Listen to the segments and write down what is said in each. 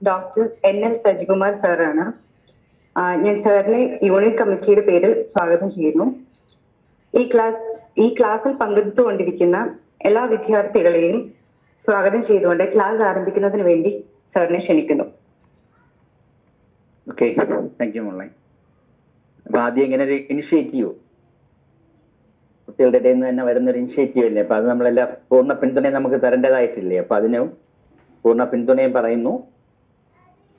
Doctor NL Sajikumar സാറാണ്. ഞാൻ സാറിനെ യൂണിറ്റ് കമ്മിറ്റിയുടെ പേരിൽ സ്വാഗതം ചെയ്യുന്നു. ഈ ക്ലാസ്സിൽ പങ്കെടുത്തുകൊണ്ടിരിക്കുന്ന എല്ലാ വിദ്യാർത്ഥികളെയും സ്വാഗതം ചെയ്തുകൊണ്ട് ക്ലാസ് ആരംഭിക്കുന്നതിന് വേണ്ടി സാറിനെ ക്ഷണിക്കുന്നു. ഓക്കെ, താങ്ക് യു മോളെ. അപ്പൊ ആദ്യം ഇങ്ങനെ ഒരു ഇനിഷ്യേറ്റീവ് കുട്ടികളുടെ ഇടയിൽ നിന്ന് തന്നെ വരുന്നൊരു ഇനിഷ്യേറ്റീവ് അല്ലേ, അപ്പൊ അത് നമ്മളെല്ലാം പൂർണ്ണ പിന്തുണയും നമുക്ക് തരേണ്ടതായിട്ടില്ലേ, അപ്പൊ അതിനും പൂർണ്ണ പിന്തുണയും പറയുന്നു.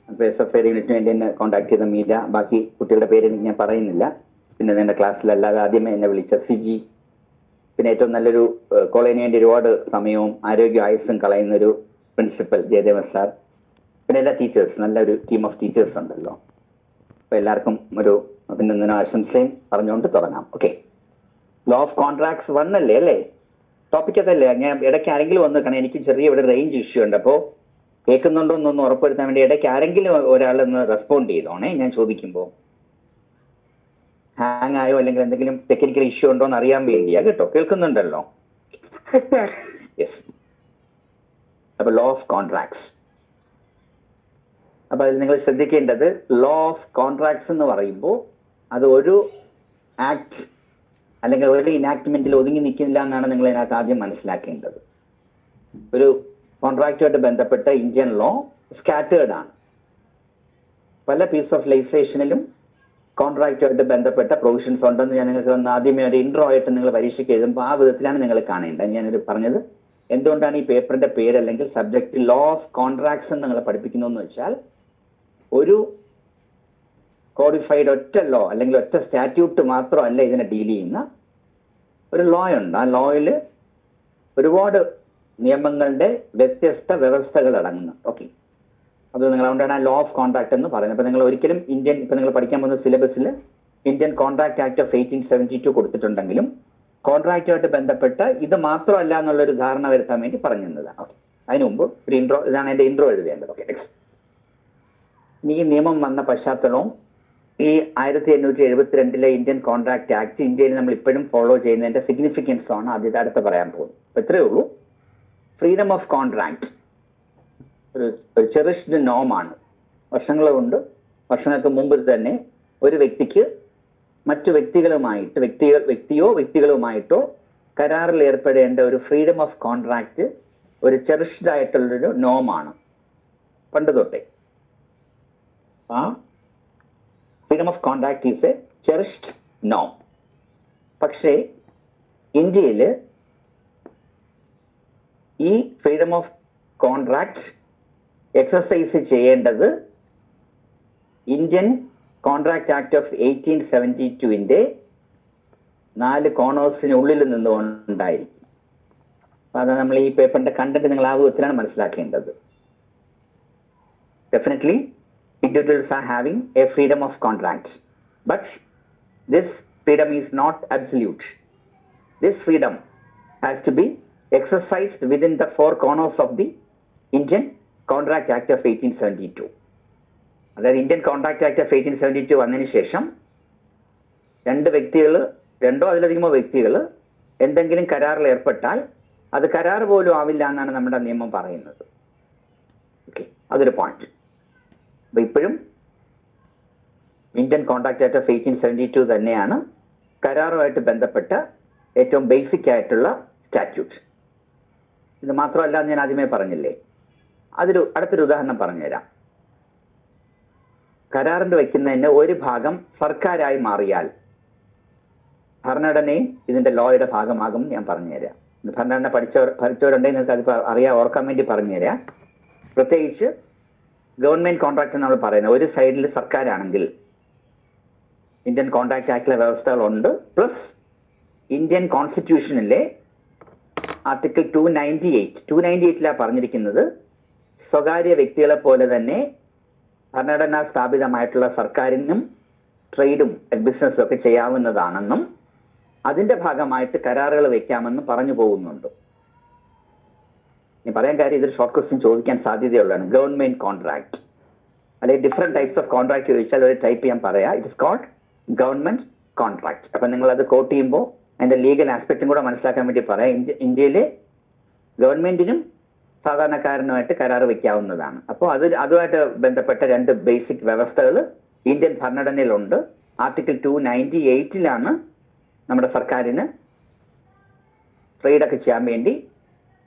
അപ്പൊ SFI യൂണിറ്റിന് വേണ്ടി എന്നെ കോൺടാക്ട് ചെയ്ത മീര, ബാക്കി കുട്ടികളുടെ പേര് എനിക്ക് ഞാൻ പറയുന്നില്ല. പിന്നെ എന്റെ ക്ലാസ്സിലല്ലാതെ ആദ്യമേ എന്നെ വിളിച്ച സിജി, പിന്നെ ഏറ്റവും നല്ലൊരു കോളേജിന് വേണ്ടി ഒരുപാട് സമയവും ആരോഗ്യ ആയുസ്സും കളയുന്ന ഒരു പ്രിൻസിപ്പൽ ജയദേവൻ സാർ, പിന്നെ എല്ലാ ടീച്ചേഴ്സ്, നല്ലൊരു ടീം ഓഫ് ടീച്ചേഴ്സ് ഉണ്ടല്ലോ. അപ്പൊ എല്ലാവർക്കും ഒരു അഭിനന്ദന ആശംസയും പറഞ്ഞുകൊണ്ട് തുടങ്ങാം. ഓക്കെ, ലോ ഓഫ് കോൺട്രാക്ട്സ് 1 അല്ലേ ടോപ്പിക് അതല്ലേ? ഞാൻ ഇടയ്ക്ക് ആരെങ്കിലും വന്ന് കാരണം എനിക്ക് ചെറിയ ഇവിടെ റേഞ്ച് ഇഷ്യൂ ഉണ്ട്, അപ്പോൾ കേൾക്കുന്നുണ്ടോ എന്നൊന്ന് ഉറപ്പുവരുത്താൻ വേണ്ടി ഇടയ്ക്ക് ആരെങ്കിലും ഒരാളൊന്ന് റെസ്പോണ്ട് ചെയ്തോണേ ഞാൻ ചോദിക്കുമ്പോൾ. ഹാങ് ആയോ അല്ലെങ്കിൽ എന്തെങ്കിലും ടെക്നിക്കൽ ഇഷ്യൂ ഉണ്ടോ എന്ന് അറിയാൻ വേണ്ടിയാ കേട്ടോ. കേൾക്കുന്നുണ്ടല്ലോ? യെസ്. അപ്പൊ ലോ ഓഫ് കോൺട്രാക്ട്സ്, അപ്പൊ അതിൽ നിങ്ങൾ ശ്രദ്ധിക്കേണ്ടത് ലോ ഓഫ് കോൺട്രാക്ട്സ് എന്ന് പറയുമ്പോൾ അത് ഒരു ആക്ട് അല്ലെങ്കിൽ ഒരു ഇനാക്ട്മെന്റിൽ ഒതുങ്ങി നിൽക്കില്ല എന്നാണ് നിങ്ങൾ അതിനകത്ത് ആദ്യം മനസ്സിലാക്കേണ്ടത്. ഒരു കോൺട്രാക്റ്റുമായിട്ട് ബന്ധപ്പെട്ട ഇന്ത്യൻ ലോ സ്കാറ്റേർഡ് ആണ്. പല പീസ് ഓഫ് ലെജിസ്ലേഷനിലും കോൺട്രാക്റ്റുമായിട്ട് ബന്ധപ്പെട്ട പ്രൊവിഷൻസ് ഉണ്ടെന്ന് ഞാൻ നിങ്ങൾക്ക് ആദ്യമേ ഒരു ഇൻട്രോ ആയിട്ട് നിങ്ങൾ പരീക്ഷയ്ക്ക് എഴുതുമ്പോൾ ആ വിധത്തിലാണ് നിങ്ങൾ കാണേണ്ടത്. ഞാനൊരു പറഞ്ഞത് എന്തുകൊണ്ടാണ് ഈ പേപ്പറിന്റെ പേര് അല്ലെങ്കിൽ സബ്ജക്ട് ലോ ഓഫ് കോൺട്രാക്ട്സ് എന്ന് നിങ്ങൾ പഠിപ്പിക്കുന്നു എന്ന് വെച്ചാൽ, ഒരു കോഡിഫൈഡ് ഒറ്റ ലോ അല്ലെങ്കിൽ ഒറ്റ സ്റ്റാറ്റ്യൂട്ട് മാത്രമല്ല ഇതിനെ ഡീൽ ചെയ്യുന്ന ഒരു ലോ ഉണ്ട്. ആ ലോയിൽ ഒരുപാട് നിയമങ്ങളുടെ വ്യത്യസ്ത വ്യവസ്ഥകൾ അടങ്ങുന്നു. ഓക്കെ, അത് നിങ്ങൾ അതുകൊണ്ടാണ് ആ ലോ ഓഫ് കോൺട്രാക്ട് എന്ന് പറയുന്നത്. അപ്പൊ നിങ്ങൾ ഒരിക്കലും ഇന്ത്യൻ, ഇപ്പൊ നിങ്ങൾ പഠിക്കാൻ പോകുന്ന സിലബസിൽ ഇന്ത്യൻ കോൺട്രാക്ട് ആക്ട് ഓഫ് 1872 കൊടുത്തിട്ടുണ്ടെങ്കിലും കോൺട്രാക്റ്റുമായിട്ട് ബന്ധപ്പെട്ട ഇത് മാത്രമല്ല എന്നുള്ളൊരു ധാരണ വരുത്താൻ വേണ്ടി പറഞ്ഞതാണ്. ഓക്കെ, അതിനു മുമ്പ് ഒരു ഇൻട്രോ, ഇതാണ് എന്റെ ഇൻട്രോ എഴുതേണ്ടത്. Okay, next. ഈ നിയമം വന്ന പശ്ചാത്തലവും ഈ 1872 ഇന്ത്യൻ കോൺട്രാക്ട് ആക്ട് ഇന്ത്യയിൽ നമ്മൾ ഇപ്പോഴും ഫോളോ ചെയ്യുന്നതിന്റെ സിഗ്നിഫിക്കൻസും ആണ് ആദ്യത്തെ അടുത്ത് പറയാൻ പോകുന്നത്. ഇത്രയേ ഉള്ളൂ. ഫ്രീഡം ഓഫ് കോൺട്രാക്ട് ഒരു ചെറിഷ്ഡ് നോമാണ്. വർഷങ്ങൾക്ക് മുമ്പ് തന്നെ ഒരു വ്യക്തിക്ക് മറ്റു വ്യക്തികളുമായിട്ട് വ്യക്തികളുമായിട്ടോ കരാറിൽ ഏർപ്പെടേണ്ട ഒരു ഫ്രീഡം ഓഫ് കോൺട്രാക്ട് ഒരു ചെറിഷ്ഡ് ആയിട്ടുള്ളൊരു നോമാണ് പണ്ട് തൊട്ടേ. ആ freedom of contract is a cherished നോം. പക്ഷേ ഇന്ത്യയിൽ ഈ ഫ്രീഡം ഓഫ് കോൺട്രാക്ട് എക്സസൈസ് ചെയ്യേണ്ടത് ഇന്ത്യൻ കോൺട്രാക്ട് ആക്ട് ഓഫ് 1872 4 കോർണേഴ്സിനുള്ളിൽ നിന്നുകൊണ്ടായിരിക്കും. അത് നമ്മൾ ഈ പേപ്പറിന്റെ കണ്ടന്റ് നിങ്ങൾ ആ വിധത്തിലാണ് മനസ്സിലാക്കേണ്ടത്. Definitely, individuals are having a freedom of contract, but this freedom is not absolute. This freedom has to be exercised within the 4 corners of the Indian Contract Act of 1872. അതായത് ഇന്ത്യൻ കോൺട്രാക്ട് ആക്ട് ഓഫ് 1872 വന്നതിന് ശേഷം രണ്ടോ അതിലധികമോ വ്യക്തികൾ എന്തെങ്കിലും കരാറിൽ ഏർപ്പെട്ടാൽ അത് കരാർ പോലും ആവില്ല എന്നാണ് നമ്മുടെ നിയമം പറയുന്നത്. ഓക്കെ, അതൊരു പോയിന്റ്. അപ്പൊ ഇപ്പോഴും ഇന്ത്യൻ കോൺട്രാക്ട് ആക്ട് ഓഫ് 1872 തന്നെയാണ് കരാറുമായിട്ട് ബന്ധപ്പെട്ട ഏറ്റവും ബേസിക് ആയിട്ടുള്ള സ്റ്റാറ്റ്യൂട്ട്. ഇത് മാത്രമല്ല ഞാൻ ആദ്യമേ പറഞ്ഞില്ലേ. അടുത്തൊരു ഉദാഹരണം പറഞ്ഞുതരാം. കരാറിന്റെ വയ്ക്കുന്നതിന് ഒരു ഭാഗം സർക്കാരായി മാറിയാൽ ഭരണഘടനയും ഇതിന്റെ ലോയുടെ ഭാഗമാകും ഞാൻ പറഞ്ഞുതരാം. ഭരണഘടന പഠിച്ചവരുണ്ടെങ്കിൽ നിങ്ങൾക്ക് അത് ഓർക്കാൻ വേണ്ടി പറഞ്ഞുതരാം. പ്രത്യേകിച്ച് ഗവൺമെന്റ് കോൺട്രാക്ട് നമ്മൾ പറയുന്നത് ഒരു സൈഡിൽ സർക്കാരാണെങ്കിൽ ഇന്ത്യൻ കോൺട്രാക്ട് ആക്ടിലെ വ്യവസ്ഥകളുണ്ട്. പ്ലസ് ഇന്ത്യൻ കോൺസ്റ്റിറ്റ്യൂഷനിലെ ആർട്ടിക്കിൾ 298 പറഞ്ഞിരിക്കുന്നത് സ്വകാര്യ വ്യക്തികളെ പോലെ തന്നെ ഭരണഘടനാ സ്ഥാപിതമായിട്ടുള്ള സർക്കാരിനും ട്രേഡും ബിസിനസ്സും ഒക്കെ ചെയ്യാവുന്നതാണെന്നും അതിന്റെ ഭാഗമായിട്ട് കരാറുകൾ വെക്കാമെന്നും പറഞ്ഞു പോകുന്നുണ്ട്. ഞാൻ പറയാൻ കാര്യം ഇതൊരു ഷോർട്ട് ക്വസ്റ്റ്യൻ ചോദിക്കാൻ സാധ്യതയുള്ളതാണ്. ഗവൺമെന്റ് കോൺട്രാക്ട് അല്ലെങ്കിൽ ഡിഫറെന്റ് ടൈപ്സ് ഓഫ് കോൺട്രാക്ട് ചോദിച്ചാൽ ഒരു ടൈപ്പ് ഞാൻ പറയാം. It is called government contract. അപ്പൊ നിങ്ങൾ അത് കോട്ട് ചെയ്യുമ്പോൾ അതിന്റെ ലീഗൽ ആസ്പെക്റ്റും കൂടെ മനസ്സിലാക്കാൻ വേണ്ടി പറയാം. ഇന്ത്യയിലെ ഗവൺമെന്റിനും സാധാരണക്കാരനുമായിട്ട് കരാർ വെക്കാവുന്നതാണ്. അപ്പോൾ അതുമായിട്ട് ബന്ധപ്പെട്ട 2 ബേസിക് വ്യവസ്ഥകൾ ഇന്ത്യൻ ഭരണഘടനയിലുണ്ട്. ആർട്ടിക്കിൾ 298 നമ്മുടെ സർക്കാരിന് ട്രേഡൊക്കെ ചെയ്യാൻ വേണ്ടി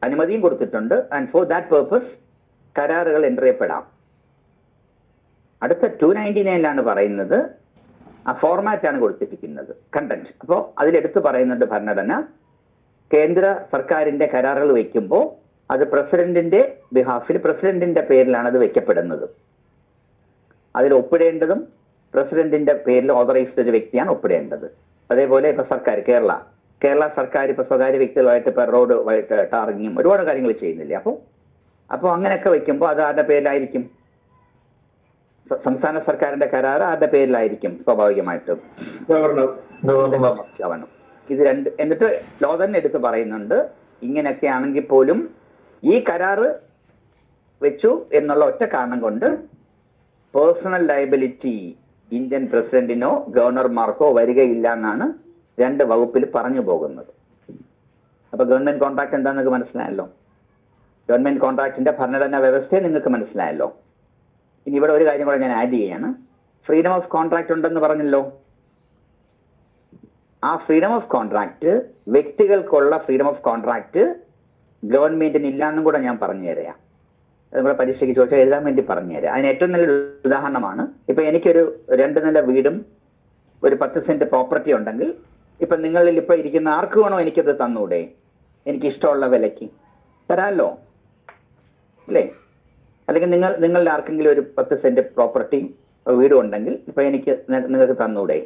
അനുമതിയും കൊടുത്തിട്ടുണ്ട്. ആൻഡ് ഫോർ ദാറ്റ് പേർപ്പസ് കരാറുകൾ എൻ്റർ ചെയ്യപ്പെടാം. അടുത്ത 299 പറയുന്നത് ആ ഫോർമാറ്റാണ് കൊടുത്തിരിക്കുന്നത്, കണ്ടന്റ്. അപ്പോൾ അതിലെടുത്ത് പറയുന്നുണ്ട് ഭരണഘടന, കേന്ദ്ര സർക്കാരിന്റെ കരാറുകൾ വയ്ക്കുമ്പോൾ അത് പ്രസിഡന്റിന്റെ ബിഹാഫിൽ പ്രസിഡന്റിന്റെ പേരിലാണ് അത് വെക്കപ്പെടുന്നത്. അതിൽ ഒപ്പിടേണ്ടതും പ്രസിഡന്റിന്റെ പേരിൽ ഓതറൈസ്ഡ് ഒരു വ്യക്തിയാണ് ഒപ്പിടേണ്ടത്. അതേപോലെ ഇപ്പൊ സർക്കാർ കേരള സർക്കാർ ഇപ്പൊ സ്വകാര്യ വ്യക്തികളുമായിട്ട് ഇപ്പൊ റോഡ് ടാറിങ്ങും ഒരുപാട് കാര്യങ്ങൾ ചെയ്യുന്നില്ലേ. അപ്പോൾ അങ്ങനെയൊക്കെ വെക്കുമ്പോൾ അത് ആരുടെ പേരിലായിരിക്കും? സംസ്ഥാന സർക്കാരിന്റെ കരാർ ആരുടെ പേരിലായിരിക്കും? സ്വാഭാവികമായിട്ടും ഗവർണർ. ഇത് രണ്ട്. എന്നിട്ട് ലോ തന്നെ എടുത്ത് പറയുന്നുണ്ട്, ഇങ്ങനെയൊക്കെ ആണെങ്കിൽ പോലും ഈ കരാറ് വെച്ചു എന്നുള്ള ഒറ്റ കാരണം കൊണ്ട് പേഴ്സണൽ ലയബിലിറ്റി ഇന്ത്യൻ പ്രസിഡന്റിനോ ഗവർണർമാർക്കോ വരികയില്ല എന്നാണ് 2 വകുപ്പിൽ പറഞ്ഞു പോകുന്നത്. അപ്പൊ ഗവൺമെന്റ് കോൺട്രാക്ട് എന്താണെന്നൊക്കെ മനസ്സിലായല്ലോ. ഗവൺമെന്റ് കോൺട്രാക്ടിന്റെ ഭരണഘടനാ വ്യവസ്ഥയെ നിങ്ങൾക്ക് മനസ്സിലായല്ലോ. ഇനി ഇവിടെ ഒരു കാര്യം കൂടെ ഞാൻ ആഡ് ചെയ്യാണ്. ഫ്രീഡം ഓഫ് കോൺട്രാക്ട് ഉണ്ടെന്ന് പറഞ്ഞല്ലോ. ആ ഫ്രീഡം ഓഫ് കോൺട്രാക്ട്, വ്യക്തികൾക്കുള്ള ഫ്രീഡം ഓഫ് കോൺട്രാക്ട് ഗവൺമെന്റിന് ഇല്ലാന്നും കൂടെ ഞാൻ പറഞ്ഞു തരാം. അതുകൂടെ പരീക്ഷയ്ക്ക് ചോദിച്ചാൽ എഴുതാൻ വേണ്ടി പറഞ്ഞു തരാം. അതിന് ഏറ്റവും നല്ലൊരു ഉദാഹരണമാണ്, ഇപ്പൊ എനിക്കൊരു 2 നില വീടും ഒരു 10 സെന്റ് പ്രോപ്പർട്ടി ഉണ്ടെങ്കിൽ ഇപ്പൊ നിങ്ങളിൽ ഇപ്പൊ ഇരിക്കുന്ന ആർക്ക് വേണോ എനിക്കത് തന്നൂടെ? എനിക്ക് ഇഷ്ടമുള്ള വിലക്ക് തരാമല്ലോ അല്ലേ? അല്ലെങ്കിൽ നിങ്ങളുടെ ആർക്കെങ്കിലും ഒരു 10 സെന്റ് പ്രോപ്പർട്ടിയും വീടും ഉണ്ടെങ്കിൽ ഇപ്പൊ നിങ്ങൾക്ക് തന്നൂടെ?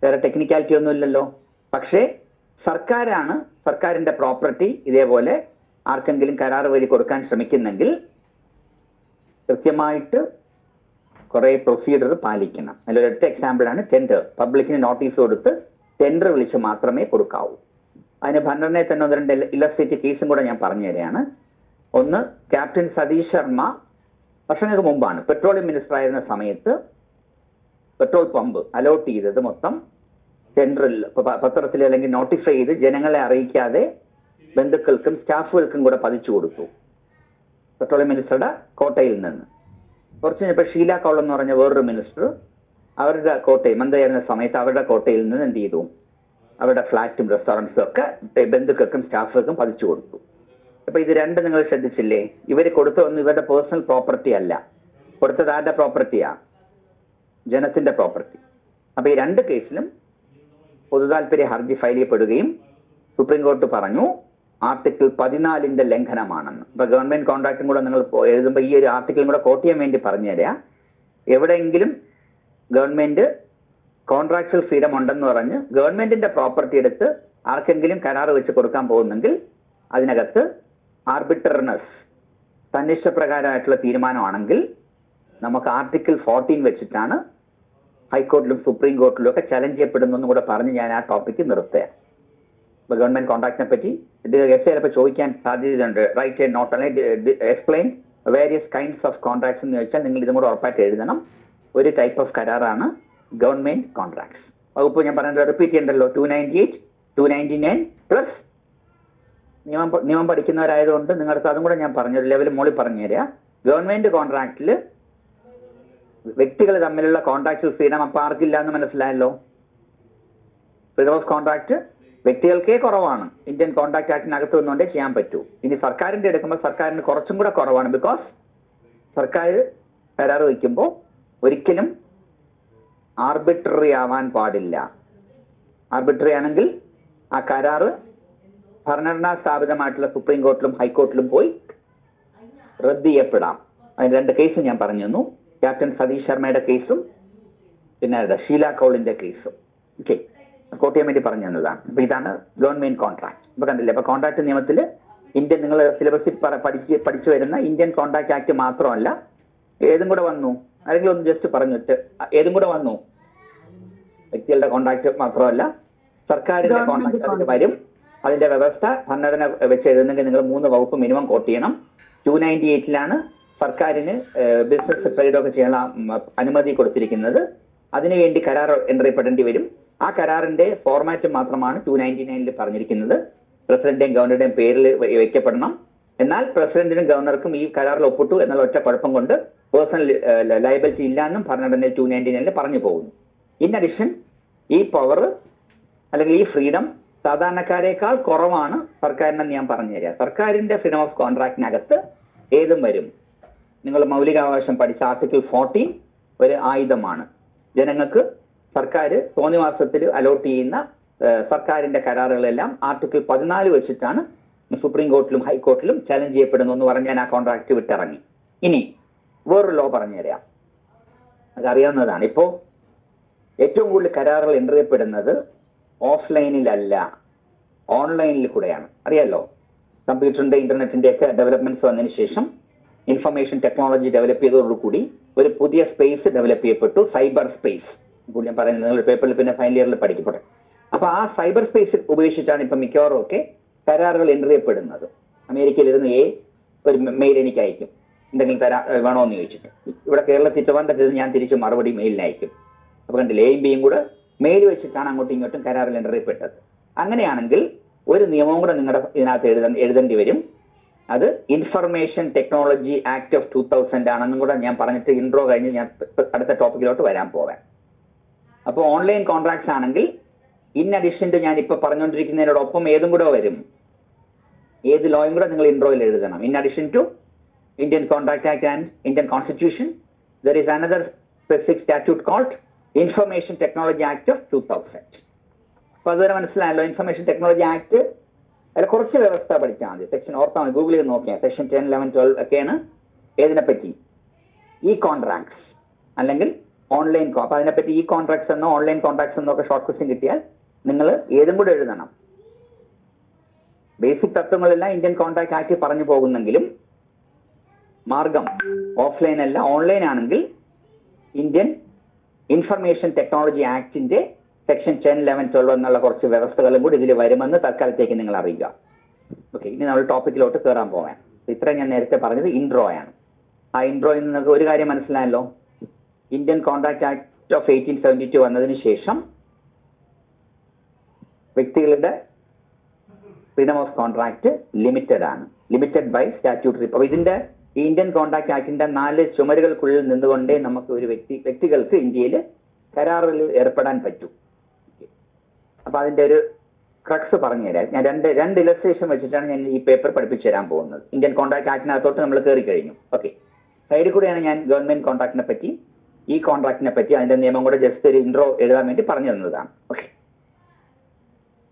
വേറെ ടെക്നിക്കാലിറ്റി ഒന്നും ഇല്ലല്ലോ. പക്ഷേ സർക്കാരിന്റെ പ്രോപ്പർട്ടി ഇതേപോലെ ആർക്കെങ്കിലും കരാർ വഴി കൊടുക്കാൻ ശ്രമിക്കുന്നെങ്കിൽ കൃത്യമായിട്ട് കുറെ പ്രൊസീജിയർ പാലിക്കണം. അതിലൊരൊറ്റ എക്സാമ്പിളാണ് ടെൻഡർ. പബ്ലിക്കിന് നോട്ടീസ് കൊടുത്ത് ടെൻഡർ വിളിച്ച് മാത്രമേ കൊടുക്കാവൂ. അതിന് ഭരണഘടനയിൽ തന്നെ 1-2 ഇല്ലസ്ട്രേറ്റീവ് കേസും കൂടെ ഞാൻ പറഞ്ഞു തരികയാണ്. ഒന്ന്, ക്യാപ്റ്റൻ സതീഷ് ശർമ്മ വർഷങ്ങൾക്ക് മുമ്പാണ് പെട്രോളിയം മിനിസ്റ്റർ ആയിരുന്ന സമയത്ത് പെട്രോൾ പമ്പ് അലോട്ട് ചെയ്തത് മൊത്തം ടെൻഡറിൽ പത്രത്തിൽ അല്ലെങ്കിൽ നോട്ടിഫൈ ചെയ്ത് ജനങ്ങളെ അറിയിക്കാതെ ബന്ധുക്കൾക്കും സ്റ്റാഫുകൾക്കും കൂടെ പതിച്ചു കൊടുത്തു. പെട്രോളിയം മിനിസ്റ്ററുടെ കോട്ടയിൽ നിന്ന് കുറച്ച് കഴിഞ്ഞപ്പോൾ ഷീല കൗൾ എന്ന് പറഞ്ഞ വേറൊരു മിനിസ്റ്റർ അവരുടെ കോട്ടയിൽ മന്ത്രിയായിരുന്ന സമയത്ത് അവരുടെ കോട്ടയിൽ നിന്ന് എന്ത് ചെയ്തു? അവരുടെ ഫ്ലാറ്റും റെസ്റ്റോറൻറ്റ്സും ഒക്കെ ബന്ധുക്കൾക്കും സ്റ്റാഫുകൾക്കും പതിച്ചു കൊടുത്തു. അപ്പൊ ഇത് 2 നിങ്ങൾ ശ്രദ്ധിച്ചില്ലേ? ഇവര് കൊടുത്തതൊന്നും ഇവരുടെ പേഴ്സണൽ പ്രോപ്പർട്ടി അല്ല. കൊടുത്തത് ആരുടെ പ്രോപ്പർട്ടിയാ? ജനത്തിന്റെ പ്രോപ്പർട്ടി. അപ്പൊ ഈ 2 കേസിലും പൊതുതാൽപര്യ ഹർജി ഫയൽ ചെയ്യപ്പെടുകയും സുപ്രീം കോടതി പറഞ്ഞു ആർട്ടിക്കിൾ 14 ലംഘനമാണെന്ന്. ഇപ്പൊ ഗവൺമെന്റ് കോൺട്രാക്ടും കൂടെ നിങ്ങൾ എഴുതുമ്പോൾ ഈ ഒരു ആർട്ടിക്കിളും കൂടെ കോട്ട് ചെയ്യാൻ വേണ്ടി പറഞ്ഞു തരാം. എവിടെയെങ്കിലും ഗവൺമെന്റ് കോൺട്രാക്ച്വൽ ഫ്രീഡം ഉണ്ടെന്ന് പറഞ്ഞ് ഗവൺമെന്റിന്റെ പ്രോപ്പർട്ടി എടുത്ത് ആർക്കെങ്കിലും കരാർ വെച്ച് കൊടുക്കാൻ പോകുന്നെങ്കിൽ അതിനകത്ത് ആർബിട്രറിനെസ്, തന്നിഷ്ടപ്രകാരമായിട്ടുള്ള തീരുമാനമാണെങ്കിൽ നമുക്ക് ആർട്ടിക്കിൾ 14 വെച്ചിട്ടാണ് ഹൈക്കോർട്ടിലും സുപ്രീം കോർട്ടിലും ഒക്കെ ചലഞ്ച് ചെയ്യപ്പെടുന്നു കൂടെ പറഞ്ഞ് ഞാൻ ആ ടോപ്പിക്ക് നിർത്തുക. ഇപ്പൊ ഗവൺമെന്റ് കോൺട്രാക്ടിനെ പറ്റി ചിലപ്പോൾ ചോദിക്കാൻ സാധ്യതയുണ്ട്. റൈറ്റ് ആൻഡ് നോട്ട് അല്ലെങ്കിൽ explain various kinds of contracts എന്ന് ചോദിച്ചാൽ നിങ്ങൾ ഇതും കൂടെ ഉറപ്പായിട്ട് എഴുതണം. ഒരു ടൈപ്പ് ഓഫ് കരാറാണ് ഗവൺമെന്റ് കോൺട്രാക്ട്സ്. വകുപ്പ് ഞാൻ പറഞ്ഞത് റിപ്പീറ്റ് ചെയ്യണ്ടല്ലോ. 298, 299 പ്ലസ് നിയമം പഠിക്കുന്നവരായതുകൊണ്ട് നിങ്ങളുടെ അതും കൂടെ ഞാൻ പറഞ്ഞൊരു ലെവൽ മോളിൽ പറഞ്ഞു തരാം. ഗവൺമെന്റ് കോൺട്രാക്റ്റില് വ്യക്തികൾ തമ്മിലുള്ള കോൺട്രാക്ച്വൽ ഫ്രീഡം അപ്പൊ ആർക്കില്ല എന്ന് മനസ്സിലായല്ലോ. ഫ്രീഡം ഓഫ് കോൺട്രാക്ട് വ്യക്തികൾക്കേ കുറവാണ്. ഇന്ത്യൻ കോൺട്രാക്ട് ആക്ടിനകത്ത് നിന്നുകൊണ്ടേ ചെയ്യാൻ പറ്റൂ. ഇനി സർക്കാരിന്റെ എടുക്കുമ്പോൾ സർക്കാരിന് കുറച്ചും കൂടെ കുറവാണ്. ബിക്കോസ് സർക്കാർ കരാർ വയ്ക്കുമ്പോൾ ഒരിക്കലും ആർബിട്രറി ആവാൻ പാടില്ല. ആർബിട്രറി ആണെങ്കിൽ ആ കരാറ് ഭരണഘടനാ സ്ഥാപിതമായിട്ടുള്ള സുപ്രീം കോർട്ടിലും ഹൈക്കോർട്ടിലും പോയി റദ്ദ് ചെയ്യപ്പെടാം. അതിന് 2 കേസ് ഞാൻ പറഞ്ഞു തന്നു. ക്യാപ്റ്റൻ സതീഷ് ശർമ്മയുടെ കേസും പിന്നെ ഷീല കൗളിന്റെ കേസും. ഓക്കെ, കോട്ട് ചെയ്യാൻ വേണ്ടി പറഞ്ഞു തന്നതാണ്. അപ്പൊ ഇതാണ് ഗവൺമെന്റ് കോൺട്രാക്ട്. ഇപ്പൊ കണ്ടില്ലേ? അപ്പൊ കോൺട്രാക്ട് നിയമത്തിൽ ഇന്ത്യൻ നിങ്ങൾ സിലബസിൽ പഠിച്ചു വരുന്ന ഇന്ത്യൻ കോൺട്രാക്ട് ആക്ട് മാത്രമല്ല ഏതും കൂടെ വന്നു. ആരെങ്കിലും ഒന്ന് ജസ്റ്റ് പറഞ്ഞിട്ട് ഏതും കൂടെ വന്നു? വ്യക്തികളുടെ കോൺട്രാക്ട് മാത്രമല്ല സർക്കാരിന്റെ കോൺട്രാക്ട് അതിന് വരും. അതിന്റെ വ്യവസ്ഥ ഭരണഘടന വെച്ച് എഴുതുന്നെങ്കിൽ നിങ്ങൾ 3 വകുപ്പ് മിനിമം കോട്ട് ചെയ്യണം. 298 സർക്കാരിന് ബിസിനസ് ട്രേഡൊക്കെ ചെയ്യാനുള്ള അനുമതി കൊടുത്തിരിക്കുന്നത്. അതിനുവേണ്ടി കരാർ എൻ്റർ ചെയ്യപ്പെടേണ്ടി വരും. ആ കരാറിന്റെ ഫോർമാറ്റ് മാത്രമാണ് 299 പറഞ്ഞിരിക്കുന്നത്. പ്രസിഡന്റിന്റെയും ഗവർണറുടെയും പേരിൽ വെക്കപ്പെടണം. എന്നാൽ പ്രസിഡന്റിനും ഗവർണർക്കും ഈ കരാറിൽ ഒപ്പിട്ടു എന്നുള്ള ഒറ്റ കുഴപ്പം കൊണ്ട് പേഴ്സണൽ ലയബിലിറ്റി ഇല്ല എന്നും ഭരണഘടനയിൽ 299 പറഞ്ഞു പോകുന്നു. ഇൻ അഡീഷൻ ഈ പവർ അല്ലെങ്കിൽ ഈ ഫ്രീഡം സാധാരണക്കാരേക്കാൾ കുറവാണ് സർക്കാരിനെന്ന് ഞാൻ പറഞ്ഞുതരാം. സർക്കാരിന്റെ ഫ്രീഡം ഓഫ് കോൺട്രാക്ടിനകത്ത് ഏതും വരും. നിങ്ങൾ മൗലികാവകാശം പഠിച്ച ആർട്ടിക്കിൾ 14 ഒരു ആയുധമാണ്. ജനങ്ങൾക്ക് സർക്കാർ തോന്നിവാസത്തിൽ അലോട്ട് ചെയ്യുന്ന സർക്കാരിന്റെ കരാറുകളെല്ലാം ആർട്ടിക്കിൾ 14 വെച്ചിട്ടാണ് സുപ്രീം കോർട്ടിലും ഹൈക്കോർട്ടിലും ചലഞ്ച് ചെയ്യപ്പെടുന്നു എന്ന് പറഞ്ഞ് ഞാൻ ആ കോൺട്രാക്ട് വിട്ടിറങ്ങി. ഇനി വേറൊരു ലോ പറഞ്ഞുതരാം, അതറിയാവുന്നതാണ്. ഇപ്പോ ഏറ്റവും കൂടുതൽ കരാറുകൾ എൻ്റർ ചെയ്യപ്പെടുന്നത് ഓഫ്ലൈനിലല്ല, ഓൺലൈനിൽ കൂടെയാണ്. അറിയാലോ, കമ്പ്യൂട്ടറിന്റെ ഇന്റർനെറ്റിന്റെ ഒക്കെ ഡെവലപ്മെന്റ്സ് വന്നതിന് ശേഷം ഇൻഫർമേഷൻ ടെക്നോളജി ഡെവലപ്പ് ചെയ്തതോടുകൂടി ഒരു പുതിയ സ്പേസ് ഡെവലപ്പ് ചെയ്യപ്പെട്ടു, സൈബർ സ്പേസ്. ഇപ്പോൾ ഞാൻ പറയുന്നത് നിങ്ങൾ പേപ്പറിൽ പിന്നെ ഫൈനൽ ഇയറിൽ പഠിക്കപ്പെടും. അപ്പൊ ആ സൈബർ സ്പേസ് ഉപയോഗിച്ചിട്ടാണ് ഇപ്പൊ മിക്കവാറും ഒക്കെ കരാറുകൾ എൻ്റർ ചെയ്യപ്പെടുന്നത്. അമേരിക്കയിലിരുന്ന് ഒരു മെയിൽ എനിക്ക് അയക്കും, എന്തെങ്കിലും വേണോ എന്ന് ചോദിച്ചിട്ട്. ഇവിടെ കേരളത്തിൽ ട്രിവാൻഡ്രത്തിൽ ഞാൻ തിരിച്ച് മറുപടി മെയിലിന് അയക്കും. അപ്പൊ കണ്ടില്ല, എയും ബിയും കൂടെ മെയിൽ വെച്ചിട്ടാണ് അങ്ങോട്ടും ഇങ്ങോട്ടും കരാറിൽ എൻ്റർ ചെയ്യപ്പെട്ടത്. അങ്ങനെയാണെങ്കിൽ ഒരു നിയമവും കൂടെ നിങ്ങളുടെ ഇതിനകത്ത് എഴുതേണ്ടി വരും. അത് ഇൻഫർമേഷൻ ടെക്നോളജി ആക്ട് ഓഫ് 2000 ആണെന്നും കൂടെ ഞാൻ പറഞ്ഞിട്ട് ഇൻട്രോ കഴിഞ്ഞ് ഞാൻ അടുത്ത ടോപ്പിക്കിലോട്ട് വരാൻ പോകാൻ. അപ്പോൾ ഓൺലൈൻ കോൺട്രാക്ട്സ് ആണെങ്കിൽ ഇൻ അഡീഷൻ ടു ഞാൻ ഇപ്പൊ പറഞ്ഞുകൊണ്ടിരിക്കുന്നതിനോടൊപ്പം ഏതും കൂടെ വരും, ഏത് ലോയും കൂടെ നിങ്ങൾ ഇൻട്രോയിൽ എഴുതണം. In addition to Indian contract act and Indian constitution there is another specific statute called information technology act of 2000. അപ്പൊ അതുവരെ മനസ്സിലായല്ലോ. ഇൻഫർമേഷൻ ടെക്നോളജി ആക്ട് അതിൽ കുറച്ച് വ്യവസ്ഥ പഠിച്ചാൽ മതി. സെക്ഷൻ ഓർത്താൽ മതി, ഗൂഗിൾ ചെയ്ത് നോക്കിയാൽ സെക്ഷൻ 10, 11, 12 ഒക്കെയാണ് ഏതിനെപ്പറ്റി, ഈ കോൺട്രാക്ട്സ് അല്ലെങ്കിൽ ഓൺലൈൻ. അപ്പൊ അതിനെപ്പറ്റി ഈ കോൺട്രാക്ട്സ് എന്നോ ഓൺലൈൻ കോൺട്രാക്ട്സ് എന്നോ ഒക്കെ ഷോർട്ട് ക്വസ്റ്റ്യൻ കിട്ടിയാൽ നിങ്ങൾ ഏതും കൂടെ എഴുതണം. ബേസിക് തത്വങ്ങളെല്ലാം ഇന്ത്യൻ കോൺട്രാക്ട് ആക്ട് പറഞ്ഞു പോകുന്നെങ്കിലും മാർഗം ഓഫ്ലൈൻ അല്ല ഓൺലൈൻ ആണെങ്കിൽ ഇന്ത്യൻ ഇൻഫർമേഷൻ ടെക്നോളജി ആക്ടിന്റെ സെക്ഷൻ 10, 11, 12 എന്നുള്ള കുറച്ച് വ്യവസ്ഥകളും കൂടി ഇതിൽ വരുമെന്ന് തൽക്കാലത്തേക്ക് നിങ്ങൾ അറിയുക. ഓക്കെ, ഇനി നമ്മൾ ടോപ്പിക്കിലോട്ട് കയറാൻ പോകാൻ. ഇത്ര ഞാൻ നേരത്തെ പറഞ്ഞത് ഇൻട്രോ ആണ്. ആ ഇൻട്രോയിൽ നിന്ന് നിങ്ങൾക്ക് ഒരു കാര്യം മനസ്സിലായല്ലോ. ഇന്ത്യൻ കോൺട്രാക്ട് ആക്ട് ഓഫ് 1872 വന്നതിന് ശേഷം വ്യക്തികളുടെ ഫ്രീഡം ഓഫ് കോൺട്രാക്ട് ലിമിറ്റഡ് ആണ്, ലിമിറ്റഡ് ബൈ സ്റ്റാറ്റ്യൂട്ടറി. അപ്പൊ ഇതിന്റെ ഈ ഇന്ത്യൻ കോൺട്രാക്ട് ആക്ടിന്റെ 4 ചുമരുകൾക്കുള്ളിൽ നിന്നുകൊണ്ടേ നമുക്ക് ഒരു വ്യക്തികൾക്ക് ഇന്ത്യയിൽ കരാറിൽ ഏർപ്പെടാൻ പറ്റൂ. അപ്പൊ അതിന്റെ ഒരു ക്രക്സ് പറഞ്ഞുതരാം. ഞാൻ രണ്ട് ഇലസ്ട്രേഷൻ വെച്ചിട്ടാണ് ഞാൻ ഈ പേപ്പർ പഠിപ്പിച്ചു തരാൻ പോകുന്നത്. ഇന്ത്യൻ കോൺട്രാക്ട് ആക്ടിനകത്തോട്ട് നമ്മൾ കയറി കഴിഞ്ഞു. ഓക്കെ, സൈഡിൽ കൂടെയാണ് ഞാൻ ഗവൺമെന്റ് കോൺട്രാക്ടിനെ പറ്റി, ഈ കോൺട്രാക്ടിനെ പറ്റി അതിന്റെ നിയമം കൂടെ ജസ്റ്റ് ഒരു ഇൻട്രോ എഴുതാൻ വേണ്ടി പറഞ്ഞു തന്നതാണ്. ഓക്കെ,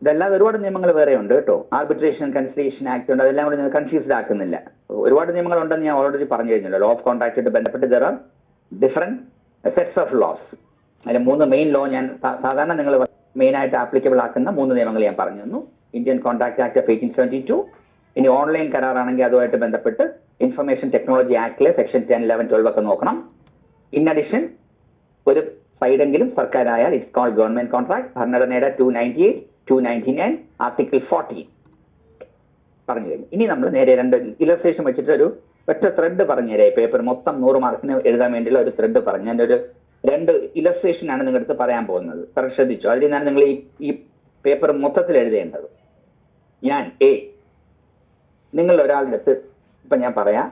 ഇതല്ലാതെ ഒരുപാട് നിയമങ്ങൾ വേറെ ഉണ്ട് കേട്ടോ. ആർബിട്രേഷൻ കൺസിലിയേഷൻ ആക്ട് ഉണ്ട്, അതെല്ലാം കൂടെ കൺഫ്യൂസ്ഡ് ആക്കുന്നില്ല. ഒരുപാട് നിയമങ്ങൾ ഉണ്ടെന്ന് ഞാൻ ഓൾറെഡി പറഞ്ഞു കഴിഞ്ഞല്ലോ. ലോ ഓഫ് കോൺട്രാക്റ്റായിട്ട് ബന്ധപ്പെട്ട് there are different sets of laws. അതിൽ 3 മെയിൻ ലോ ഞാൻ സാധാരണ നിങ്ങൾ മെയിൻ ആയിട്ട് ആപ്ലിക്കബിൾ ആക്കുന്ന 3 നിയമങ്ങൾ ഞാൻ പറഞ്ഞു തന്നു. ഇന്ത്യൻ കോൺട്രാക്ട് ആക്ട് ഓഫ് 1872, ഇനി ഓൺലൈൻ കരാറാണെങ്കിൽ അതുമായിട്ട് ബന്ധപ്പെട്ട് ഇൻഫർമേഷൻ ടെക്നോളജി ആക്ടിലെ സെക്ഷൻ 10, 11, 12 ഒക്കെ നോക്കണം. ഇൻ അഡീഷൻ ഒരു സൈഡെങ്കിലും സർക്കാരായാൽ ഇറ്റ്സ് കോൾഡ് ഗവൺമെന്റ് കോൺട്രാക്ട്. ഭരണഘടനയുടെ 298, 299, ആർട്ടിക്കിൾ 14 പറഞ്ഞു കഴിഞ്ഞു. ഇനി നമ്മൾ നേരെ 2 ഇലസ്ട്രേഷൻ വെച്ചിട്ട് ഒരു ഒറ്റ ത്രെഡ് പറഞ്ഞുതരാം. പേപ്പർ മൊത്തം 100 മാർക്കിന് എഴുതാൻ വേണ്ടിയുള്ള ഒരു ത്രെഡ് പറഞ്ഞു. എൻ്റെ ഒരു 2 ഇലസ്ട്രേഷൻ ആണ് നിങ്ങളുടെ അടുത്ത് പറയാൻ പോകുന്നത്. ശ്രദ്ധിച്ചു, അതിൽ നിന്നാണ് നിങ്ങൾ ഈ പേപ്പർ മൊത്തത്തിൽ എഴുതേണ്ടത്. ഞാൻ നിങ്ങൾ ഒരാളുടെ അടുത്ത് ഇപ്പൊ ഞാൻ പറയാം,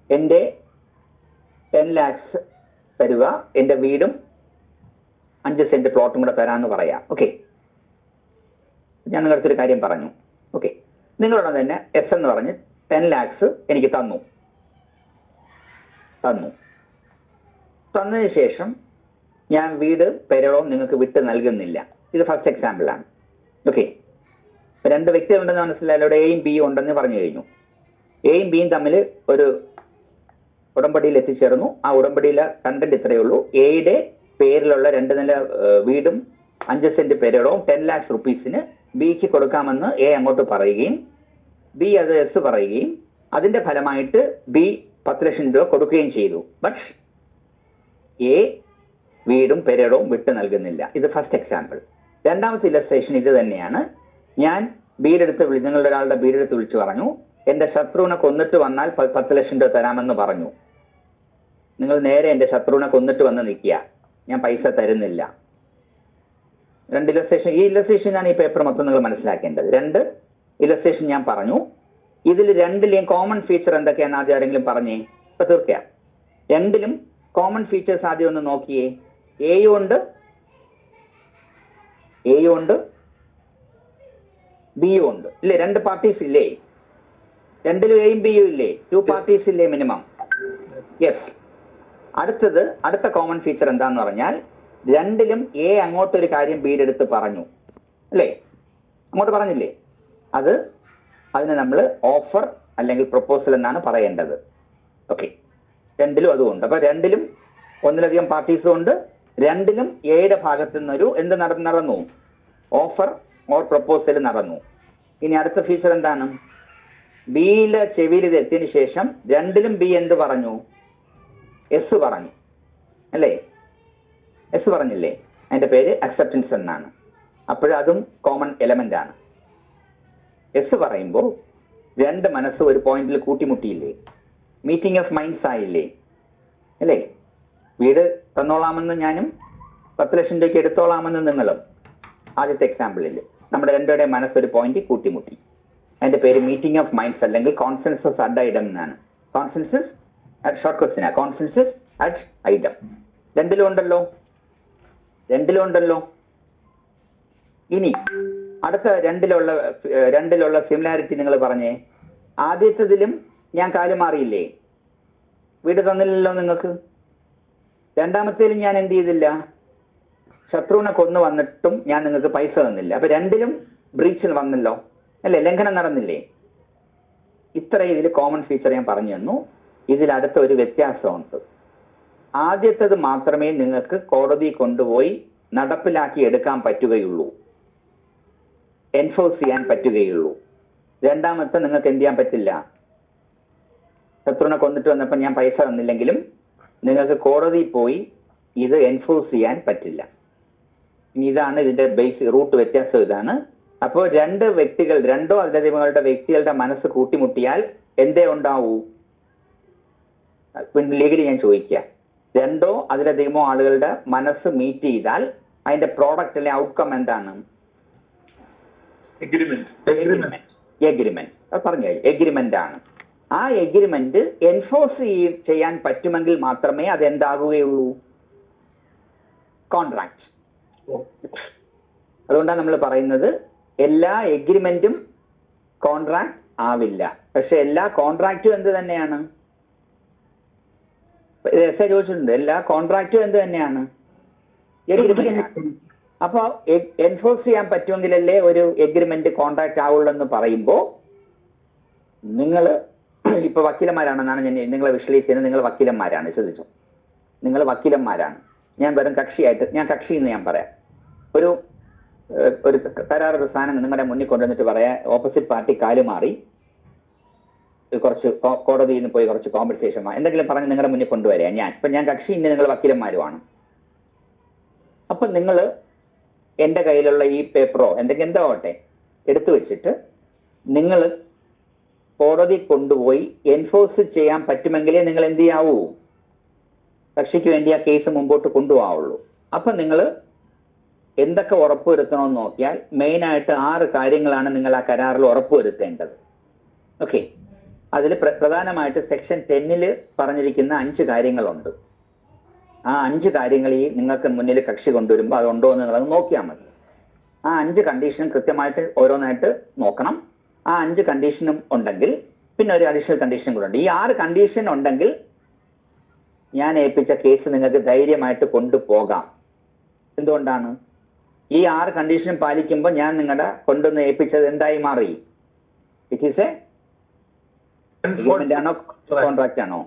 എൻ്റെ 10 lakhs തരുക, എൻ്റെ വീടും 5 സെന്റ് പ്ലോട്ടും കൂടെ തരാമെന്ന് പറയാം. ഓക്കെ, ഞാൻ നിങ്ങളുടെ അടുത്തൊരു കാര്യം പറഞ്ഞു. ഓക്കെ, നിങ്ങളോട് തന്നെ എസ് എന്ന് പറഞ്ഞ് 10 lakhs എനിക്ക് തന്നതിന് ശേഷം ഞാൻ വീട് പെരളവും നിങ്ങൾക്ക് വിട്ട് നൽകുന്നില്ല. ഇത് ഫസ്റ്റ് എക്സാമ്പിൾ ആണ്. ഓക്കെ, 2 വ്യക്തികളുണ്ടെന്ന് മനസ്സിലായാലും ഇവിടെ എയും ബിയും ഉണ്ടെന്ന് പറഞ്ഞു കഴിഞ്ഞു. എയും ബിയും തമ്മിൽ ഒരു ഉടമ്പടിയിൽ എത്തിച്ചേർന്നു. ആ ഉടമ്പടിയിലെ കണ്ടന്റ് ഇത്രയേ ഉള്ളൂ. എയുടെ പേരിലുള്ള 2 നില വീടും 5 സെന്റ് പെരളവും 10 lakhs rupeesന് ബിക്ക് കൊടുക്കാമെന്ന് എ അങ്ങോട്ട് പറയുകയും ബി അത് എസ് പറയുകയും അതിന്റെ ഫലമായിട്ട് ബി 10 ലക്ഷം രൂപ കൊടുക്കുകയും ചെയ്തു. ബട്ട് എ വീടും പെരടവും വിട്ടു നൽകുന്നില്ല. ഇത് ഫസ്റ്റ് എക്സാമ്പിൾ. രണ്ടാമത്തെ ഇലസ്ട്രേഷൻ ഇത് തന്നെയാണ്. ഞാൻ നിങ്ങളുടെ ഒരാളുടെ വീടെടുത്ത് വിളിച്ചു പറഞ്ഞു, എന്റെ ശത്രുവിനെ കൊന്നിട്ട് വന്നാൽ 10 ലക്ഷം രൂപ തരാമെന്ന് പറഞ്ഞു. നിങ്ങൾ നേരെ എന്റെ ശത്രുവിനെ കൊന്നിട്ട് വന്ന് നിൽക്കുക, ഞാൻ പൈസ തരുന്നില്ല. 2 ഇലസ്ട്രേഷൻ. ഈ ഇലസ്ട്രേഷൻ ഞാൻ ഈ പേപ്പർ മൊത്തം നിങ്ങൾ മനസ്സിലാക്കേണ്ടത്. 2 ഇലസ്ട്രേഷൻ ഞാൻ പറഞ്ഞു. ഇതിൽ രണ്ടിലെയും കോമൺ ഫീച്ചർ എന്തൊക്കെയാന്ന് ആദ്യം ആരെങ്കിലും പറഞ്ഞേ? ഇപ്പൊ തീർക്കാം. രണ്ടിലും കോമൺ ഫീച്ചേഴ്സ് ആദ്യം ഒന്ന് നോക്കിയേ. എയും ഉണ്ട് ബിയും ഉണ്ട് ഇല്ലേ? രണ്ട് പാർട്ടീസ് ഇല്ലേ? രണ്ടിലും എയും ബിയും ഇല്ലേ? 2 പാർട്ടീസ് ഇല്ലേ മിനിമം? യെസ്. അടുത്ത കോമൺ ഫീച്ചർ എന്താന്ന് പറഞ്ഞാൽ രണ്ടിലും എ അങ്ങോട്ടൊരു കാര്യം ബിയുടെ അടുത്ത് പറഞ്ഞു അല്ലേ? അങ്ങോട്ട് പറഞ്ഞില്ലേ? അതിനെ നമ്മൾ ഓഫർ അല്ലെങ്കിൽ പ്രപ്പോസൽ എന്നാണ് പറയേണ്ടത്. ഓക്കെ, രണ്ടിലും അതുകൊണ്ട്. അപ്പൊ രണ്ടിലും ഒന്നിലധികം പാർട്ടീസും ഉണ്ട്. രണ്ടിലും എയുടെ ഭാഗത്തു നിന്നൊരു എന്ത് നടന്നു? ഓഫർ ഓർ പ്രപ്പോസൽ നടന്നു. ഇനി അടുത്ത ഫീച്ചർ എന്താണ്? ബിയിലെ ചെവിയിൽ ഇത് എത്തിയതിനു ശേഷം രണ്ടിലും ബി എന്ത് പറഞ്ഞു? എസ് പറഞ്ഞു അല്ലേ? എസ് പറഞ്ഞില്ലേ? അതിന്റെ പേര് അക്സെപ്റ്റൻസ് എന്നാണ്. അപ്പോഴതും കോമൺ എലമെന്റ് ആണ്. എസ് പറയുമ്പോൾ രണ്ട് മനസ്സ് ഒരു പോയിന്റിൽ കൂട്ടിമുട്ടിയില്ലേ? മീറ്റിംഗ് ഓഫ് മൈൻഡ്സ് ആയില്ലേ? അല്ലേ? വീട് തന്നോളാമെന്ന് ഞാനും 10 ലക്ഷം രൂപയ്ക്ക് എടുത്തോളാമെന്ന് നിങ്ങളും. ആദ്യത്തെ എക്സാമ്പിളിൽ നമ്മുടെ രണ്ടുപേരുടെ മനസ്സൊരു പോയിന്റ് കൂട്ടിമുട്ടി. അതിന്റെ പേര് മീറ്റിംഗ് ഓഫ് മൈൻഡ്സ് അല്ലെങ്കിൽ കോൺസെൻസസ് അറ്റ് ഐഡം എന്നാണ്. കോൺസെൻസസ് ഷോർട്ട് ക്വസ്റ്റ്യനാ. കോൺസെൻസസ് അറ്റ് ഐഡം രണ്ടിലും ഉണ്ടല്ലോ. ഇനി അടുത്ത രണ്ടിലുള്ള സിമിലാരിറ്റി നിങ്ങൾ പറഞ്ഞേ. ആദ്യത്തേതിലും ഞാൻ കാല് മാറിയില്ലേ? വീട് തന്നില്ലല്ലോ നിങ്ങൾക്ക്. രണ്ടാമത്തേലും ഞാൻ എന്ത് ചെയ്തില്ല? ശത്രുവിനെ കൊന്നു വന്നിട്ടും ഞാൻ നിങ്ങൾക്ക് പൈസ തന്നില്ല. അപ്പൊ രണ്ടിലും ബ്രീച്ച് വന്നല്ലോ അല്ലേ? ലംഘനം നടന്നില്ലേ? ഇത്ര ഇതിൽ കോമൺ ഫീച്ചർ ഞാൻ പറഞ്ഞു തന്നു. ഇതിൽ അടുത്ത ഒരു വ്യത്യാസമുണ്ട്. ആദ്യത്തേത് മാത്രമേ നിങ്ങൾക്ക് കോടതി കൊണ്ടുപോയി നടപ്പിലാക്കി എടുക്കാൻ പറ്റുകയുള്ളൂ, എൻഫോഴ്സ് ചെയ്യാൻ പറ്റുകയുള്ളൂ. രണ്ടാമത്തെ നിങ്ങൾക്ക് എന്ത് ചെയ്യാൻ പറ്റില്ല. ശത്രുവിനെ കൊന്നിട്ട് വന്നപ്പോൾ ഞാൻ പൈസ തന്നില്ലെങ്കിലും നിങ്ങൾക്ക് കോടതി പോയി ഇത് എൻഫോഴ്സ് ചെയ്യാൻ പറ്റില്ല. ഇനി ഇതാണ് ഇതിന്റെ ബേസിക് റൂട്ട് വ്യത്യാസം. ഇതാണ്. അപ്പോൾ രണ്ടോ അതിലധികങ്ങളുടെ വ്യക്തികളുടെ മനസ്സ് കൂട്ടിമുട്ടിയാൽ എന്തേ ഉണ്ടാവൂ? ലീഗലി ഞാൻ ചോദിക്കുക, രണ്ടോ അതിലധികമോ ആളുകളുടെ മനസ്സ് മീറ്റ് ചെയ്താൽ അതിന്റെ പ്രോഡക്റ്റ് അല്ലെ ഔട്ട്കം എന്താണ്? എഗ്രിമെന്റ്. അത് പറഞ്ഞു, എഗ്രിമെന്റ് ആണ്. ആ എഗ്രിമെന്റ് എൻഫോഴ്സ് ചെയ്യാൻ പറ്റുമെങ്കിൽ മാത്രമേ അത് എന്താകുകയുള്ളൂ? കോൺട്രാക്ട്. അതുകൊണ്ടാണ് നമ്മൾ പറയുന്നത് എല്ലാ എഗ്രിമെന്റും കോൺട്രാക്ട് ആവില്ല. പക്ഷെ എല്ലാ കോൺട്രാക്റ്റും എന്ത് തന്നെയാണ്? ചോദിച്ചിട്ടുണ്ട്. എല്ലാ കോൺട്രാക്റ്റും എന്ത് തന്നെയാണ്? എഗ്രിമെന്റ് ആണ്. അപ്പൊ എൻഫോഴ്സ് ചെയ്യാൻ പറ്റുമെങ്കിലല്ലേ ഒരു എഗ്രിമെന്റ് കോൺട്രാക്ട് ആവുള്ളൂ എന്ന് പറയുമ്പോ നിങ്ങൾ ഇപ്പൊ വക്കീലന്മാരാണെന്നാണ് നിങ്ങളെ വിഷ്വലൈസ് ചെയ്യുന്നത്. നിങ്ങൾ വക്കീലന്മാരാണ്. ശ്രദ്ധിച്ചു, നിങ്ങൾ വക്കീലന്മാരാണ്. ഞാൻ വെറും കക്ഷി എന്ന് ഞാൻ പറയാം. ഒരു കരാറൊരു സാധനം നിങ്ങളുടെ മുന്നിൽ കൊണ്ടുവന്നിട്ട് പറയാം, ഓപ്പോസിറ്റ് പാർട്ടി കാല് മാറി കുറച്ച് കോടതിയിൽ നിന്ന് പോയി കുറച്ച് കോമ്പൻസേഷൻ എന്തെങ്കിലും പറഞ്ഞ് നിങ്ങളുടെ മുന്നിൽ കൊണ്ടുവരാം. ഞാൻ കക്ഷി, ഇന്ന് നിങ്ങൾ വക്കീലന്മാരുമാണ്. അപ്പൊ നിങ്ങൾ എൻ്റെ കയ്യിലുള്ള ഈ പേപ്പറോ എന്തോ ആവട്ടെ എടുത്തു വെച്ചിട്ട് നിങ്ങൾ കോടതി കൊണ്ടുപോയി എൻഫോഴ്സ് ചെയ്യാൻ പറ്റുമെങ്കിലേ നിങ്ങൾ എന്ത് ചെയ്യാവൂ? കക്ഷിക്ക് വേണ്ടി ആ കേസ് മുമ്പോട്ട് കൊണ്ടുപോകാവുള്ളൂ. അപ്പൊ നിങ്ങൾ എന്തൊക്കെ ഉറപ്പുവരുത്തണമെന്ന് നോക്കിയാൽ മെയിനായിട്ട് 6 കാര്യങ്ങളാണ് നിങ്ങൾ ആ കരാറിൽ ഉറപ്പുവരുത്തേണ്ടത്. ഓക്കെ, അതിൽ പ്രധാനമായിട്ട് സെക്ഷൻ 10 പറഞ്ഞിരിക്കുന്ന 5 കാര്യങ്ങളുണ്ട്. ആ 5 കാര്യങ്ങൾ ഈ നിങ്ങൾക്ക് മുന്നിൽ കക്ഷി കൊണ്ടുവരുമ്പോൾ അതുണ്ടോ എന്ന് നിങ്ങളത് നോക്കിയാൽ മതി. ആ 5 കണ്ടീഷനും കൃത്യമായിട്ട് ഓരോന്നായിട്ട് നോക്കണം. ആ 5 കണ്ടീഷനും ഉണ്ടെങ്കിൽ പിന്നെ ഒരു അഡീഷണൽ കണ്ടീഷൻ കൂടെ ഉണ്ട്. ഈ 6 കണ്ടീഷൻ ഉണ്ടെങ്കിൽ ഞാൻ ഏൽപ്പിച്ച കേസ് നിങ്ങൾക്ക് ധൈര്യമായിട്ട് കൊണ്ടുപോകാം. എന്തുകൊണ്ടാണ്? ഈ 6 കണ്ടീഷനും പാലിക്കുമ്പോൾ ഞാൻ നിങ്ങളുടെ കൊണ്ടുവന്ന് ഏൽപ്പിച്ചത് എന്തായി മാറി? ഇറ്റ് ഈസ് എ ആണോ കോൺട്രാക്ട് ആണോ?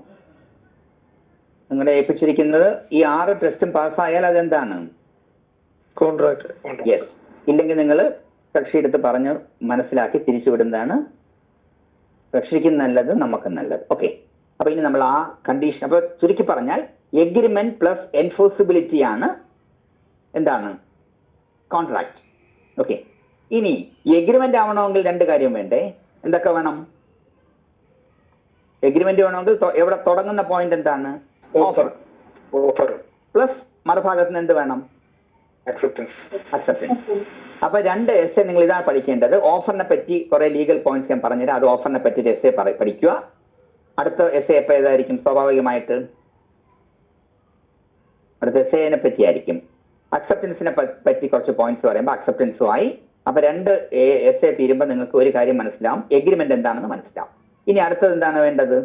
നിങ്ങളെ ഏൽപ്പിച്ചിരിക്കുന്നത് ഈ 6 ടെസ്റ്റും പാസ്സായാൽ അതെന്താണ്? കോൺട്രാക്ട്. യെസ്. ഇല്ലെങ്കിൽ നിങ്ങൾ കക്ഷിയെടുത്ത് പറഞ്ഞ് മനസ്സിലാക്കി തിരിച്ചുവിടുന്നതാണ് കക്ഷിക്ക് നല്ലത്, നമുക്ക് നല്ലത്. ഓക്കെ, അപ്പൊ ഇനി നമ്മൾ ആ കണ്ടീഷൻ, അപ്പൊ ചുരുക്കി പറഞ്ഞാൽ എഗ്രിമെന്റ് പ്ലസ് എൻഫോഴ്സിബിലിറ്റി ആണ് എന്താണ്? കോൺട്രാക്ട്. ഓക്കെ, ഇനി എഗ്രിമെന്റ് ആവണമെങ്കിൽ 2 കാര്യം വേണ്ടേ? എന്തൊക്കെ വേണം? എഗ്രിമെന്റ് വേണമെങ്കിൽ എവിടെ തുടങ്ങുന്ന പോയിന്റ് എന്താണ്? ഓഫർ. പ്ലസ് മറുഭാഗത്ത് നിന്ന് എന്ത് വേണം? അക്സെപ്റ്റൻസ്. അപ്പൊ രണ്ട് എസ്സേ നിങ്ങൾ ഇതാണ് പഠിക്കേണ്ടത്. ഓഫറിനെ പറ്റി കുറെ ലീഗൽ പോയിന്റ്സ് ഞാൻ പറഞ്ഞുതരാം. അത് ഓഫറിനെ പറ്റി ഒരു എസ്സേ പഠിക്കുക. അടുത്ത എസ്സേ എപ്പോൾ ഏതായിരിക്കും? സ്വാഭാവികമായിട്ട് അടുത്ത എസ്സേനെ പറ്റി ആയിരിക്കും. അക്സെപ്റ്റൻസിനെ പറ്റി കുറച്ച് പോയിന്റ്സ് പറയുമ്പോൾ അക്സെപ്റ്റൻസുമായി. അപ്പൊ രണ്ട് എസ്സേ തീരുമ്പോൾ നിങ്ങൾക്ക് ഒരു കാര്യം മനസ്സിലാവും, എഗ്രിമെന്റ് എന്താണെന്ന് മനസ്സിലാവും. ഇനി അടുത്തത് എന്താണ് വേണ്ടത്?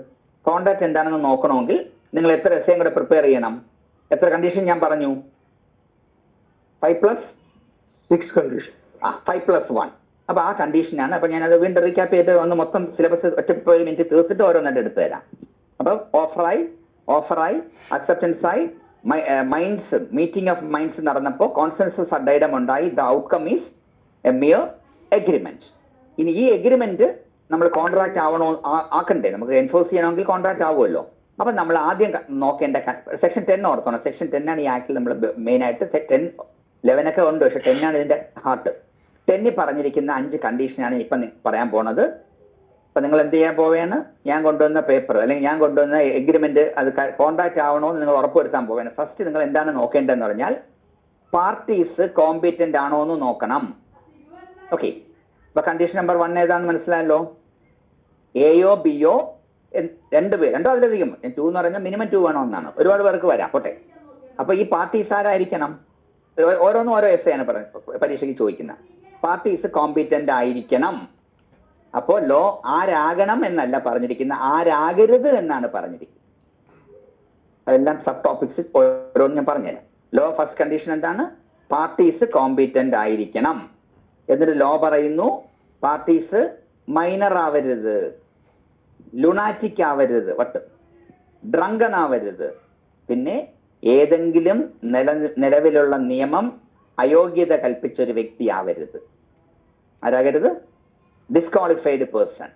കോൺട്രാക്ട് എന്താണെന്ന് നോക്കണമെങ്കിൽ നിങ്ങൾ എത്ര എസ്സേയും കൂടെ പ്രിപ്പയർ ചെയ്യണം? എത്ര കണ്ടീഷൻ ഞാൻ പറഞ്ഞു? 5+6 കണ്ടീഷൻ. 5+1. അപ്പൊ ആ കണ്ടീഷനാണ്. അപ്പൊ ഞാൻ അത് വീണ്ടും റീക്യാപ്പ് ചെയ്ത് ഒന്ന് മൊത്തം സിലബസ് ഒറ്റ ഒരു മിനിറ്റ് തീർത്തിട്ട് ഓരോന്നായിട്ട് എടുത്തു തരാം. അപ്പൊ ഓഫറായി അക്സെപ്റ്റൻസ് ആയി, മൈൻഡ്സ് മീറ്റിംഗ് ഓഫ് മൈൻഡ്സ് നടന്നപ്പോൾ കോൺസെൻസസ് അഡൈഡം ഉണ്ടായി. The outcome is A mere agreement. ഇനി ഈ എഗ്രിമെന്റ് നമ്മൾ കോൺട്രാക്ട് ആക്കണ്ടേ? നമുക്ക് എൻഫോഴ്സ് ചെയ്യണമെങ്കിൽ കോൺട്രാക്ട് ആവുമല്ലോ. അപ്പൊ നമ്മൾ ആദ്യം നോക്കേണ്ട സെക്ഷൻ 10 ഓർത്തോണം. സെക്ഷൻ 10 ആണ് ഈ ആക്ടിൽ നമ്മൾ മെയിൻ ആയിട്ട്. 10, 11 ഒക്കെ ഉണ്ട്, പക്ഷെ 10 ആണ് ഇതിന്റെ ഹാർട്ട്. 10 പറഞ്ഞിരിക്കുന്ന 5 കണ്ടീഷനാണ് ഇപ്പൊ പറയാൻ പോണത്. അപ്പൊ നിങ്ങൾ എന്ത് ചെയ്യാൻ പോവുകയാണ്? ഞാൻ കൊണ്ടുവന്ന പേപ്പർ അല്ലെങ്കിൽ ഞാൻ കൊണ്ടുവന്ന എഗ്രിമെന്റ് അത് കോൺട്രാക്ട് ആവണോ എന്ന് നിങ്ങൾ ഉറപ്പുവരുത്താൻ പോവുകയാണ്. ഫസ്റ്റ് നിങ്ങൾ എന്താണ് നോക്കേണ്ടതെന്ന് പറഞ്ഞാൽ പാർട്ടീസ് കോമ്പീറ്റന്റ് ആണോ എന്ന് നോക്കണം. ഓക്കെ, അപ്പൊ കണ്ടീഷൻ നമ്പർ 1 ഏതാണെന്ന് മനസ്സിലായല്ലോ. എയോ ബിയോ രണ്ടോ അതിലധികം, 2 എന്ന് പറഞ്ഞാൽ മിനിമം 2 വേണമെന്നാണ്. ഒരുപാട് പേർക്ക് വരാം, പോട്ടെ. അപ്പൊ ഈ പാർട്ടീസ് ആരായിരിക്കണം? ഓരോന്നും ഓരോ എസ് ആണ് പരീക്ഷയ്ക്ക് ചോദിക്കുന്ന. പാർട്ടീസ് കോമ്പീറ്റന്റ് ആയിരിക്കണം. അപ്പോ ലോ ആരാകണം എന്നല്ല പറഞ്ഞിരിക്കുന്ന, ആരാകരുത് എന്നാണ് പറഞ്ഞിരിക്കുന്നത്. അതെല്ലാം സബ് ടോപ്പിക്സ് ഓരോന്നും ഞാൻ പറഞ്ഞുതരാം. ലോ ഫസ്റ്റ് കണ്ടീഷൻ എന്താണ്? പാർട്ടീസ് കോമ്പീറ്റന്റ് ആയിരിക്കണം. എന്നിട്ട് ലോ പറയുന്നു പാർട്ടീസ് മൈനർ ആവരുത്, ലുണാറ്റിക് ആവരുത്, ഡ്രങ്കൺ ആവരുത്, പിന്നെ ഏതെങ്കിലും നിലവിലുള്ള നിയമം അയോഗ്യത കൽപ്പിച്ചൊരു വ്യക്തി ആവരുത്. ആരാകരുത്? Disqualified person.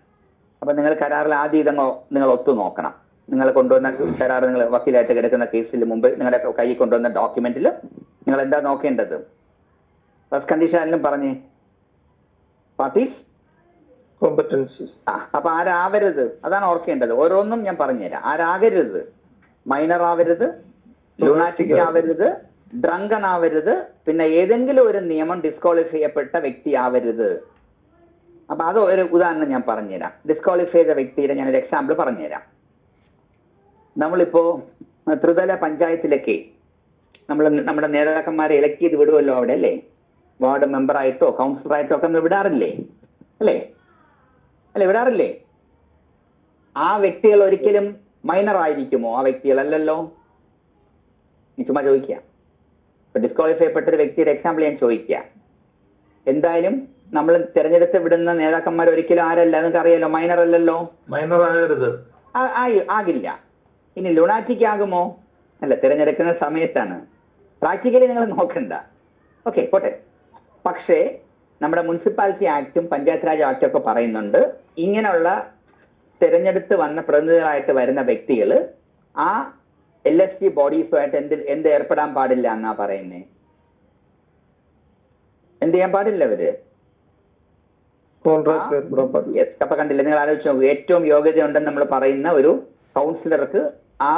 അപ്പൊ നിങ്ങൾ കരാറിൽ ആദ്യം ഇതങ്ങോ നിങ്ങൾ ഒത്തു നോക്കണം. നിങ്ങൾ കൊണ്ടുവന്ന കരാർ, നിങ്ങൾ വക്കീലായിട്ട് കിടക്കുന്ന കേസിൽ മുമ്പ് നിങ്ങളുടെ കൈ കൊണ്ടുവന്ന ഡോക്യുമെന്റിൽ നിങ്ങൾ എന്താ നോക്കേണ്ടത്? ഫസ്റ്റ് കണ്ടീഷൻ ആയാലും പറഞ്ഞേ, പാർട്ടീസ് കോമ്പറ്റൻസി. അപ്പൊ ആരാവരുത് അതാണ് ഓർക്കേണ്ടത്. ഓരോന്നും ഞാൻ പറഞ്ഞുതരാം. ആരാകരുത്? മൈനർ ആവരുത്, ലുണാറ്റിക് ആവരുത്, ഡ്രങ്കൺ ആവരുത്, പിന്നെ ഏതെങ്കിലും ഒരു നിയമം ഡിസ്ക്വാളിഫൈ ചെയ്യപ്പെട്ട വ്യക്തി ആവരുത്. അപ്പൊ അത് ഒരു ഉദാഹരണം ഞാൻ പറഞ്ഞുതരാം. ഡിസ്ക്വാളിഫൈ ചെയ്ത വ്യക്തിയുടെ ഞാനൊരു എക്സാമ്പിൾ പറഞ്ഞുതരാം. നമ്മളിപ്പോ ത്രിതല പഞ്ചായത്തിലൊക്കെ നമ്മുടെ നേതാക്കന്മാരെ ഇലക്ട് ചെയ്ത് വിടുമല്ലോ അവിടെ, അല്ലേ? വാർഡ് മെമ്പറായിട്ടോ കൗൺസിലറായിട്ടോ ഒക്കെ നമ്മൾ വിടാറില്ലേ? അല്ലേ? വിടാറില്ലേ? ആ വ്യക്തികൾ ഒരിക്കലും മൈനർ ആയിരിക്കുമോ? ആ വ്യക്തികൾ അല്ലല്ലോ. ചുമ്മാ ചോദിക്കുക. ഇപ്പൊ ഡിസ്ക്വാളിഫൈ ചെയ്യപ്പെട്ട ഒരു വ്യക്തിയുടെ എക്സാമ്പിൾ ഞാൻ ചോദിക്കുക. എന്തായാലും നമ്മൾ തിരഞ്ഞെടുത്ത് വിടുന്ന നേതാക്കന്മാർ ഒരിക്കലും ആരല്ല, നിങ്ങൾക്ക് അറിയാലോ, മൈനർ അല്ലല്ലോ. മൈനർ ആകരുത്, ആകില്ല. ഇനി ലുണാറ്റിക് ആകുമോ? അല്ല, തിരഞ്ഞെടുക്കുന്ന സമയത്താണ്. പ്രാക്ടിക്കലി നിങ്ങൾ നോക്കണ്ട. ഓക്കെ, പോട്ടെ. പക്ഷേ നമ്മുടെ മുനിസിപ്പാലിറ്റി ആക്ടും പഞ്ചായത്ത് രാജ് ആക്ടും ഒക്കെ പറയുന്നുണ്ട്, ഇങ്ങനെയുള്ള തിരഞ്ഞെടുത്ത് വന്ന പ്രതിനിധികളായിട്ട് വരുന്ന വ്യക്തികൾ ആ LST ബോഡീസുമായിട്ട് എന്ത് ഏർപ്പെടാൻ പാടില്ല എന്നാ പറയുന്നേ? എന്ത് ചെയ്യാൻ പാടില്ല അവര്? യെസ്. അപ്പൊ കണ്ടില്ല, നിങ്ങൾ ആലോചിച്ച് നോക്കൂ. ഏറ്റവും യോഗ്യത ഉണ്ടെന്ന് നമ്മൾ പറയുന്ന ഒരു കൗൺസിലർക്ക് ആ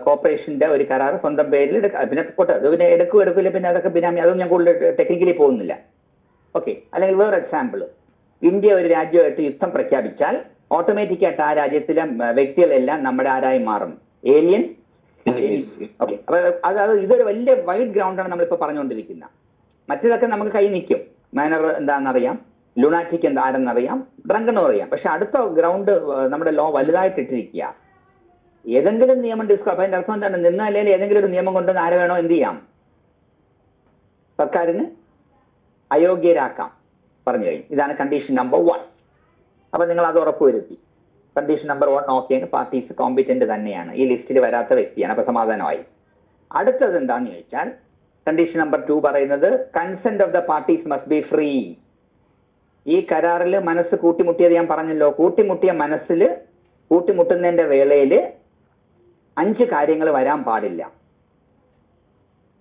കോർപ്പറേഷന്റെ ഒരു കരാർ സ്വന്തം പേരിൽ എടുക്കാം. പിന്നെ പോട്ടെ, അത് പിന്നെ എടുക്കില്ല, പിന്നെ അതൊക്കെ ബിനാമി, അതൊന്നും ഞാൻ കൂടുതൽ ടെക്നിക്കലി പോകുന്നില്ല. ഓക്കെ. അല്ലെങ്കിൽ വേറെ എക്സാമ്പിൾ, ഇന്ത്യ ഒരു രാജ്യമായിട്ട് യുദ്ധം പ്രഖ്യാപിച്ചാൽ ഓട്ടോമാറ്റിക്കായിട്ട് ആ രാജ്യത്തിലെ വ്യക്തികളെല്ലാം നമ്മുടെ ആരായി മാറും? ഏലിയൻ. ഓക്കെ. അപ്പൊ ഇതൊരു വലിയ വൈഡ് ഗ്രൗണ്ടാണ് നമ്മളിപ്പോ പറഞ്ഞുകൊണ്ടിരിക്കുന്നത്. മറ്റേതൊക്കെ നമുക്ക് കൈ നിൽക്കും. മാനർ എന്താണെന്നറിയാം, ലുണാറ്റിക് ആരെന്നറിയാം, ഡ്രങ്കൺ അറിയാം. പക്ഷെ അടുത്ത ഗ്രൗണ്ട് നമ്മുടെ ലോ വലുതായിട്ട് ഇട്ടിരിക്കുക. ഏതെങ്കിലും നിയമം ഡിസ്ക്വാളിഫൈ, അതിന്റെ അർത്ഥം എന്താണ്? നിന്നല്ലെങ്കിൽ ഏതെങ്കിലും ഒരു നിയമം കൊണ്ടുവന്ന് ആരെ വേണോ എന്ത് ചെയ്യാം? സർക്കാരിന് അയോഗ്യരാക്കാം പറഞ്ഞു കഴിഞ്ഞു. ഇതാണ് കണ്ടീഷൻ നമ്പർ 1. അപ്പൊ നിങ്ങൾ അത് ഉറപ്പുവരുത്തി. കണ്ടീഷൻ നമ്പർ 1 നോക്കിയാണ് പാർട്ടീസ് കോമ്പീറ്റന്റ് തന്നെയാണ്, ഈ ലിസ്റ്റിൽ വരാത്ത വ്യക്തിയാണ്. അപ്പൊ സമാധാനമായി. അടുത്തത് എന്താന്ന് ചോദിച്ചാൽ കണ്ടീഷൻ നമ്പർ 2 പറയുന്നത് consent of the parties must be free. ഈ കരാറിൽ മനസ്സ് കൂട്ടിമുട്ടിയത് ഞാൻ പറഞ്ഞല്ലോ. കൂട്ടിമുട്ടുന്നതിന്റെ വേളയില് 5 കാര്യങ്ങൾ വരാൻ പാടില്ല.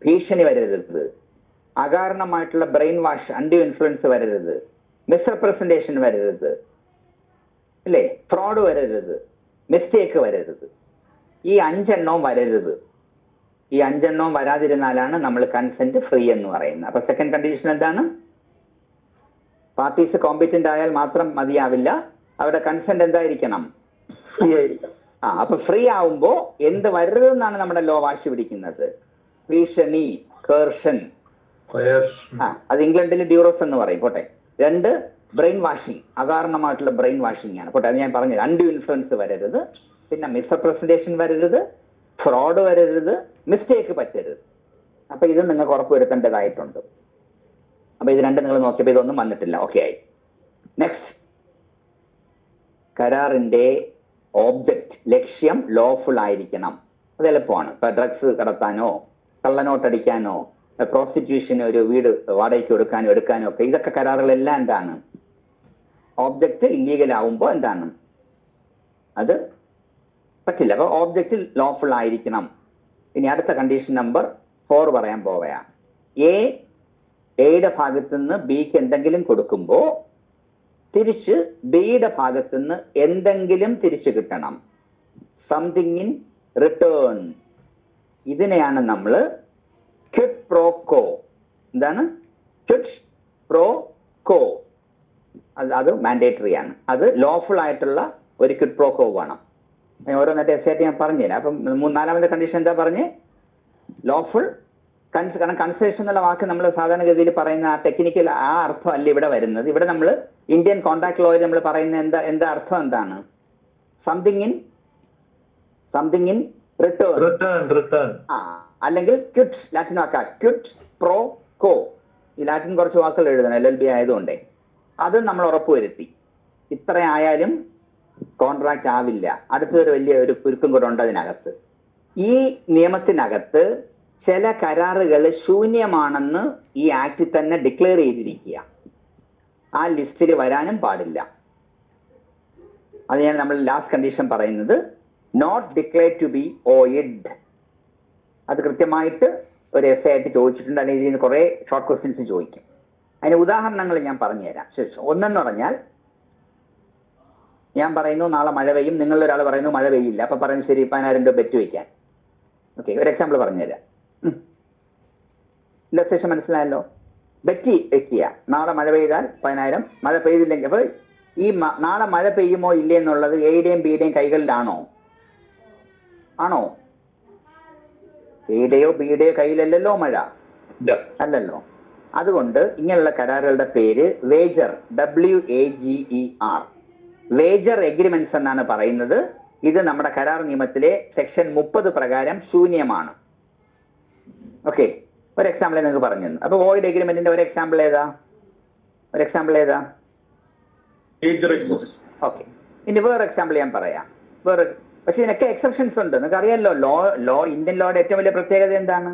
ഭീഷണി വരരുത്, അകാരണമായിട്ടുള്ള ബ്രെയിൻ വാഷ്, അൺഡ്യൂ ഇൻഫ്ലുവൻസ് വരരുത്, മിസ്റെപ്രസെന്റേഷൻ വരരുത്, അല്ലേ, ഫ്രോഡ് വരരുത്, മിസ്റ്റേക്ക് വരരുത്. ഈ 5 വരരുത്. ഈ 5 വരാതിരുന്നാലാണ് നമ്മൾ കൺസെന്റ് ഫ്രീ എന്ന് പറയുന്നത്. അപ്പൊ സെക്കൻഡ് കണ്ടീഷൻ എന്താണ്? പാർട്ടീസ് കോമ്പറ്റന്റ് ആയാൽ മാത്രം മതിയാവില്ല, അവരുടെ കൺസെന്റ് എന്തായിരിക്കണം? ഫ്രീ ആയിരിക്കണം. അപ്പൊ ഫ്രീ ആവുമ്പോ എന്ത് വരരുതെന്നാണ് നമ്മുടെ ലോ വാശി പിടിക്കുന്നത്? ഭീഷണി, കേർഷൻ. അത് ഇംഗ്ലണ്ടിൽ ഡ്യൂറോസ് എന്ന് പറയും. പോട്ടെ. 2, ബ്രെയിൻ വാഷിംഗ്. അകാരണമായിട്ടുള്ള ബ്രെയിൻ വാഷിംഗ് ആണ്. പോട്ടെ, അത് ഞാൻ പറഞ്ഞത്. അൺഡ്യൂ ഇൻഫ്ലുവൻസ് വരരുത്, പിന്നെ മിസ്റെപ്രസന്റേഷൻ വരരുത്, ഫ്രോഡ് വരരുത്, മിസ്റ്റേക്ക് പറ്റരുത്. അപ്പൊ ഇത് നിങ്ങൾക്ക് ഉറപ്പുവരുത്തേണ്ടതായിട്ടുണ്ട്. അപ്പൊ ഇത് രണ്ടും നിങ്ങൾ നോക്കിയപ്പോ ഇതൊന്നും വന്നിട്ടില്ല. ഓക്കെ ആയി. നെക്സ്റ്റ്, കരാറിന്റെ ഓബ്ജക്റ്റ്, ലക്ഷ്യം ലോഫുൾ ആയിരിക്കണം. അത് എളുപ്പമാണ്. ഇപ്പൊ ഡ്രഗ്സ് കടത്താനോ കള്ളനോട്ടടിക്കാനോ പ്രോസ്റ്റിറ്റ്യൂഷന് ഒരു വീട് വാടകയ്ക്ക് കൊടുക്കാനോ എടുക്കാനോ ഒക്കെ, ഇതൊക്കെ കരാറുകളെല്ലാം എന്താണ്? ഓബ്ജക്റ്റ് ഇല്ലീഗൽ ആവുമ്പോൾ എന്താണ്? അത് പറ്റില്ല. അപ്പൊ ഓബ്ജക്റ്റ് ലോഫുൾ ആയിരിക്കണം. ഇനി അടുത്ത കണ്ടീഷൻ നമ്പർ 4 പറയാൻ പോവുകയാ. എയുടെ ഭാഗത്തുനിന്ന് ബിക്ക് എന്തെങ്കിലും കൊടുക്കുമ്പോ തിരിച്ച് ബിയുടെ ഭാഗത്തുനിന്ന് എന്തെങ്കിലും തിരിച്ചു കിട്ടണം. Something in return. ഇതിനെയാണ് നമ്മൾ ക്വിഡ് പ്രോ കോ. എന്താണ്? ക്വിഡ് പ്രോ കോ. അത് മാൻഡേറ്ററി ആണ്. അത് ലോഫുൾ ആയിട്ടുള്ള ഒരു ക്വിഡ് പ്രോ കോ വേണം. ഓരോന്നിട്ട് എസ് ആയിട്ട് ഞാൻ പറഞ്ഞുതരാം. അപ്പം 4ാമത്തെ കണ്ടീഷൻ എന്താ പറഞ്ഞേ? ലോഫുൾ. കാരണം കൺസേഷൻ എന്നുള്ള വാക്ക് നമ്മൾ സാധാരണഗതിയിൽ പറയുന്ന ആ ടെക്നിക്കൽ ആ അർത്ഥം അല്ല ഇവിടെ വരുന്നത്. ഇവിടെ നമ്മൾ ഇന്ത്യൻ കോൺട്രാക്ട് ലോയിൽ നമ്മൾ പറയുന്ന എന്താ അർത്ഥം എന്താണ്? Something in return. അല്ലെങ്കിൽ ക്വിഡ്, ലാറ്റിൻ വാക്കാ ക്വിഡ് പ്രോ കോ. ഈ ലാറ്റിൻ കുറച്ച് വാക്കുകൾ എഴുതണം, LLB ആയതുകൊണ്ടേ. അത് നമ്മൾ ഉറപ്പുവരുത്തി. ഇത്ര ആയാലും കോൺട്രാക്ട് ആവില്ല. അടുത്തൊരു വലിയ ഒരു കുരുക്കും കൂടെ ഉണ്ട് അതിനകത്ത്. ഈ നിയമത്തിനകത്ത് ചില കരാറുകൾ ശൂന്യമാണെന്ന് ഈ ആക്ടിൽ തന്നെ ഡിക്ലെയർ ചെയ്തിരിക്കുക. ആ ലിസ്റ്റിൽ വരാനും പാടില്ല. അത് ഞാൻ നമ്മൾ ലാസ്റ്റ് കണ്ടീഷൻ പറയുന്നത് not declare to be void. അത് കൃത്യമായിട്ട് ഒരു എസ് ആയിട്ട് ചോദിച്ചിട്ടുണ്ട്. അല്ലെങ്കിൽ ഇതിന് കുറെ ഷോർട്ട് ക്വസ്റ്റ്യൻസ് ചോദിക്കും. അതിന് ഉദാഹരണങ്ങൾ ഞാൻ പറഞ്ഞുതരാം. ശേഷം ഒന്നെന്ന് പറഞ്ഞാൽ, ഞാൻ പറയുന്നു നാളെ മഴ പെയ്യും, നിങ്ങളൊരാൾ പറയുന്നു മഴ പെയ്യില്ല. അപ്പൊ പറയുന്നത് ശരി, 10,000 രൂപ ബെറ്റ് വയ്ക്കാൻ. ഓക്കെ, ഒരു എക്സാമ്പിൾ പറഞ്ഞുതരാം. ഇല്ലസ്ട്രേഷൻ മനസ്സിലായല്ലോ? ബെറ്റ് വെക്കുക, നാളെ മഴ പെയ്താൽ 10,000, മഴ പെയ്തില്ലെങ്കിൽ. അപ്പൊ ഈ നാളെ മഴ പെയ്യുമോ ഇല്ലേ എന്നുള്ളത് എയുടെയും ബിയുടെയും കൈകളിലാണോ? ആണോ? എയുടെയോ ബിയുടെയോ കയ്യിലല്ലല്ലോ മഴ, അല്ലല്ലോ. അതുകൊണ്ട് ഇങ്ങനെയുള്ള കരാറുകളുടെ പേര് വേജർ, WAGER, വേജർ എഗ്രിമെന്റ്സ് എന്നാണ് പറയുന്നത്. ഇത് നമ്മുടെ കരാർ നിയമത്തിലെ സെക്ഷൻ 30 പ്രകാരം ശൂന്യമാണ്. ഓക്കെ, ഒരു എക്സാമ്പിൾ നിങ്ങൾക്ക് പറഞ്ഞു തന്നു. അപ്പൊ വോയിഡ് എഗ്രിമെന്റിന്റെ ഒരു എക്സാമ്പിൾ ഏതാ? ഓക്കെ, ഇനി വേറെ എക്സാമ്പിൾ ഞാൻ പറയാം. പക്ഷെ ഇതിനൊക്കെ എക്സെപ്ഷൻസ് ഉണ്ട്. നിങ്ങൾക്ക് അറിയാമല്ലോ, ഇന്ത്യൻ ലോയുടെ ഏറ്റവും വലിയ പ്രത്യേകത എന്താണ്?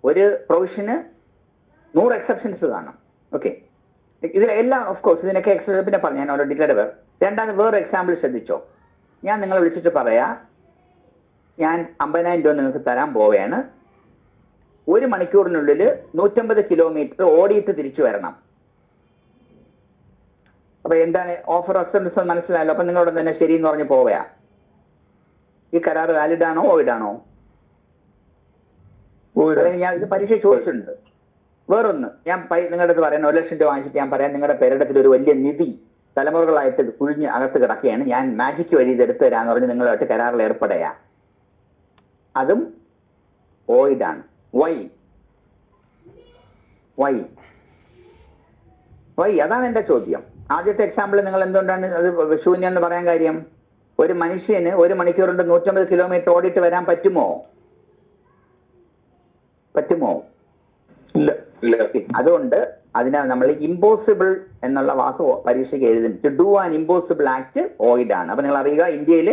ഒരു പ്രൊവിഷന് 100 എക്സെപ്ഷൻസ് കാണും. ഓക്കെ, ഇതിലെല്ലാം ഓഫ് കോഴ്സ് ഇതിനൊക്കെ എക്സെപ്ഷൻ പിന്നെ പറഞ്ഞു, ഞാൻ ഓരോ ഡിക്ലെയർ. രണ്ടാമത് വേറെ എക്സാമ്പിൾ ശ്രദ്ധിച്ചോ. ഞാൻ നിങ്ങളെ വിളിച്ചിട്ട് പറയാ, ഞാൻ 50,000 രൂപ നിങ്ങൾക്ക് തരാൻ പോവുകയാണ്. 1 മണിക്കൂറിനുള്ളിൽ 150 കിലോമീറ്റർ ഓടിയിട്ട് തിരിച്ചു വരണം. അപ്പൊ എന്താണ് ഓഫർ അക്സെപ്റ്റൻസ് മനസ്സിലായല്ലോ? അപ്പൊ നിങ്ങളോട് തന്നെ ശരി എന്ന് പറഞ്ഞ് പോവുകയാ. ഈ കരാർ വാലിഡ് ആണോ ഓയിഡ് ആണോ? അല്ലെങ്കിൽ ഞാൻ ഇത് പരീക്ഷ ചോദിച്ചിട്ടുണ്ട്. വേറൊന്ന് ഞാൻ നിങ്ങളുടെ അടുത്ത് പറയാൻ 1 ലക്ഷം രൂപ വാങ്ങിച്ചിട്ട് ഞാൻ പറയാം, നിങ്ങളുടെ പേരിടത്തിൽ ഒരു വലിയ നിധി തലമുറകളായിട്ട് കുഴിഞ്ഞ് അകത്ത് കിടക്കുകയാണ്, ഞാൻ മാജിക് വഴി ഇത് എടുത്തു തരാന്ന് പറഞ്ഞ് നിങ്ങളുമായിട്ട് കരാറിൽ ഏർപ്പെടുക. അതും ഓയിഡാണ്. വൈ അതാണ് എന്റെ ചോദ്യം. ആദ്യത്തെ എക്സാമ്പിൾ നിങ്ങൾ എന്തുകൊണ്ടാണ് അത് ശൂന്യം എന്ന് പറയാൻ കാര്യം? ഒരു മനുഷ്യന് 1 മണിക്കൂർ കൊണ്ട് 150 കിലോമീറ്റർ ഓടിയിട്ട് വരാൻ പറ്റുമോ? ഇല്ല. അതുകൊണ്ട് അതിനെ നമ്മൾ ഇമ്പോസിബിൾ എന്നുള്ള വാക്ക് പരീക്ഷയ്ക്ക് എഴുതുന്നു. To do an impossible act void ആണ്. അപ്പൊ നിങ്ങൾ അറിയുക, ഇന്ത്യയിൽ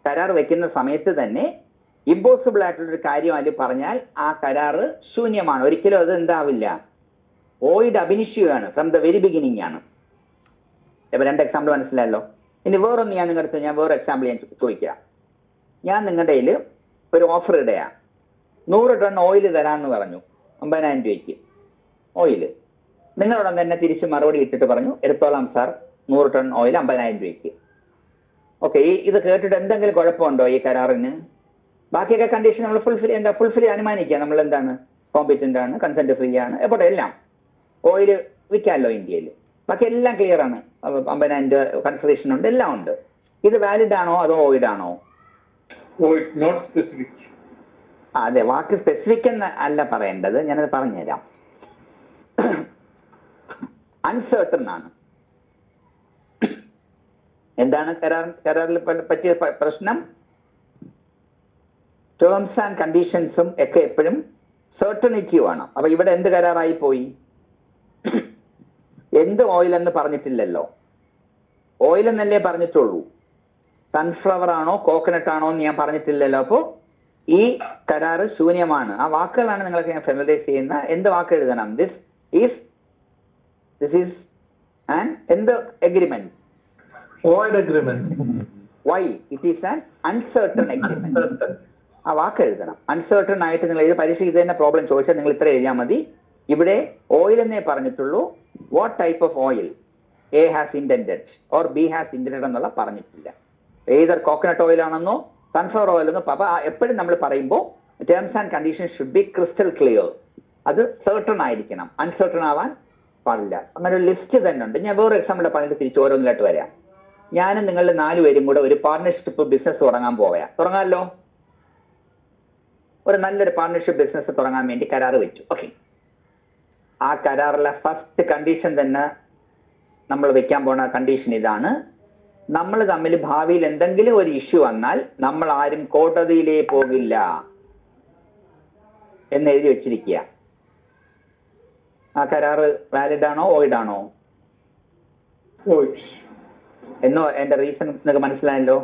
കരാർ വെക്കുന്ന സമയത്ത് തന്നെ ഇമ്പോസിബിൾ ആയിട്ടുള്ള ഒരു കാര്യം അതിൽ പറഞ്ഞാൽ ആ കരാറ് ശൂന്യമാണ്. ഒരിക്കലും അത് എന്താവില്ല, ഓയിഡ് അഭിനിശ്ചയമാണ്, ഫ്രം ദ വെരി ബിഗിനിങ് ആണ്. ഇപ്പൊ 2 എക്സാമ്പിൾ മനസ്സിലായല്ലോ. ഇനി വേറൊന്ന് ഞാൻ നിങ്ങളുടെ അടുത്ത് വേറെ എക്സാമ്പിൾ ഞാൻ ചോദിക്കാം. ഞാൻ നിങ്ങളുടെ കയ്യിൽ ഒരു ഓഫർ ഇടയാ, 100 ടൺ ഓയിൽ തരാമെന്ന് പറഞ്ഞു, 50,000 രൂപയ്ക്ക് ഓയിൽ. നിങ്ങളോടൊന്ന് തന്നെ തിരിച്ച് മറുപടി ഇട്ടിട്ട് പറഞ്ഞു, എടുത്തോളാം സാർ, 100 ടൺ ഓയിൽ 50,000 രൂപയ്ക്ക്. ഓക്കെ, ഇത് കേട്ടിട്ട് എന്തെങ്കിലും കുഴപ്പമുണ്ടോ ഈ കരാറിന്? ബാക്കിയൊക്കെ കണ്ടീഷൻ നമ്മൾ ഫുൾഫിൽ അനുമാനിക്കുക. നമ്മൾ എന്താണ്, കോമ്പറ്റന്റ് ആണ്, കൺസെന്റ് ഫ്രീ ആണ്, എപ്പോട്ടെ എല്ലാം ഓയിൽ വിൽക്കാമല്ലോ ഇന്ത്യയിൽ. ബാക്കി എല്ലാം ക്ലിയർ ആണ്. 50,000 കൺസിഡറേഷൻ ഉണ്ട്, എല്ലാം ഉണ്ട്. ഇത് വാലിഡ് ആണോ അതോ വോയിഡ് ആണോ? Void, not specific. അതെ, വാക്ക് സ്പെസിഫിക് എന്ന് അല്ല പറയേണ്ടത്, ഞാനത് പറഞ്ഞുതരാം. അൺസർട്ടൺ ആണ്. എന്താണ് കരാറിൽ പറ്റിയ പ്രശ്നം? ടേംസ് ആൻഡ് കണ്ടീഷൻസും ഒക്കെ എപ്പോഴും സെർട്ടണിറ്റീവ് ആണ്. അപ്പൊ ഇവിടെ എന്ത് കരാറായി പോയി? എന്ത് ഓയിൽ എന്ന് പറഞ്ഞിട്ടില്ലല്ലോ, ഓയിൽ എന്നല്ലേ പറഞ്ഞിട്ടുള്ളൂ. സൺഫ്ലവർ ആണോ കോക്കനട്ട് ആണോ എന്ന് ഞാൻ പറഞ്ഞിട്ടില്ലല്ലോ. അപ്പോ ഈ കരാറ് ശൂന്യമാണ്. ആ വാക്കുകളാണ് നിങ്ങൾക്ക് ഞാൻ ഫെമിലൈസ് ചെയ്യുന്ന. എന്ത് വാക്ക് എഴുതണം? ദിസ് ഈസ് ആൻ എന്ത് agreement? Void agreement. Why it is an uncertain agreement. Uncertain. ആ വാക്ക് എഴുതണം. അൺസർട്ടൺ ആയിട്ട് നിങ്ങൾ ഇത് പരീക്ഷ ഇത് തന്നെ പ്രോബ്ലം ചോദിച്ചാൽ നിങ്ങൾ ഇത്ര എഴുതിയാൽ മതി. ഇവിടെ ഓയിൽ എന്നേ പറഞ്ഞിട്ടുള്ളൂ. What type of oil A has intended or B has intended എന്നുള്ള പറഞ്ഞിട്ടില്ല. ഏതർ കോക്കനട്ട് ഓയിൽ ആണെന്നോ സൺഫ്ലവർ ഓയിൽ എന്നോ. അപ്പൊ എപ്പോഴും നമ്മൾ പറയുമ്പോൾ terms and condition should be crystal clear. അത് സെർട്ടൺ ആയിരിക്കണം, അൺസർട്ടൺ ആവാൻ പാടില്ല. അങ്ങനെ ഒരു ലിസ്റ്റ് തന്നെ ഉണ്ട്. ഞാൻ വേറെ എക്സാമ്പിൾ പറഞ്ഞിട്ട് തിരിച്ച് ഓരോന്നിലായിട്ട് വരാം. ഞാനും നിങ്ങളുടെ 4 പേരും കൂടെ ഒരു പാർട്ണർഷിപ്പ് ബിസിനസ് തുടങ്ങാമല്ലോ. ഒരു നല്ലൊരു പാർട്ണർഷിപ്പ് ബിസിനസ് തുടങ്ങാൻ വേണ്ടി കരാറ് വെച്ചു. ഓക്കെ, ആ കരാറിലെ ഫസ്റ്റ് കണ്ടീഷൻ തന്നെ നമ്മൾ വെക്കാൻ പോണ കണ്ടീഷൻ ഇതാണ്: നമ്മൾ തമ്മിൽ ഭാവിയിൽ എന്തെങ്കിലും ഒരു ഇഷ്യൂ വന്നാൽ നമ്മൾ ആരും കോടതിയിലേ പോകില്ല എന്ന് എഴുതി വെച്ചിരിക്കുക. ആ കരാറ് വാലിഡ് ആണോ വോയിഡ് ആണോ? Void. എന്നോ എന്റെ റീസൺ നിങ്ങൾക്ക് മനസ്സിലായല്ലോ.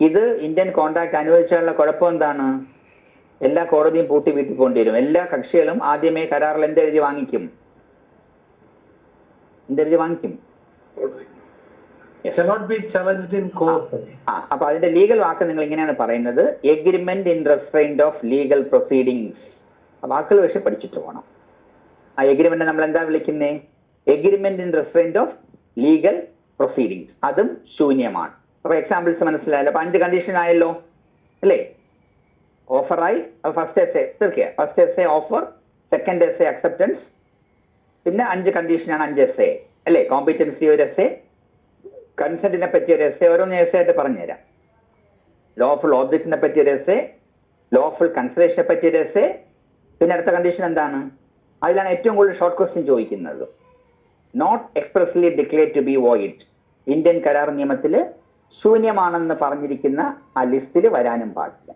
ഇത് ഇന്ത്യൻ കോൺട്രാക്ട് അനുവദിച്ചാലുള്ള കുഴപ്പം എന്താണ്? എല്ലാ കോടതിയും പൂട്ടി വീട്ടിൽ പോകേണ്ടി വരും. എല്ലാ കക്ഷികളും ആദ്യമേ കരാറിൽ എന്തെഴുതി വാങ്ങിക്കും? Cannot be challenged in court. അപ്പൊ അതിന്റെ ലീഗൽ വാക്ക് നിങ്ങൾ ഇങ്ങനെയാണ് പറയുന്നത്: agreement in restraint of legal proceedings. ആ വാക്കുകൾ പക്ഷെ പഠിച്ചിട്ട് പോകണം. ആ എഗ്രിമെന്റ് നമ്മൾ എന്താ വിളിക്കുന്നേ? Agreement in restraint of legal proceedings. അതും ശൂന്യമാണ്. അപ്പൊ എക്സാമ്പിൾസ് മനസ്സിലായല്ലോ. അപ്പൊ 5 കണ്ടീഷൻ ആയല്ലോ അല്ലേ? ഓഫറായി ഫസ്റ്റ് എസ് എ തീർക്കുക. First S A offer, second S A acceptance, പിന്നെ 5 കണ്ടീഷനാണ് 5 എസ് എ അല്ലേ? കോമ്പീറ്റൻസി ഒരു എസ് എ, കൺസെന്റിനെ പറ്റിയ ഒരു എസ് എ, ഓരോന്ന് എസ് എ ആയിട്ട് പറഞ്ഞുതരാം. ലോഫുൾ ഓബ്ജക്റ്റിനെ പറ്റിയ ഒരു എസ് എ, ലോഫുൾ കൺസിഡറേഷനെ പറ്റിയ ഒരു എസ് എ, പിന്നെ അടുത്ത കണ്ടീഷൻ എന്താണ്? അതിലാണ് ഏറ്റവും കൂടുതൽ ഷോർട്ട് ക്വസ്റ്റ്യൻ ചോദിക്കുന്നത്. Not expressly declared to be void. Indian കരാർ നിയമത്തിൽ ശൂന്യമാണെന്ന് പറഞ്ഞിരിക്കുന്ന ആ ലിസ്റ്റിൽ വരാനും പാടില്ല.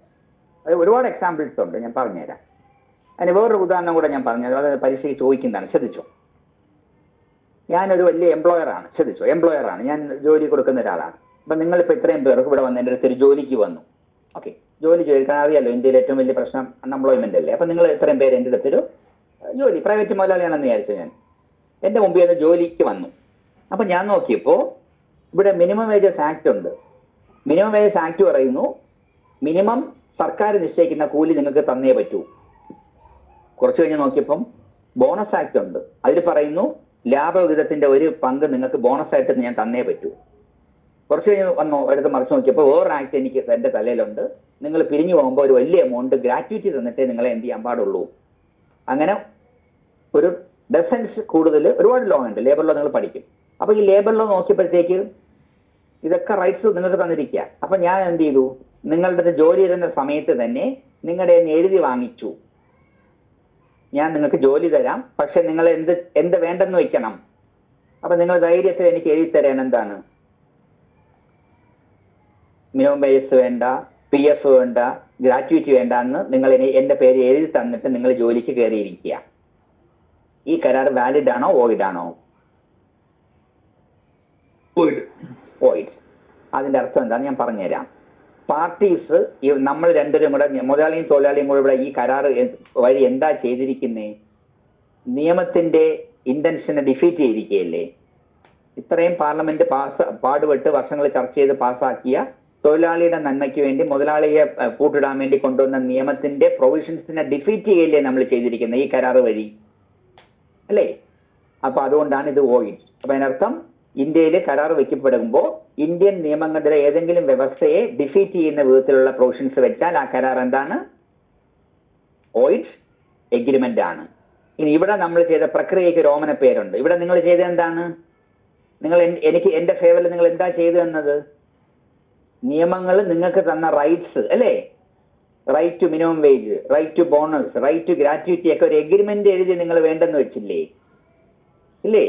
അത് ഒരുപാട് എക്സാമ്പിൾസ് ഉണ്ട്, ഞാൻ പറഞ്ഞുതരാം. അതിന് വേറൊരു ഉദാഹരണം കൂടെ ഞാൻ പറഞ്ഞത്, അത് പരീക്ഷയ്ക്ക് ചോദിക്കുന്നതാണ്, ശ്രദ്ധിച്ചോ. ഞാനൊരു വലിയ എംപ്ലോയറാണ്, ശ്രദ്ധിച്ചോ, എംപ്ലോയറാണ്, ഞാൻ ജോലി കൊടുക്കുന്ന ഒരാളാണ്. അപ്പൊ നിങ്ങളിപ്പോൾ ഇത്രയും പേർക്ക് ഇവിടെ വന്ന് എൻ്റെ അടുത്ത് ഒരു ജോലിക്ക് വന്നു. ഓക്കെ, ജോലി ചോദിക്കാൻ അറിയാലോ, ഇന്ത്യയിൽ ഏറ്റവും വലിയ പ്രശ്നം അൺഎംപ്ലോയ്മെന്റ് അല്ലേ. അപ്പൊ നിങ്ങൾ ഇത്രയും പേര് എൻ്റെ അടുത്തൊരു ജോലി, പ്രൈവറ്റ് മുതലാളിയാണെന്ന് വിചാരിച്ചു, ഞാൻ എൻ്റെ മുമ്പിൽ നിന്ന് ജോലിക്ക് വന്നു. അപ്പൊ ഞാൻ നോക്കിയപ്പോൾ ഇവിടെ മിനിമം വേജസ് ആക്ട് ഉണ്ട്. മിനിമം വേജസ് ആക്ട് പറയുന്നു മിനിമം സർക്കാർ നിശ്ചയിക്കുന്ന കൂലി നിങ്ങൾക്ക് തന്നേ പറ്റൂ. കുറച്ച് കഴിഞ്ഞ് നോക്കിയപ്പം ബോണസ് ആക്ട് ഉണ്ട്. അതിൽ പറയുന്നു ലാഭവിഹിതത്തിന്റെ ഒരു പങ്ക് നിങ്ങൾക്ക് ബോണസ് ആയിട്ട് ഞാൻ തന്നേ പറ്റൂ. കുറച്ച് കഴിഞ്ഞ് വന്നു എടുത്ത് മറിച്ച് നോക്കിയപ്പോൾ വേറൊരു ആക്ട് എനിക്ക് എൻ്റെ തലയിലുണ്ട്. നിങ്ങൾ പിരിഞ്ഞു പോകുമ്പോൾ ഒരു വലിയ എമൗണ്ട് ഗ്രാറ്റുവിറ്റി തന്നിട്ടേ നിങ്ങളെ എന്ത് ചെയ്യാൻ പാടുള്ളൂ. അങ്ങനെ ഒരു ഡസൻസ് കൂടുതൽ ഒരുപാട് ലോ ഉണ്ട്. ലേബർ ലോ നിങ്ങൾ പഠിക്കും. അപ്പൊ ഈ ലേബർ ലോ നോക്കിയപ്പോഴത്തേക്ക് ഇതൊക്കെ റൈറ്റ്സ് നിങ്ങൾക്ക് തന്നിരിക്കുക. അപ്പൊ ഞാൻ എന്ത് ചെയ്തു? നിങ്ങളുടെ ജോലി ചെയ്യുന്ന സമയത്ത് തന്നെ നിങ്ങളുടെ എഴുതി വാങ്ങിച്ചു, ഞാൻ നിങ്ങൾക്ക് ജോലി തരാം, പക്ഷെ നിങ്ങൾ എന്ത് വേണ്ടെന്ന് വെക്കണം. അപ്പൊ നിങ്ങൾ ധൈര്യത്തിൽ എനിക്ക് എഴുതി തരാൻ എന്താണ്? മിനിമം വേജസ് വേണ്ട, PF വേണ്ട, ഗ്രാറ്റുവിറ്റി വേണ്ട എന്ന് നിങ്ങൾ എന്റെ പേര് എഴുതി തന്നിട്ട് നിങ്ങൾ ജോലിക്ക് കയറിയിരിക്കുക. ഈ കരാർ വാലിഡ് ആണോ വോയിഡ് ആണോ? വോയിഡ്. അതിന്റെ അർത്ഥം എന്താണെന്ന് ഞാൻ പറഞ്ഞുതരാം. പാർട്ടീസ് നമ്മൾ രണ്ടുപേരും കൂടെ, മുതലാളിയും തൊഴിലാളിയും കൂടെ ഇവിടെ ഈ കരാർ വഴി എന്താ ചെയ്തിരിക്കുന്നേ? നിയമത്തിന്റെ ഇന്റൻഷനെ ഡിഫീറ്റ് ചെയ്തിരിക്കുകയല്ലേ. ഇത്രയും പാർലമെന്റ് പാടുപെട്ട് വർഷങ്ങൾ ചർച്ച ചെയ്ത് പാസ്സാക്കിയ തൊഴിലാളിയുടെ നന്മയ്ക്ക് വേണ്ടി മുതലാളിയെ പൂട്ടിടാൻ വേണ്ടി കൊണ്ടുവന്ന നിയമത്തിന്റെ പ്രൊവിഷൻസിനെ ഡിഫീറ്റ് ചെയ്യല്ലേ നമ്മൾ ചെയ്തിരിക്കുന്നത് ഈ കരാർ വഴി അല്ലേ? അപ്പൊ അതുകൊണ്ടാണ് ഇത് വോയിഡ്. അപ്പൊ അതിനർത്ഥം ഇന്ത്യയിൽ കരാർ വെക്കപ്പെടുമ്പോൾ ഇന്ത്യൻ നിയമങ്ങളുടെ ഏതെങ്കിലും വ്യവസ്ഥയെ ഡിഫീറ്റ് ചെയ്യുന്ന വിധത്തിലുള്ള പ്രൊവിഷൻസ് വെച്ചാൽ ആ കരാർ എന്താണ്? വോയിഡ് എഗ്രിമെന്റ് ആണ്. ഇനി ഇവിടെ നമ്മൾ ചെയ്ത പ്രക്രിയയ്ക്ക് രോമന പേരുണ്ട്. ഇവിടെ നിങ്ങൾ ചെയ്തത് എന്താണ്? നിങ്ങൾ എനിക്ക് എന്റെ ഫേവറിൽ നിങ്ങൾ എന്താ ചെയ്തു തന്നത്? നിയമങ്ങൾ നിങ്ങൾക്ക് തന്ന റൈറ്റ്സ് അല്ലേ? Right to minimum wage, right to bonus, right to gratuity ഒക്കെ ഒരു എഗ്രിമെന്റ് എഴുതി നിങ്ങൾ വേണ്ടെന്ന് വെച്ചില്ലേ? ഇല്ലേ?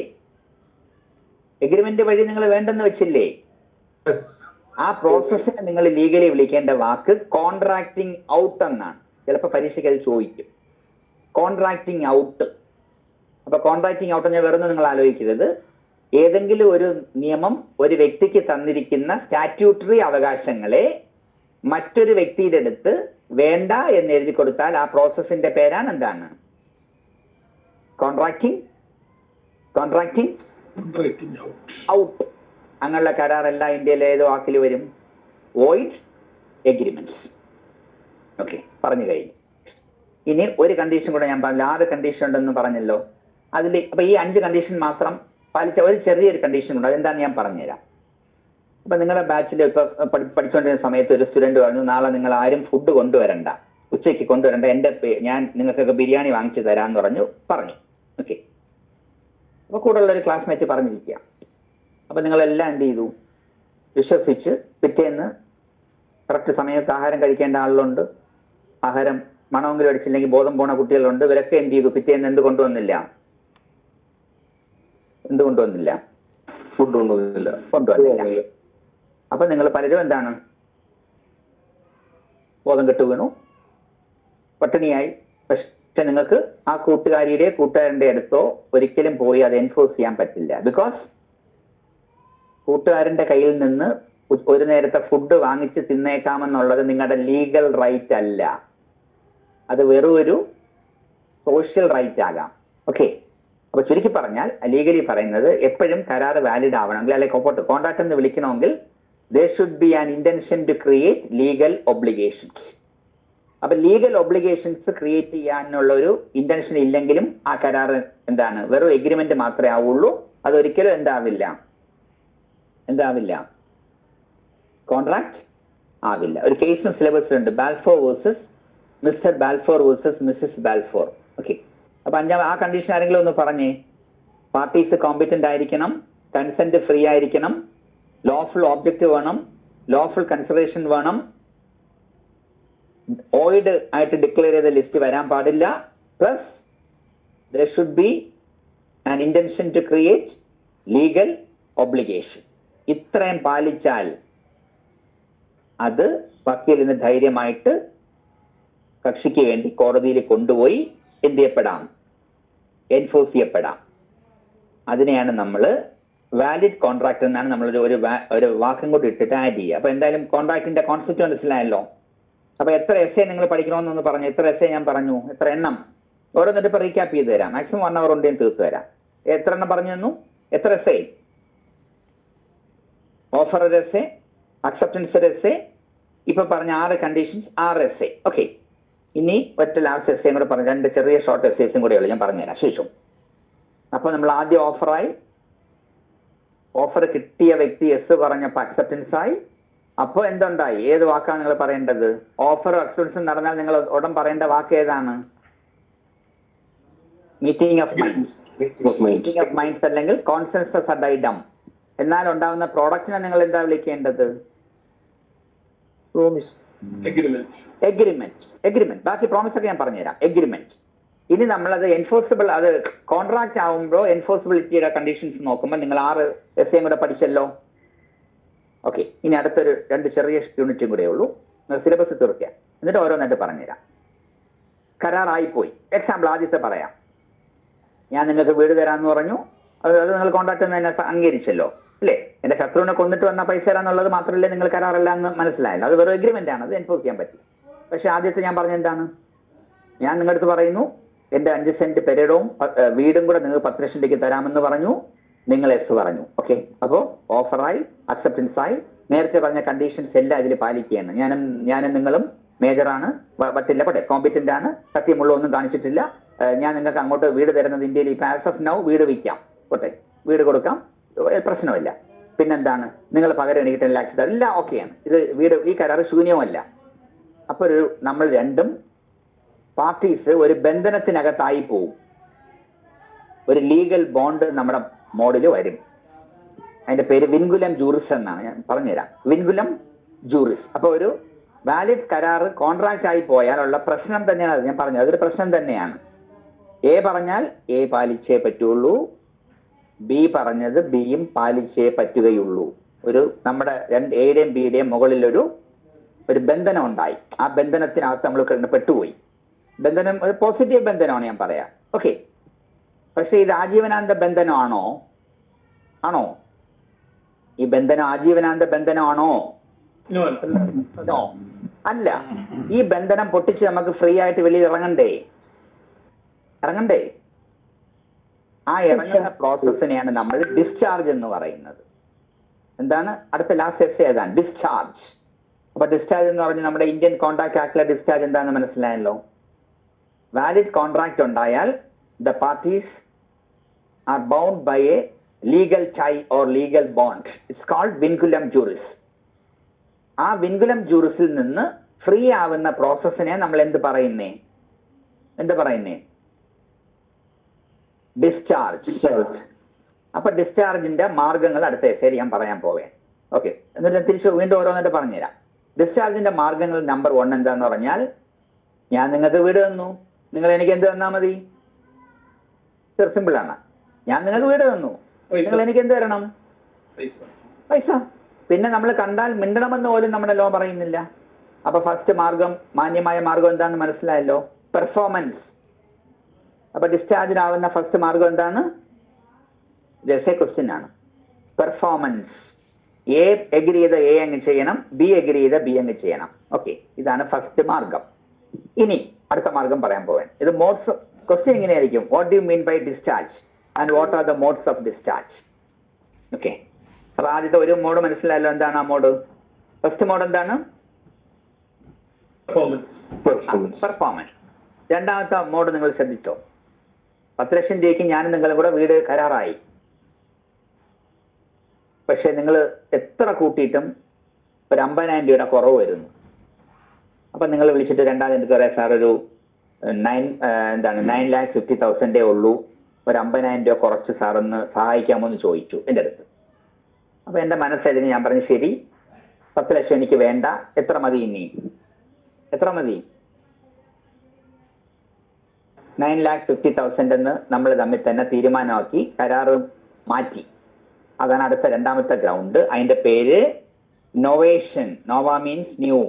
എഗ്രിമെന്റ് വഴി നിങ്ങൾ വേണ്ടെന്ന് വെച്ചില്ലേ? ആ പ്രോസസ്സിനെ നിങ്ങൾ ലീഗലി വിളിക്കേണ്ട വാക്ക് കോൺട്രാക്ടിങ് ഔട്ട് എന്നാണ്. ചിലപ്പോൾ പരീക്ഷയ്ക്ക് അത് ചോദിക്കും. Contracting out. അപ്പൊ കോൺട്രാക്ടിങ് ഔട്ട് എന്ന് വേറൊന്നും നിങ്ങൾ ആലോചിക്കരുത്. ഏതെങ്കിലും ഒരു നിയമം ഒരു വ്യക്തിക്ക് തന്നിരിക്കുന്ന സ്റ്റാറ്റ്യൂട്ടറി അവകാശങ്ങളെ മറ്റൊരു വ്യക്തിയുടെ അടുത്ത് വേണ്ട എന്ന് എഴുതി കൊടുത്താൽ ആ പ്രോസസ്സിന്റെ പേരാണ് എന്താണ്? Contracting out. അങ്ങനെയുള്ള കരാറെല്ലാം ഇന്ത്യയിലെ ഏത് വാക്കിൽ വരും? Void agreements. ഓക്കെ, പറഞ്ഞു കഴിഞ്ഞു. ഇനി ഒരു കണ്ടീഷൻ കൂടെ ഞാൻ പറഞ്ഞില്ല, 6 കണ്ടീഷൻ ഉണ്ടെന്ന് പറഞ്ഞല്ലോ. അതിൽ അപ്പൊ ഈ 5 കണ്ടീഷൻ മാത്രം പാലിച്ച ഒരു ചെറിയൊരു കണ്ടീഷൻ ഉണ്ട്. അതെന്താന്ന് ഞാൻ പറഞ്ഞുതരാം. അപ്പൊ നിങ്ങളുടെ ബാച്ചിൽ ഇപ്പൊ പഠിച്ചുകൊണ്ടിരുന്ന സമയത്ത് ഒരു സ്റ്റുഡന്റ് പറഞ്ഞു, നാളെ നിങ്ങൾ ആരും ഫുഡ് കൊണ്ടുവരണ്ട, ഉച്ചയ്ക്ക് കൊണ്ടുവരണ്ട, ഞാൻ നിങ്ങൾക്കൊക്കെ ബിരിയാണി വാങ്ങിച്ചു തരാന്ന് പറഞ്ഞു. ഓക്കെ. അപ്പൊ കൂടെയുള്ള ഒരു ക്ലാസ്മേറ്റ് പറഞ്ഞിരിക്കുക. അപ്പൊ നിങ്ങളെല്ലാം എന്ത് ചെയ്തു? വിശ്വസിച്ച് പിറ്റേന്ന് കറക്റ്റ് സമയത്ത് ആഹാരം കഴിക്കേണ്ട ആളുകളുണ്ട്, ആഹാരം മണമെങ്കിലും അടിച്ചില്ലെങ്കിൽ ബോധം പോണ കുട്ടികളുണ്ട്. ഇവരൊക്കെ എന്ത് ചെയ്തു? പിറ്റേന്ന് എന്ത് കൊണ്ടുവന്നില്ല? ഫുഡ് കൊണ്ടുവന്നില്ല. അപ്പൊ നിങ്ങൾ പലരും എന്താണ്? ബോധം കെട്ടു വീണു, പട്ടിണിയായി. പക്ഷെ നിങ്ങൾക്ക് ആ കൂട്ടുകാരന്റെ അടുത്തോ ഒരിക്കലും പോയി അത് എൻഫോഴ്സ് ചെയ്യാൻ പറ്റില്ല. ബിക്കോസ് കൂട്ടുകാരന്റെ കയ്യിൽ നിന്ന് ഒരു നേരത്തെ ഫുഡ് വാങ്ങിച്ച് തിന്നേക്കാമെന്നുള്ളത് നിങ്ങളുടെ ലീഗൽ റൈറ്റ് അല്ല. അത് വെറും ഒരു സോഷ്യൽ റൈറ്റ് ആകാം. ഓക്കെ. അപ്പൊ ചുരുക്കി പറഞ്ഞാൽ ലീഗലി പറയുന്നത് എപ്പോഴും കരാർ വാലിഡ് ആവണമെങ്കിൽ, അല്ലെങ്കിൽ കോൺട്രാക്ട് എന്ന് വിളിക്കണമെങ്കിൽ there should be an intention to create legal obligations. അപ്പൊ ലീഗൽ ഒബ്ലിഗേഷൻസ് ക്രിയേറ്റ് ചെയ്യാനുള്ള ഒരു ഇന്റൻഷൻ ഇല്ലെങ്കിലും ആ കരാർ എന്താണ്? വെറും എഗ്രിമെന്റ് മാത്രമേ ആവുള്ളൂ. അതൊരിക്കലും എന്താവില്ല? കോൺട്രാക്ട് ആവില്ല. ഒരു കേസും സിലബസിലുണ്ട്, Balfour versus Mr Balfour versus Mrs Balfour. Okay. അപ്പൊ ആ കണ്ടീഷൻ ആരെങ്കിലും ഒന്ന് പറഞ്ഞേ. പാർട്ടീസ് കോമ്പിറ്റന്റ് ആയിരിക്കണം, കൺസെന്റ് ഫ്രീ ആയിരിക്കണം, ലോഫുൾ ഓബ്ജക്റ്റ് വേണം, ലോഫുൾ കൺസിഡറേഷൻ വേണം, ഓയിഡ് ആയിട്ട് ഡിക്ലെയർ ചെയ്ത ലിസ്റ്റ് വരാൻ പാടില്ല, plus there should be an intention to create legal obligation. ഇത്രയും പാലിച്ചാൽ അത് വക്കീലിന് ധൈര്യമായിട്ട് കക്ഷിക്ക് വേണ്ടി കോടതിയിൽ കൊണ്ടുപോയി എന്ത് ചെയ്യപ്പെടാം? എൻഫോഴ്സ് ചെയ്യപ്പെടാം. അതിനെയാണ് നമ്മൾ വാലിഡ് കോൺട്രാക്ട് എന്നാണ് നമ്മൾ ഒരു വാക്കും കൂടി ഇട്ടിട്ട് ആഡ് ചെയ്യുക. അപ്പൊ എന്തായാലും കോൺട്രാക്ടിന്റെ കോൺസെപ്റ്റ് മനസ്സിലായല്ലോ. അപ്പൊ എത്ര എസ്സേ നിങ്ങൾ പഠിക്കണമെന്നൊന്ന് പറഞ്ഞു. എത്ര എസ്സേ ഞാൻ പറഞ്ഞു? എത്ര എണ്ണം? ഓരോന്നിട്ട് ഇപ്പൊ റീക്യാപ്പ് ചെയ്ത് തരാം. മാക്സിമം 1 hour കൊണ്ട് ഞാൻ തീർത്തു തരാം. എത്ര എണ്ണം പറഞ്ഞു തന്നു? എത്ര എസ്സേ? ഓഫർ ഒരു എസ്സേ, അക്സെപ്റ്റൻസ് ഒരു എസ്സേ, ഇപ്പൊ പറഞ്ഞ 6 കണ്ടീഷൻസ് 6 എസ്സേ. ഓക്കെ. ഇനി ഒറ്റ ലാസ്റ്റ് എസ്സേയും കൂടെ പറഞ്ഞു, 2 ചെറിയ ഷോർട്ട് എസ്സേസും കൂടെ ഉള്ളു, ഞാൻ പറഞ്ഞുതരാം ശേഷം. അപ്പൊ നമ്മൾ ആദ്യം ഓഫർ കിട്ടിയ വ്യക്തി എസ് പറഞ്ഞപ്പോ അക്സെപ്റ്റൻസ് ആയി. അപ്പൊ എന്തുണ്ടായി? ഏത് വാക്കാണ് നിങ്ങൾ പറയേണ്ടത്? ഓഫറും അക്സെപ്റ്റൻസും നടന്നാൽ നിങ്ങൾ ഉടൻ പറയേണ്ട വാക്ക് ഏതാണ്? മീറ്റിംഗ് ഓഫ് മൈൻഡ്സ് അല്ലെങ്കിൽ കോൺസെൻസസ് അഡൈഡം. എന്നാൽ ഉണ്ടാവുന്ന പ്രോഡക്റ്റിനെ നിങ്ങൾ എന്താ വിളിക്കേണ്ടത്? എഗ്രിമെന്റ്. ബാക്കി പ്രോമിസ് ഒക്കെ ഞാൻ പറഞ്ഞുതരാം. എഗ്രിമെന്റ്. ഇനി നമ്മളത് എൻഫോഴ്സിബിൾ, അത് കോൺട്രാക്ട് ആവുമ്പോൾ എൻഫോഴ്സിബിലിറ്റിയുടെ കണ്ടീഷൻസ് നോക്കുമ്പോൾ നിങ്ങൾ 6 എസ്സേയും കൂടെ പഠിച്ചല്ലോ. ഓക്കെ. ഇനി അടുത്തൊരു 2 ചെറിയ യൂണിറ്റും കൂടെ ഉള്ളൂ. സിലബസ് തീർക്കുക, എന്നിട്ട് ഓരോന്നായിട്ട് പറഞ്ഞുതരാം. കരാറായിപ്പോയി. എക്സാമ്പിൾ ആദ്യത്തെ പറയാം. ഞാൻ നിങ്ങൾക്ക് വീട് തരാമെന്ന് പറഞ്ഞു, അത് നിങ്ങൾ കോൺട്രാക്ട് തന്നെ അംഗീകരിച്ചല്ലോ അല്ലേ? എന്റെ ശത്രുവിനെ കൊന്നിട്ട് വന്ന പൈസ തരാന്നുള്ളത് മാത്രമല്ലേ നിങ്ങൾ കരാറല്ല എന്ന് മനസ്സിലായല്ലോ. അത് വെറും എഗ്രിമെന്റ് ആണ്, അത് എൻഫോഴ്സ് ചെയ്യാൻ പറ്റില്ല. പക്ഷെ ആദ്യത്തെ ഞാൻ പറഞ്ഞ എന്താണ്? ഞാൻ നിങ്ങളുടെ അടുത്ത് പറയുന്നു എന്റെ 5 സെന്റ് പെരേടവും വീടും കൂടെ നിങ്ങൾ 10 ലക്ഷം രൂപയ്ക്ക് തരാമെന്ന് പറഞ്ഞു. നിങ്ങൾ എസ് പറഞ്ഞു. ഓക്കെ. അപ്പോ ഓഫറായി, അക്സെപ്റ്റൻസ് ആയി. നേരത്തെ പറഞ്ഞ കണ്ടീഷൻസ് എല്ലാം ഇതിൽ പാലിക്കുകയാണ്. ഞാനും നിങ്ങളും മേജറാണ്, ബട്ടില്ല പോട്ടെ, കോമ്പിറ്റന്റ് ആണ്, സത്യമുള്ള ഒന്നും കാണിച്ചിട്ടില്ല. ഞാൻ നിങ്ങൾക്ക് അങ്ങോട്ട് വീട് തരുന്നത് ഇന്ത്യയിൽ ഇപ്പൊ ആസ് ഓഫ് നൗ വീട് വിൽക്കാം, പോട്ടെ, വീട് കൊടുക്കാം, പ്രശ്നമില്ല. പിന്നെന്താണ്? നിങ്ങൾ പകരം എനിക്ക് 10 lakhs എല്ലാം ഓക്കെയാണ്. ഇത് ഈ കരാർ ശൂന്യവുമല്ല. അപ്പൊ നമ്മൾ രണ്ടും പാർട്ടീസ് ഒരു ബന്ധനത്തിനകത്തായി പോവും. ഒരു ലീഗൽ ബോണ്ട് നമ്മുടെ മോഡിൽ വരും. അതിന്റെ പേര് വിൻകുലം ജൂറിസ് എന്നാണ്. ഞാൻ പറഞ്ഞുതരാം. വിൻകുലം ജൂറിസ്. അപ്പൊ ഒരു വാലിഡ് കരാറ് കോൺട്രാക്ട് ആയി പോയാലുള്ള പ്രശ്നം തന്നെയാണ് അത്. ഞാൻ പറഞ്ഞത് അതൊരു പ്രശ്നം തന്നെയാണ്. എ പറഞ്ഞാൽ എ പാലിച്ചേ പറ്റുള്ളൂ, ബി പറഞ്ഞത് ബിയും പാലിച്ചേ പറ്റുകയുള്ളൂ. ഒരു നമ്മുടെ എയുടെയും ബിയുടെയും മുകളിൽ ഒരു ബന്ധനം ഉണ്ടായി. ആ ബന്ധനത്തിനകത്ത് നമ്മൾ പെട്ടുപോയി. ബന്ധനം ഒരു പോസിറ്റീവ് ബന്ധനമാണ് ഞാൻ പറയാം. ഓക്കെ. പക്ഷെ ഇത് ആജീവനാന്ത ബന്ധനമാണോ? ആണോ? ഈ ബന്ധനം ആജീവനാന്ത ബന്ധനമാണോ? നോ, അല്ല. ഈ ബന്ധനം പൊട്ടിച്ച് നമുക്ക് ഫ്രീ ആയിട്ട് വെളിയിൽ ഇറങ്ങണ്ടേ? ആ ഇറങ്ങുന്ന പ്രോസസ്സിനെയാണ് നമ്മൾ ഡിസ്ചാർജ് എന്ന് പറയുന്നത്. എന്താണ്? അടുത്ത ലാസ്റ്റ് എസ് ഏതാണ്? ഡിസ്ചാർജ്. അപ്പൊ ഡിസ്ചാർജ് എന്ന് പറഞ്ഞാൽ നമ്മുടെ ഇന്ത്യൻ കോൺട്രാക്ട് ആക്ടിലെ ഡിസ്ചാർജ് എന്താണെന്ന് മനസ്സിലായല്ലോ. വാലിഡ് കോൺട്രാക്ട് ഉണ്ടായാൽ the parties are bound by a legal tie or legal bond. It's called vinculum juris. ആ വിൻകുലം ജൂറിസിൽ നിന്ന് ഫ്രീ ആവുന്ന പ്രോസസ്സിനെ നമ്മൾ എന്ത് പറയുന്നേ? ഡിസ്ചാർജ്. അപ്പൊ ഡിസ്ചാർജിന്റെ മാർഗങ്ങൾ അടുത്ത എസ്സേയിൽ ഞാൻ പറയാൻ പോവേൻ. ഓക്കെ. എന്നിട്ട് തിരിച്ച് വീണ്ടും ഓരോന്നിട്ട് പറഞ്ഞുതരാം. ഡിസ്ചാർജിന്റെ മാർഗങ്ങൾ നമ്പർ 1 എന്താന്ന് പറഞ്ഞാൽ, ഞാൻ നിങ്ങൾക്ക് വീട് തന്നു, നിങ്ങൾ എനിക്ക് എന്ത് തന്നാ മതി? സിമ്പിൾ ആണ്. ഞാൻ നിങ്ങൾക്ക് വീട് തന്നു, നിങ്ങൾ എനിക്ക് എന്ത് തരണം? പൈസ. പിന്നെ നമ്മൾ കണ്ടാൽ മിണ്ടണമെന്ന് പോലും നമ്മുടെ ലോ പറയുന്നില്ല. അപ്പൊ ഫസ്റ്റ് മാർഗം, മാന്യമായ മാർഗം എന്താണെന്ന് മനസ്സിലായല്ലോ. പെർഫോമൻസ്. അപ്പൊ ഡിസ്ചാർജിനാവുന്ന ഫസ്റ്റ് മാർഗം എന്താണ്? രസ ക്വസ്റ്റ്യൻ ആണ്. പെർഫോമൻസ്. എ എഗ്രി ചെയ്ത എ അങ്ങ് ചെയ്യണം, ബി എഗ്രി ചെയ്ത ബി അങ്ങ് ചെയ്യണം. ഓക്കെ, ഇതാണ് ഫസ്റ്റ് മാർഗം. ഇനി അടുത്ത മാർഗം പറയാൻ പോവാൻ. ഇത് മോഡ്സ് ക്വസ്റ്റ്യൻ ഇങ്ങനെയായിരിക്കും. What do you mean by discharge and what are the modes of discharge? Okay. അപ്പൊ ആദ്യത്തെ ഒരു മോഡ് മനസ്സിലായല്ലോ. എന്താണ് ആ മോഡ്? ഫസ്റ്റ് മോഡ് എന്താണ്? പെർഫോമൻസ്. രണ്ടാമത്തെ മോഡ് നിങ്ങൾ ശ്രദ്ധിച്ചോ. 10 ലക്ഷം രൂപയ്ക്ക് ഞാനും നിങ്ങളും കൂടെ വീട് കരാറായി. പക്ഷെ നിങ്ങൾ എത്ര കൂട്ടിയിട്ടും ഒരു 50,000 രൂപയുടെ കുറവ് വരുന്നു. അപ്പൊ നിങ്ങൾ വിളിച്ചിട്ട് രണ്ടാമത് എനിക്ക് പറയാം, സാർ ഒരു 9,50,000 ഉള്ളൂ, ഒരു 50,000 രൂപ കുറച്ച് സാറൊന്ന് സഹായിക്കാമോ എന്ന് ചോദിച്ചു എൻ്റെ അടുത്ത്. അപ്പൊ എന്റെ മനസ്സതിന് ഞാൻ പറഞ്ഞു, ശരി, 10 ലക്ഷം എനിക്ക് വേണ്ട, എത്ര മതി? ഇനി എത്ര മതി? 9,50,000 എന്ന് നമ്മൾ തമ്മിൽ തന്നെ തീരുമാനമാക്കി കരാറ് മാറ്റി. അതാണ് അടുത്ത രണ്ടാമത്തെ ഗ്രൗണ്ട്. അതിന്റെ പേര് നോവേഷൻ. നോവ മീൻസ് ന്യൂ,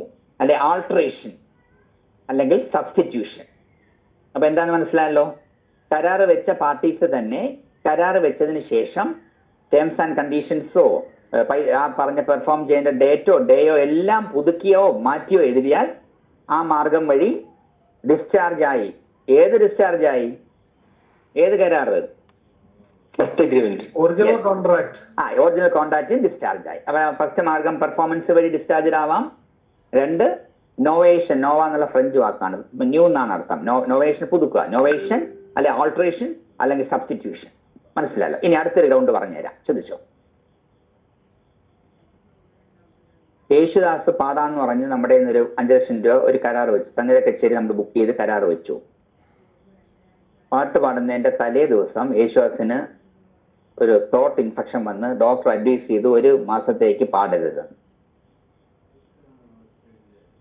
അല്ലെ ആൾട്രേഷൻ, അല്ലെങ്കിൽ സബ്സ്റ്റിറ്റ്യൂഷൻ. അപ്പൊ എന്താന്ന് മനസ്സിലായല്ലോ. കരാറ് വെച്ച പാർട്ടീസ് തന്നെ കരാറ് വെച്ചതിന് ശേഷം ടേംസ് ആൻഡ് കണ്ടീഷൻസോ ആ പറഞ്ഞ പെർഫോം ചെയ്യേണ്ട ഡേയോ എല്ലാം പുതുക്കിയോ മാറ്റിയോ എഴുതിയാൽ ആ മാർഗം വഴി ഡിസ്ചാർജായി. ഏത് ഡിസ്ചാർജായി? ഏത് കരാറ്? First agreement, original contract. Original contract discharge ആയി. അപ്പൊ ഫസ്റ്റ് മാർഗം പെർഫോമൻസ് വഴി ഡിസ്ചാർജ് ആവാം. 2 നോവേഷൻ. നോവ എന്നുള്ള ഫ്രഞ്ച് വാക്കാണ്, ന്യൂ എന്നാണ് അർത്ഥം. നോവേഷൻ പുതുക്കുക, നോവേഷൻ അല്ലെ ആൾട്രേഷൻ അല്ലെങ്കിൽ സബ്സ്റ്റിറ്റ്യൂഷൻ. മനസ്സിലായല്ലോ. ഇനി അടുത്തൊരു റൗണ്ട് പറഞ്ഞുതരാം, ശ്രദ്ധിച്ചോ. യേശുദാസ് പാടാന്ന് പറഞ്ഞ് നമ്മുടെ ഒരു 5 ലക്ഷം രൂപ ഒരു കരാർ വെച്ചു. സംഗീത കച്ചേരി നമ്മൾ ബുക്ക് ചെയ്ത് കരാർ വെച്ചു. പാട്ട് പാടുന്നതിന്റെ തലേ ദിവസം യേശുദാസിന് ഒരു തോട്ട് ഇൻഫെക്ഷൻ വന്ന് ഡോക്ടർ അഡ്വൈസ് ചെയ്തു 1 മാസത്തേക്ക് പാടരുത്.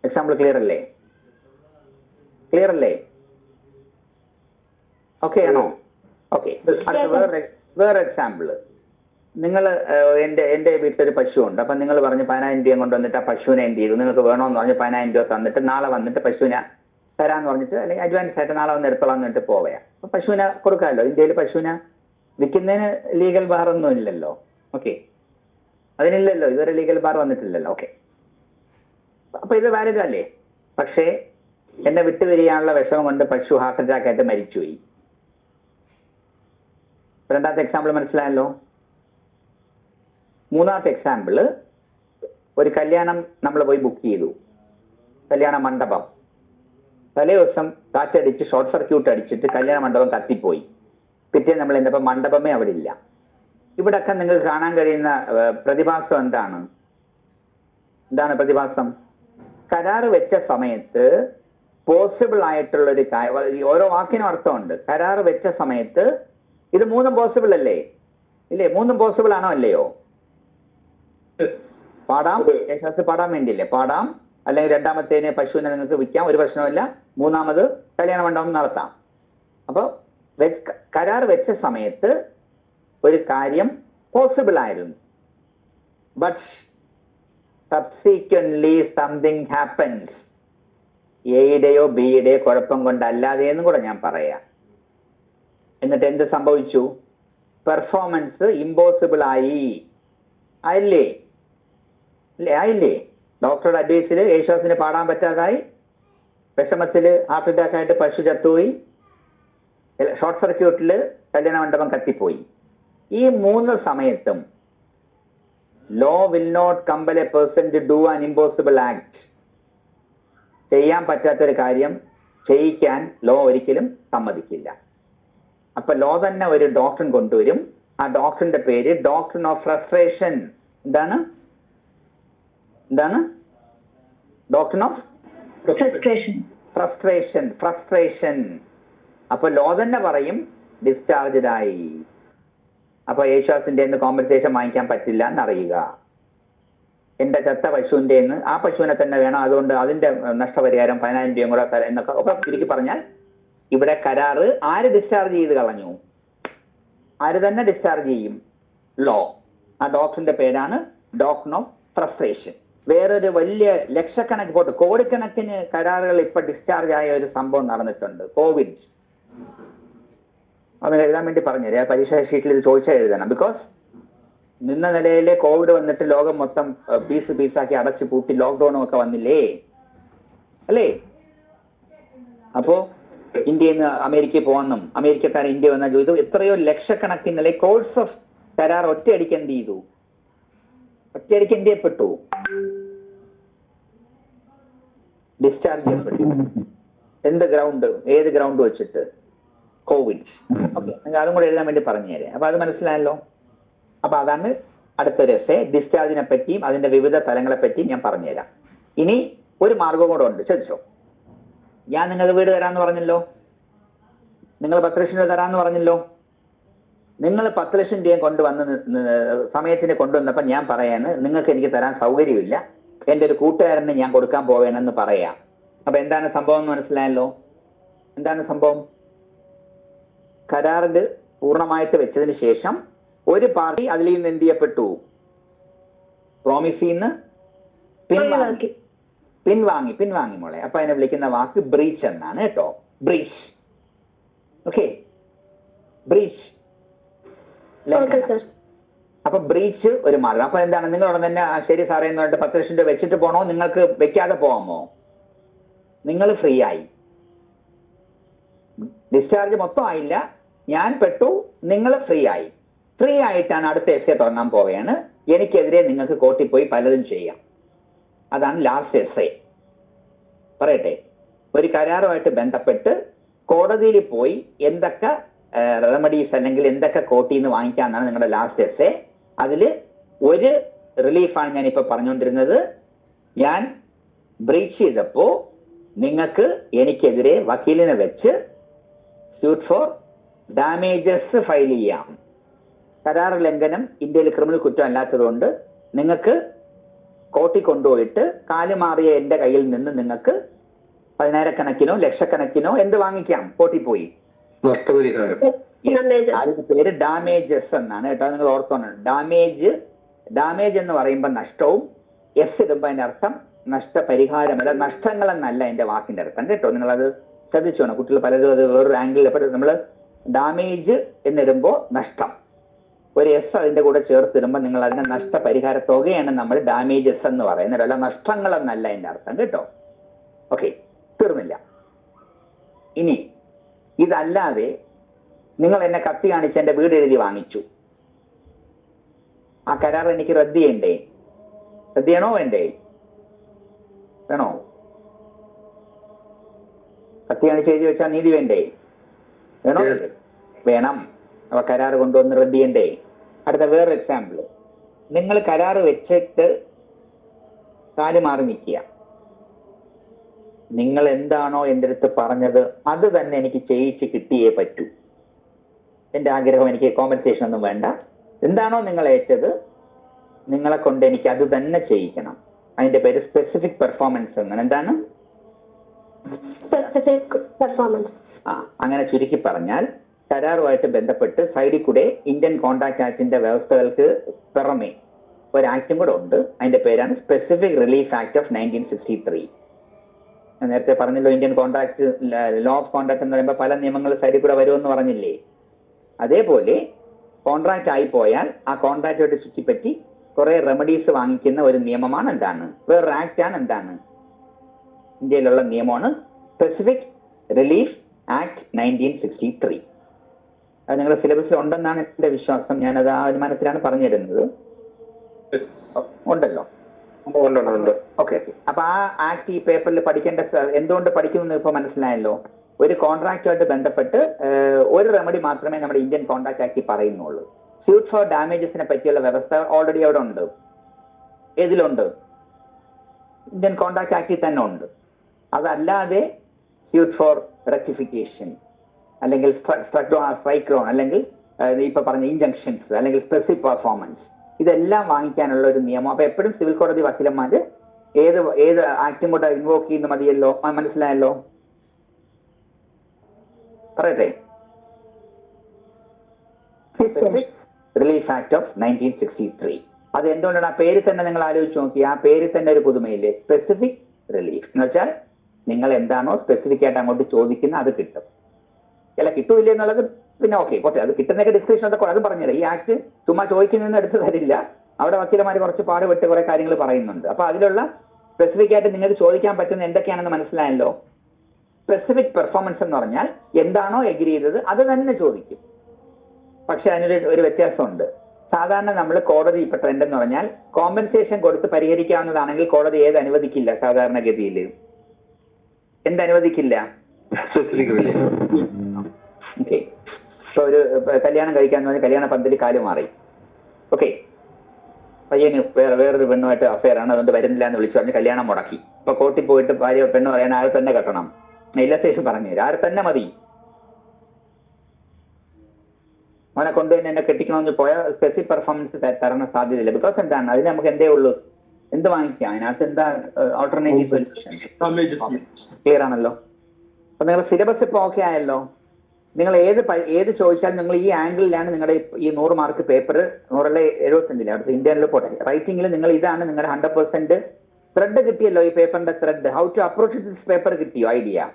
എക്സാമ്പിൾ ക്ലിയർ അല്ലേ? ഓക്കെ ആണോ? ഓക്കെ. അടുത്ത വേറെ എക്സാമ്പിള്. നിങ്ങൾ എൻ്റെ വീട്ടിലൊരു പശു ഉണ്ട്. അപ്പൊ നിങ്ങൾ പറഞ്ഞ് 10,000 രൂപ കൊണ്ടുവന്നിട്ട് ആ പശുവിനെ എന്ത് ചെയ്തു? നിങ്ങൾക്ക് വേണമെന്ന് പറഞ്ഞ് 10,000 രൂപ തന്നിട്ട് നാളെ വന്നിട്ട് പശുവിനെ തരാന്ന് പറഞ്ഞിട്ട്, അല്ലെങ്കിൽ അഡ്വാൻസ് ആയിട്ട് നാളെ വന്ന് എടുത്തോളാം എന്നിട്ട് പോവുക. അപ്പൊ പശുവിനെ കൊടുക്കാമല്ലോ. ഇന്ത്യയിൽ പശുവിനെ വിൽക്കുന്നതിന് ലീഗൽ ബാർ ഒന്നും ഇല്ലല്ലോ. ഓക്കെ, അതിനില്ലല്ലോ, ഇതുവരെ ലീഗൽ ബാർ വന്നിട്ടില്ലല്ലോ. ഓക്കെ, അപ്പൊ ഇത് വാലിഡ് അല്ലേ? പക്ഷേ എന്നെ വിട്ടുപിരിയാനുള്ള വിഷമം കൊണ്ട് പശു ഹാർട്ട് അറ്റാക്ക് ആയിട്ട് മരിച്ചുപോയി. രണ്ടാമത്തെ എക്സാമ്പിൾ മനസ്സിലായല്ലോ. മൂന്നാമത്തെ എക്സാമ്പിള്, ഒരു കല്യാണം നമ്മൾ പോയി ബുക്ക് ചെയ്തു, കല്യാണ മണ്ഡപം. തലേ ദിവസം കാറ്റടിച്ച് ഷോർട്ട് സർക്യൂട്ട് അടിച്ചിട്ട് കല്യാണ മണ്ഡപം കത്തിപ്പോയി. പിറ്റേ നമ്മൾ എന്തപ്പോൾ മണ്ഡപമേ അവിടെ ഇല്ല. ഇവിടൊക്കെ നിങ്ങൾക്ക് കാണാൻ കഴിയുന്ന പ്രതിഭാസം എന്താണ് പ്രതിഭാസം? കരാറ് വെച്ച സമയത്ത് പോസിബിൾ ആയിട്ടുള്ള ഒരു കാര്യം, ഓരോ വാക്കിനും അർത്ഥമുണ്ട്. കരാറ് വെച്ച സമയത്ത് ഇത് 3 പോസിബിൾ അല്ലേ? ഇല്ലേ? 3 പോസിബിൾ ആണോ അല്ലയോ? പാടാം, യേശുദാസ് പാടാൻ വേണ്ടിയില്ലേ? പാടാം. അല്ലെങ്കിൽ രണ്ടാമത്തേന് പശുവിനെ നിങ്ങൾക്ക് വിൽക്കാം, ഒരു പ്രശ്നമില്ല. മൂന്നാമത് കല്യാണ മണ്ഡപം നടത്താം. അപ്പൊ കരാർ വെച്ച സമയത്ത് ഒരു കാര്യം പോസിബിൾ ആയിരുന്നു. But subsequently something happens. എയുടെയോ ബിയുടെയോ കുഴപ്പം കൊണ്ടല്ലാതെ എന്നും കൂടെ ഞാൻ പറയാം. എന്നിട്ട് എന്ത് സംഭവിച്ചു? പെർഫോമൻസ് ഇമ്പോസിബിൾ ആയില്ലേ? ഡോക്ടറുടെ അഡ്വൈസിൽ യേശുദാസിന് പാടാൻ പറ്റാതായി. വിഷമത്തില് ഹാർട്ട് അറ്റാക്ക് ആയിട്ട് പശു ചത്തുപോയി. ഷോർട്ട് സർക്യൂട്ടില് കല്യാണ മണ്ഡപം കത്തിപ്പോയി. ഈ 3 സമയത്തും law will not compel a person to do an impossible act. ചെയ്യാൻ പറ്റാത്തൊരു കാര്യം ചെയ്യിക്കാൻ ലോ ഒരിക്കലും സമ്മതിക്കില്ല. അപ്പൊ ലോ തന്നെ ഒരു ഡോക്ട്രിൻ കൊണ്ടുവരും. ആ ഡോക്ട്രിന്റെ പേര് ഡോക്ട്രിൻ ഓഫ് ഫ്രസ്ട്രേഷൻ. എന്താണ്? Doctrine of frustration. അപ്പൊ ലോ തന്നെ പറയും ഡിസ്ചാർജ്ഡ് ആയി. അപ്പൊ യേശുദാസിന്റെ കോമ്പൻസേഷൻ വാങ്ങിക്കാൻ പറ്റില്ല എന്നറിയുക. എന്റെ ചത്ത പശുവിന്റെ ആ പശുവിനെ തന്നെ വേണം, അതുകൊണ്ട് അതിന്റെ നഷ്ടപരിഹാരം 10,000 രൂപയും കൂടെ എന്നൊക്കെ. അപ്പൊ ചുരുക്കി പറഞ്ഞാൽ ഇവിടെ കരാറ് ആര് ഡിസ്ചാർജ് ചെയ്ത് കളഞ്ഞു? ആര് തന്നെ ഡിസ്ചാർജ് ചെയ്യും? ലോ. ആ ഡോക്ടറിന്റെ പേരാണ് ഡോക്ട്രിൻ ഓഫ് ഫ്രസ്ട്രേഷൻ. വേറൊരു വലിയ ലക്ഷക്കണക്ക് കോടിക്കണക്കിന് കരാറുകൾ ഇപ്പൊ ഡിസ്ചാർജ് ആയ ഒരു സംഭവം നടന്നിട്ടുണ്ട്. കോവിഡ്. അത് എഴുതാൻ വേണ്ടി പറഞ്ഞുതരാം. പരീക്ഷാ ഷീറ്റിൽ ഇത് ചോദിച്ചാൽ എഴുതണം. ബിക്കോസ് നിന്ന നിലയിലെ കോവിഡ് വന്നിട്ട് ലോകം മൊത്തം പീസാക്കി അടച്ചു പൂട്ടി ലോക്ക്ഡൌണും ഒക്കെ വന്നില്ലേ അല്ലേ? അപ്പോ ഇന്ത്യയിൽ നിന്ന് അമേരിക്കയിൽ പോകാനും അമേരിക്കക്കാരൻ ഇന്ത്യ വന്ന ഇത് എത്രയോ ലക്ഷക്കണക്കിന് കോഴ്സ് ഓഫ് കരാർ ഒറ്റയടിക്ക് എന്ത് ചെയ്തു? ഒറ്റയടിക്ക് എന്ത് ചെയ്യപ്പെട്ടു? ഡിസ്ചാർജ് ചെയ്യപ്പെട്ടു. ഏത് ഗ്രൗണ്ട് വെച്ചിട്ട്? കോവിഡ്. ഓക്കെ, അതും കൂടെ എഴുതാൻ വേണ്ടി പറഞ്ഞുതരാം. അപ്പൊ അത് മനസ്സിലായല്ലോ. അപ്പൊ അതാണ് അടുത്തൊരു എസ്സേ. ഡിസ്ചാർജിനെ പറ്റിയും അതിന്റെ വിവിധ തലങ്ങളെ പറ്റിയും ഞാൻ പറഞ്ഞുതരാം. ഇനി ഒരു മാർഗം കൂടെ ഉണ്ട്, ശ്രദ്ധിച്ചോ. ഞാൻ നിങ്ങൾക്ക് വീട് തരാന്ന് പറഞ്ഞല്ലോ, നിങ്ങൾ 10 ലക്ഷം രൂപ തരാന്ന് പറഞ്ഞല്ലോ. നിങ്ങൾ 10 ലക്ഷം രൂപയും കൊണ്ടുവന്ന് സമയത്തിന് കൊണ്ടുവന്നപ്പോ ഞാൻ പറയാണ് നിങ്ങൾക്ക് എനിക്ക് തരാൻ സൗകര്യമില്ല, എന്റെ ഒരു കൂട്ടുകാരന് ഞാൻ കൊടുക്കാൻ പോവേണമെന്ന് പറയാം. അപ്പൊ എന്താണ് സംഭവം എന്ന് മനസ്സിലായല്ലോ? എന്താണ് സംഭവം? കരാറിൽ പൂർണ്ണമായിട്ട് വെച്ചതിന് ശേഷം ഒരു പാർട്ടി അതിൽ നിന്ന് എന്ത് ചെയ്യപ്പെട്ടു? പ്രോമിസിൽ നിന്ന് പിൻവാങ്ങി മോളെ. അപ്പൊ അതിനെ വിളിക്കുന്ന വാക്ക് ബ്രീച്ച് എന്നാണ് കേട്ടോ. ബ്രീച്ച്. Okay, breach. അപ്പൊ ബ്രീച്ച് ഒരു മാർഗം. അപ്പൊ എന്താണ്? നിങ്ങളോട് തന്നെ ശരി സാറേ എന്ന് പറഞ്ഞിട്ട് 10 ലക്ഷം രൂപ വെച്ചിട്ട് പോണോ? നിങ്ങൾക്ക് വെക്കാതെ പോവാമോ? നിങ്ങൾ ഫ്രീ ആയി. ഡിസ്ചാർജ് മൊത്തം ആയില്ല, ഞാൻ പെട്ടു, നിങ്ങൾ ഫ്രീ ആയി. ഫ്രീ ആയിട്ടാണ് അടുത്ത എസ്സേ തുടങ്ങാൻ പോവുകയാണ്. എനിക്കെതിരെ നിങ്ങൾക്ക് കോർട്ടിൽ പോയി പലതും ചെയ്യാം. അതാണ് ലാസ്റ്റ് എസ്സേ. പറയട്ടെ, ഒരു കരാറുമായിട്ട് ബന്ധപ്പെട്ട് കോടതിയിൽ പോയി എന്തൊക്കെ റെമഡീസ് അല്ലെങ്കിൽ എന്തൊക്കെ കോർട്ടിൽ നിന്ന് വാങ്ങിക്കാന്നാണ് നിങ്ങളുടെ ലാസ്റ്റ് എസ്സേ. അതില് ഒരു റിലീഫാണ് ഞാൻ ഇപ്പൊ പറഞ്ഞുകൊണ്ടിരുന്നത്. ഞാൻ ബ്രീച്ച് ചെയ്തപ്പോ നിങ്ങൾക്ക് എനിക്കെതിരെ വക്കീലിനെ വെച്ച് സ്യൂട്ട് ഫോർ ഡാമേജസ് ഫയൽ ചെയ്യാം. കരാർ ലംഘനം ഇന്ത്യയിൽ ക്രിമിനൽ കുറ്റം അല്ലാത്തതുകൊണ്ട് നിങ്ങൾക്ക് കോർട്ടിൽ കൊണ്ടുപോയിട്ട് കാലുമാറിയ എന്റെ കയ്യിൽ നിന്ന് നിങ്ങൾക്ക് 10,000 ലക്ഷക്കണക്കിനോ എന്ത് വാങ്ങിക്കാം? കോർട്ടിൽ പോയി. അതിന്റെ പേര് ഡാമേജസ് എന്നാണ് കേട്ടോ. നിങ്ങൾ ഓർത്തോണം. ഡാമേജ് എന്ന് പറയുമ്പോൾ നഷ്ടവും, എസ് ഇടുമ്പോ അതിന്റെ അർത്ഥം നഷ്ടപരിഹാരമല്ല, നഷ്ടങ്ങൾ എന്നല്ല എന്റെ വാക്കിന്റെ അർത്ഥം കേട്ടോ. നിങ്ങളത് ശ്രദ്ധിച്ചോണം. കുട്ടികൾ പലരും അത് വേറൊരു ആംഗിളിൽ നമ്മൾ ഡാമേജ് എന്നിടുമ്പോ നഷ്ടം, ഒരു എസ് അതിന്റെ കൂടെ ചേർത്തിടുമ്പോൾ നിങ്ങൾ അതിന്റെ നഷ്ടപരിഹാര തുകയാണ് നമ്മൾ ഡാമേജസ് എന്ന് പറയുന്നത്, അല്ല നഷ്ടങ്ങൾ എന്നല്ല എന്റെ അർത്ഥം കേട്ടോ. ഓക്കെ, തീർന്നില്ല. ഇനി ഇതല്ലാതെ നിങ്ങൾ എന്നെ കത്തി കാണിച്ച് എന്റെ വീട് എഴുതി വാങ്ങിച്ചു. ആ കരാർ എനിക്ക് റദ്ദ് ചെയ്യണ്ടേ? റദ്ദ് ചെയ്യണോ വേണ്ടേ? വേണോ? കത്തി കാണിച്ച് എഴുതി വെച്ചാൽ നീതി വേണ്ടേ? വേണോ? വേണം. അപ്പൊ കരാർ കൊണ്ടുവന്ന് റദ്ദ് ചെയ്യണ്ടേ? അടുത്ത വേറൊരു എക്സാമ്പിൾ. നിങ്ങൾ കരാർ വെച്ചിട്ട് കാല് മാറി നിൽക്കുക. നിങ്ങൾ എന്താണോ എൻ്റെ അടുത്ത് പറഞ്ഞത് അത് തന്നെ എനിക്ക് ചെയ്യിച്ച് കിട്ടിയേ പറ്റൂ. എൻ്റെ ആഗ്രഹം, എനിക്ക് കോമ്പൻസേഷൻ ഒന്നും വേണ്ട. എന്താണോ നിങ്ങൾ ഏറ്റത് നിങ്ങളെ കൊണ്ട് എനിക്ക് അത് തന്നെ ചെയ്യിക്കണം. അതിന്റെ പേര് സ്പെസിഫിക് പെർഫോമൻസ് എന്നാണ്. എന്താണ് സ്പെസിഫിക് പെർഫോമൻസ്? അങ്ങനെ ചുരുക്കി പറഞ്ഞാൽ കരാറുമായിട്ട് ബന്ധപ്പെട്ട് സൈഡിൽ കൂടെ ഇന്ത്യൻ കോൺട്രാക്ട് ആക്ടിന്റെ വ്യവസ്ഥകൾക്ക് പുറമെ ഒരു ആക്ടും കൂടെ ഉണ്ട്. അതിന്റെ പേരാണ് സ്പെസിഫിക് റിലീഫ് ആക്ട് ഓഫ് 1963. ഞാൻ നേരത്തെ പറഞ്ഞല്ലോ, Indian contract law of contract എന്ന് പറയുമ്പോൾ പല നിയമങ്ങൾ സൈഡിൽ കൂടെ വരുമെന്ന് പറഞ്ഞില്ലേ. അതേപോലെ കോൺട്രാക്ട് ആയി പോയാൽ ആ കോൺട്രാക്റ്റുമായിട്ട് ചുറ്റിപ്പറ്റി കുറെ റെമഡീസ് വാങ്ങിക്കുന്ന ഒരു നിയമമാണ് എന്താണ്, വേറൊരു ആക്ടാണ് എന്താണ്, ഇന്ത്യയിലുള്ള നിയമമാണ് സ്പെസിഫിക് റിലീഫ് ആക്ട് 1963. അത് നിങ്ങളുടെ സിലബസിൽ ഉണ്ടെന്നാണ് എന്റെ വിശ്വാസം. ഞാനത് ആ അനുമാനത്തിലാണ് പറഞ്ഞു തരുന്നത്. ഉണ്ടല്ലോ? ഓക്കെ. അപ്പൊ ആ ആക്ട് ഈ പേപ്പറിൽ പഠിക്കേണ്ട എന്തുകൊണ്ട് പഠിക്കുന്നു ഇപ്പൊ മനസ്സിലായല്ലോ. ഒരു കോൺട്രാക്റ്റുമായിട്ട് ബന്ധപ്പെട്ട് ഒരു റെമഡി മാത്രമേ നമ്മുടെ ഇന്ത്യൻ കോൺട്രാക്ട് ആക്ടിൽ പറയുന്നുള്ളൂ. സ്യൂട്ട് ഫോർ ഡാമേജസിനെ പറ്റിയുള്ള വ്യവസ്ഥ ഓൾറെഡി അവിടെ ഉണ്ട്. ഏതിലുണ്ട്? ഇന്ത്യൻ കോൺട്രാക്ട് ആക്ടിൽ തന്നെ ഉണ്ട്. അതല്ലാതെ സ്യൂട്ട് ഫോർ റെക്ടിഫിക്കേഷൻ അല്ലെങ്കിൽ സ്ട്രൈക്ക് ഡൗൺ അല്ലെങ്കിൽ ഇപ്പൊ പറഞ്ഞ ഇൻജങ്ഷൻസ് അല്ലെങ്കിൽ സ്പെസിഫിക് പെർഫോമൻസ്, ഇതെല്ലാം വാങ്ങിക്കാനുള്ള ഒരു നിയമം. അപ്പൊ എപ്പോഴും സിവിൽ കോടതി വക്കീലന്മാര് ഏത് ആക്ടും കൂടെ ഇൻവോക്ക് ചെയ്യുന്ന മതിയല്ലോ. മനസ്സിലായല്ലോ? പറയട്ടെ. Specific relief act of 1963. അത് എന്തുകൊണ്ടാണ്? ആ പേര് തന്നെ നിങ്ങൾ ആലോചിച്ച് നോക്കി. ആ പേര് തന്നെ ഒരു പുതുമയില്ലേ, സ്പെസിഫിക് റിലീഫ് എന്ന് വെച്ചാൽ നിങ്ങൾ എന്താണോ സ്പെസിഫിക് ആയിട്ട് അങ്ങോട്ട് ചോദിക്കുന്ന അത് കിട്ടും. അല്ല, കിട്ടൂല്ല എന്നുള്ളത് പിന്നെ ഓക്കെ പോട്ടെ, അത് കിട്ടുന്നൊക്കെ ഡിസ്ക്രിപ്ഷൻ ഒക്കെ അത് പറഞ്ഞുതരാം. ഈ ആക്ട് ചുമ്മാ ചോദിക്കുന്നതെന്ന് എടുത്ത് തരില്ല. അവിടെ വക്കീലന്മാർ കുറച്ച് പാടുപെട്ട് കുറെ കാര്യങ്ങൾ പറയുന്നുണ്ട്. അപ്പൊ അതിലുള്ള സ്പെസിഫിക് ആയിട്ട് നിങ്ങൾക്ക് ചോദിക്കാൻ പറ്റുന്ന എന്തൊക്കെയാണെന്ന് മനസ്സിലായല്ലോ. സ്പെസിഫിക് പെർഫോമൻസ് എന്ന് പറഞ്ഞാൽ എന്താണോ എഗ്രി ചെയ്തത് അത് തന്നെ ചോദിക്കും. പക്ഷെ അതിനൊരു വ്യത്യാസമുണ്ട്. സാധാരണ നമ്മൾ കോടതി ഇപ്പൊ ട്രെൻഡ് എന്ന് പറഞ്ഞാൽ കോമ്പൻസേഷൻ കൊടുത്ത് പരിഹരിക്കാവുന്നതാണെങ്കിൽ കോടതി ഏത് അനുവദിക്കില്ല? സാധാരണഗതിയിൽ എന്തനുവദിക്കില്ല? Specific relief. ഓക്കെ. ഇപ്പൊ ഒരു കല്യാണം കഴിക്കാന്ന് പറഞ്ഞാൽ കല്യാണ പന്തലിൽ കാല് മാറി. ഓക്കെ, പയ്യന് വേറൊരു പെണ്ണുമായിട്ട് അഫയർ ആണ്, അതുകൊണ്ട് വരുന്നില്ല എന്ന് വിളിച്ചു പറഞ്ഞ് കല്യാണം മുടക്കി. ഇപ്പൊ കോർട്ടിൽ പോയിട്ട് ഭാര്യ പെണ്ണ് പറയാൻ ആരെ തന്നെ കെട്ടണം, ഇല്ലസ്റ്റേഷൻ പറഞ്ഞു തരാം, ആരെ തന്നെ മതി, അവനെ കൊണ്ടുതന്നെ എന്നെ കെട്ടിക്കണമെന്ന് പോയാൽ സ്പെസിഫിക് പെർഫോമൻസ് തരണ സാധ്യതയില്ല. ബിക്കോസ് എന്താണ്, അതിന് നമുക്ക് എന്തേ ഉള്ളൂ, എന്ത് വാങ്ങിക്കാം, അതിനകത്ത് എന്താ ഓൾട്ടർനേറ്റീവ് സൊല്യൂഷൻ? ക്ലിയർ ആണല്ലോ? അപ്പൊ നിങ്ങളുടെ സിലബസ് ഇപ്പൊ ഓക്കെ ആയല്ലോ. നിങ്ങൾ ഏത് ചോദിച്ചാലും നിങ്ങൾ ഈ ആംഗിളിലാണ് നിങ്ങളുടെ ഈ 100 മാർക്ക് പേപ്പർ 175 അടുത്ത് ഇന്ത്യനിൽ പോട്ടെ റൈറ്റിംഗിൽ നിങ്ങൾ ഇതാണ് നിങ്ങളുടെ 100% ത്രെഡ് കിട്ടിയല്ലോ. ഈ പേപ്പറിന്റെ thread, how to approach this paper കിട്ടിയോ? ഐഡിയ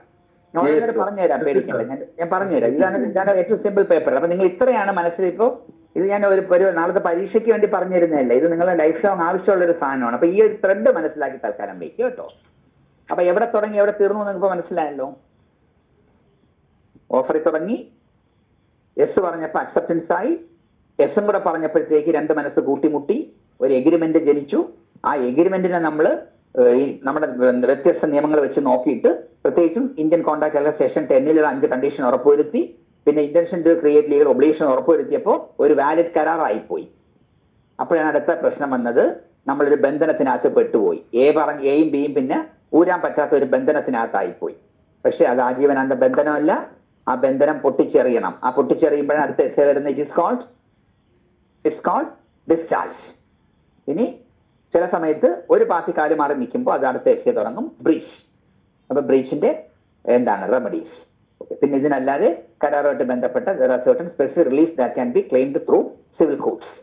പറഞ്ഞുതരാം, പേടിക്കണ്ട, ഞാൻ പറഞ്ഞുതരാം. ഇതാണ് ഏറ്റവും സിമ്പിൾ പേപ്പർ. അപ്പൊ നിങ്ങൾ ഇത്രയാണ് മനസ്സിൽ. ഇപ്പൊ ഇത് ഞാൻ ഒരു നാളത്തെ പരീക്ഷയ്ക്ക് വേണ്ടി പറഞ്ഞു തരുന്നതല്ല, ഇത് നിങ്ങളുടെ ലൈഫ് ലോങ് ആവശ്യമുള്ള ഒരു സാധനമാണ്. അപ്പൊ ഈ ഒരു ത്രെഡ് മനസ്സിലാക്കി തൽക്കാലം വയ്ക്കും കേട്ടോ. അപ്പൊ എവിടെ തുടങ്ങി എവിടെ തീർന്നു നിങ്ങൾക്ക് മനസ്സിലായല്ലോ. ഓഫറിൽ തുടങ്ങി, എസ് പറഞ്ഞപ്പോ അക്സെപ്റ്റൻസ് ആയി, എസും കൂടെ പറഞ്ഞപ്പോഴത്തേക്ക് രണ്ട് മനസ്സ് കൂട്ടിമുട്ടി ഒരു എഗ്രിമെന്റ് ജനിച്ചു. ആ എഗ്രിമെന്റിനെ നമ്മൾ നമ്മുടെ വ്യത്യസ്ത നിയമങ്ങൾ വെച്ച് നോക്കിയിട്ട്, പ്രത്യേകിച്ചും ഇന്ത്യൻ കോൺട്രാക്ട് സെക്ഷൻ 10 5 കണ്ടീഷൻ ഉറപ്പുവരുത്തി, പിന്നെ intention to create legal obligation ഉറപ്പുവരുത്തിയപ്പോൾ ഒരു വാലിഡ് കരാറായിപ്പോയി. അപ്പോഴാണ് അടുത്ത പ്രശ്നം വന്നത്, നമ്മളൊരു ബന്ധനത്തിനകത്ത് പെട്ടുപോയി. എയും ബിയും പിന്നെ ഊരാൻ പറ്റാത്ത ഒരു ബന്ധനത്തിനകത്തായിപ്പോയി. പക്ഷെ അത് ആജീവനാന്ത ബന്ധനമല്ല, ആ ബന്ധനം പൊട്ടിച്ചെറിയണം. ആ പൊട്ടിച്ചെറിയുമ്പോഴാണ് അടുത്ത എസ്സേ വരുന്നത്, ഇറ്റ്സ് കോൾഡ് ഡിസ്ചാർജ്. ഇനി ചില സമയത്ത് ഒരു പാർട്ടി കാല് മാറി നിൽക്കുമ്പോൾ അത് അടുത്ത എസ്സേ തുടങ്ങും, ബ്രീച്ച്. അപ്പൊ ബ്രീച്ചിന്റെ എന്താണ് റെമഡീസ്. പിന്നെ ഇതിനല്ലാതെ കരാറുമായിട്ട് ബന്ധപ്പെട്ട certain specific relief that can be claimed through civil courts.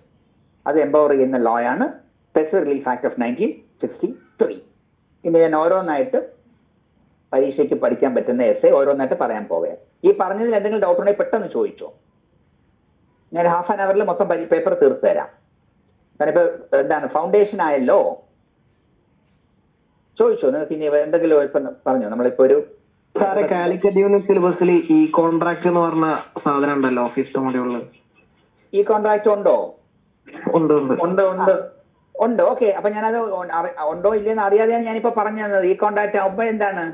അത് എംപവർ ചെയ്യുന്ന ലോ ആണ് സ്പെസിഫിക് റിലീഫ് ആക്ട് ഓഫ് 1963. ഇനി ഞാൻ ഓരോന്നായിട്ട് പരീക്ഷയ്ക്ക് പഠിക്കാൻ പറ്റുന്ന എസ്സേ ഓരോന്നായിട്ട് പറയാൻ പോവുകയാണ്. ഈ പറഞ്ഞതിൽ എന്തെങ്കിലും ഡൗട്ട് ഉണ്ടെങ്കിൽ പെട്ടെന്ന് ചോദിച്ചോ. ഞാൻ ഹാഫ് ആൻ അവറിൽ മൊത്തം പേപ്പർ തീർത്തു തരാം. കാരണം ഇപ്പൊ എന്താണ് ഫൗണ്ടേഷൻ ആയല്ലോ, ചോദിച്ചോ നിങ്ങൾക്ക്. ഇനി എന്തെങ്കിലും ഇപ്പൊ പറഞ്ഞോ. നമ്മളിപ്പോ ഒരു സാറെ കാലിക്കറ്റ് യൂണിവേഴ്സിറ്റി സിലബസിൽ ഈ കോൺട്രാക്ട് എന്ന് പറഞ്ഞ സാധനം ഉണ്ടല്ലോ 5th മൊഡ്യൂളിൽ. ഈ കോൺട്രാക്ട് ഉണ്ടോ? ഉണ്ട്. ഓക്കെ. അപ്പൊ ഞാനത് ഉണ്ടോ ഇല്ലെന്ന് അറിയാതെയാണ് ഞാനിപ്പോ പറഞ്ഞു തന്നത്. ഈ കോൺട്രാക്ട് ആവുമ്പോ എന്താണ്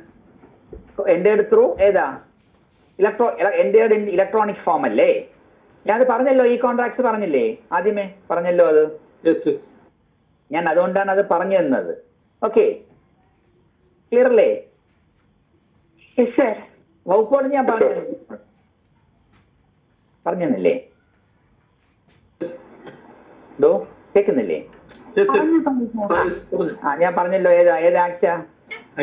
എന്റേഡ് ത്രൂ ഏതാ എന്റേഡ് ഇലക്ട്രോണിക് ഫോം അല്ലേ? ഞാനത് പറഞ്ഞല്ലോ, ഈ കോൺട്രാക്ട്സ് പറഞ്ഞില്ലേ, ആദ്യമേ പറഞ്ഞല്ലോ അത്. ഞാൻ അതുകൊണ്ടാണ് അത് പറഞ്ഞു തന്നത്. ഓക്കെ, ക്ലിയർ അല്ലേ? വകുപ്പോട് ഞാൻ പറഞ്ഞു തന്നില്ലേ? കേൾക്കുന്നില്ലേ? Yes, yes. ഞാൻ പറഞ്ഞല്ലോ ഏത് ആക്ടാ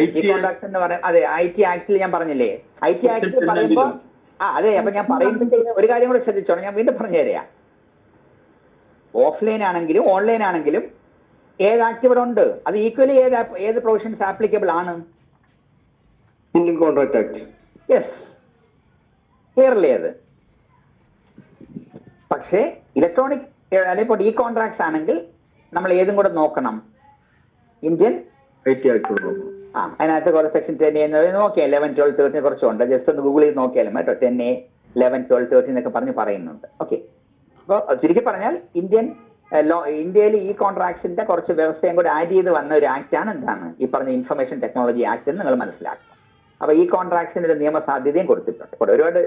ഈ കോൺട്രാക്ട് എന്ന് പറയാം. അതെ, IT ആക്ടിൽ ഞാൻ പറഞ്ഞില്ലേ. IT ആക്ടിൽ പറയുമ്പോ അതെ. അപ്പൊ ഞാൻ പറയുമ്പോഴത്തേക്ക് ഒരു കാര്യം കൂടെ ശ്രദ്ധിച്ചോണം, ഞാൻ വീണ്ടും പറഞ്ഞു തരാം. ഓഫ്ലൈൻ ആണെങ്കിലും ഓൺലൈൻ ആണെങ്കിലും ഏത് ആക്ട് ഇവിടെ ഉണ്ട്, അത് ഈക്വലി ഏത് പ്രൊവിഷൻസ് ആപ്ലിക്കബിൾ ആണ്? Indian Contract Act. Yes, clearly അത്. പക്ഷേ ഇലക്ട്രോണിക് അല്ലെങ്കിൽ ഈ കോൺട്രാക്ട്സ് ആണെങ്കിൽ നമ്മൾ ഏതും കൂടെ നോക്കണം. Indian IT Act. അതിനകത്ത് കുറച്ച് സെക്ഷൻ 10A നോക്കിയാൽ 11, 12, 13 കുറച്ചുണ്ട്. ജസ്റ്റ് ഒന്ന് ഗൂഗിൾ ചെയ്ത് നോക്കിയാലും കേട്ടോ. 10A, 11, 12, 13 എന്നൊക്കെ പറഞ്ഞ് പറയുന്നുണ്ട്. ഓക്കെ. അപ്പോൾ ചുരുക്കി പറഞ്ഞാൽ ഇന്ത്യയിൽ ഈ കോൺട്രാക്ട്സിന്റെ കുറച്ച് വ്യവസ്ഥയും കൂടെ ആഡ് ചെയ്ത് വന്ന ഒരു ആക്ടാണ് എന്താണ് ഈ പറഞ്ഞ ഇൻഫർമേഷൻ ടെക്നോളജി ആക്ട് എന്ന് നിങ്ങൾ മനസ്സിലാക്കണം. അപ്പൊ ഈ കോൺട്രാക്ട്സിന് ഒരു നിയമസാധ്യതയും കൊടുത്തിട്ടുണ്ട്. ഒരുപാട്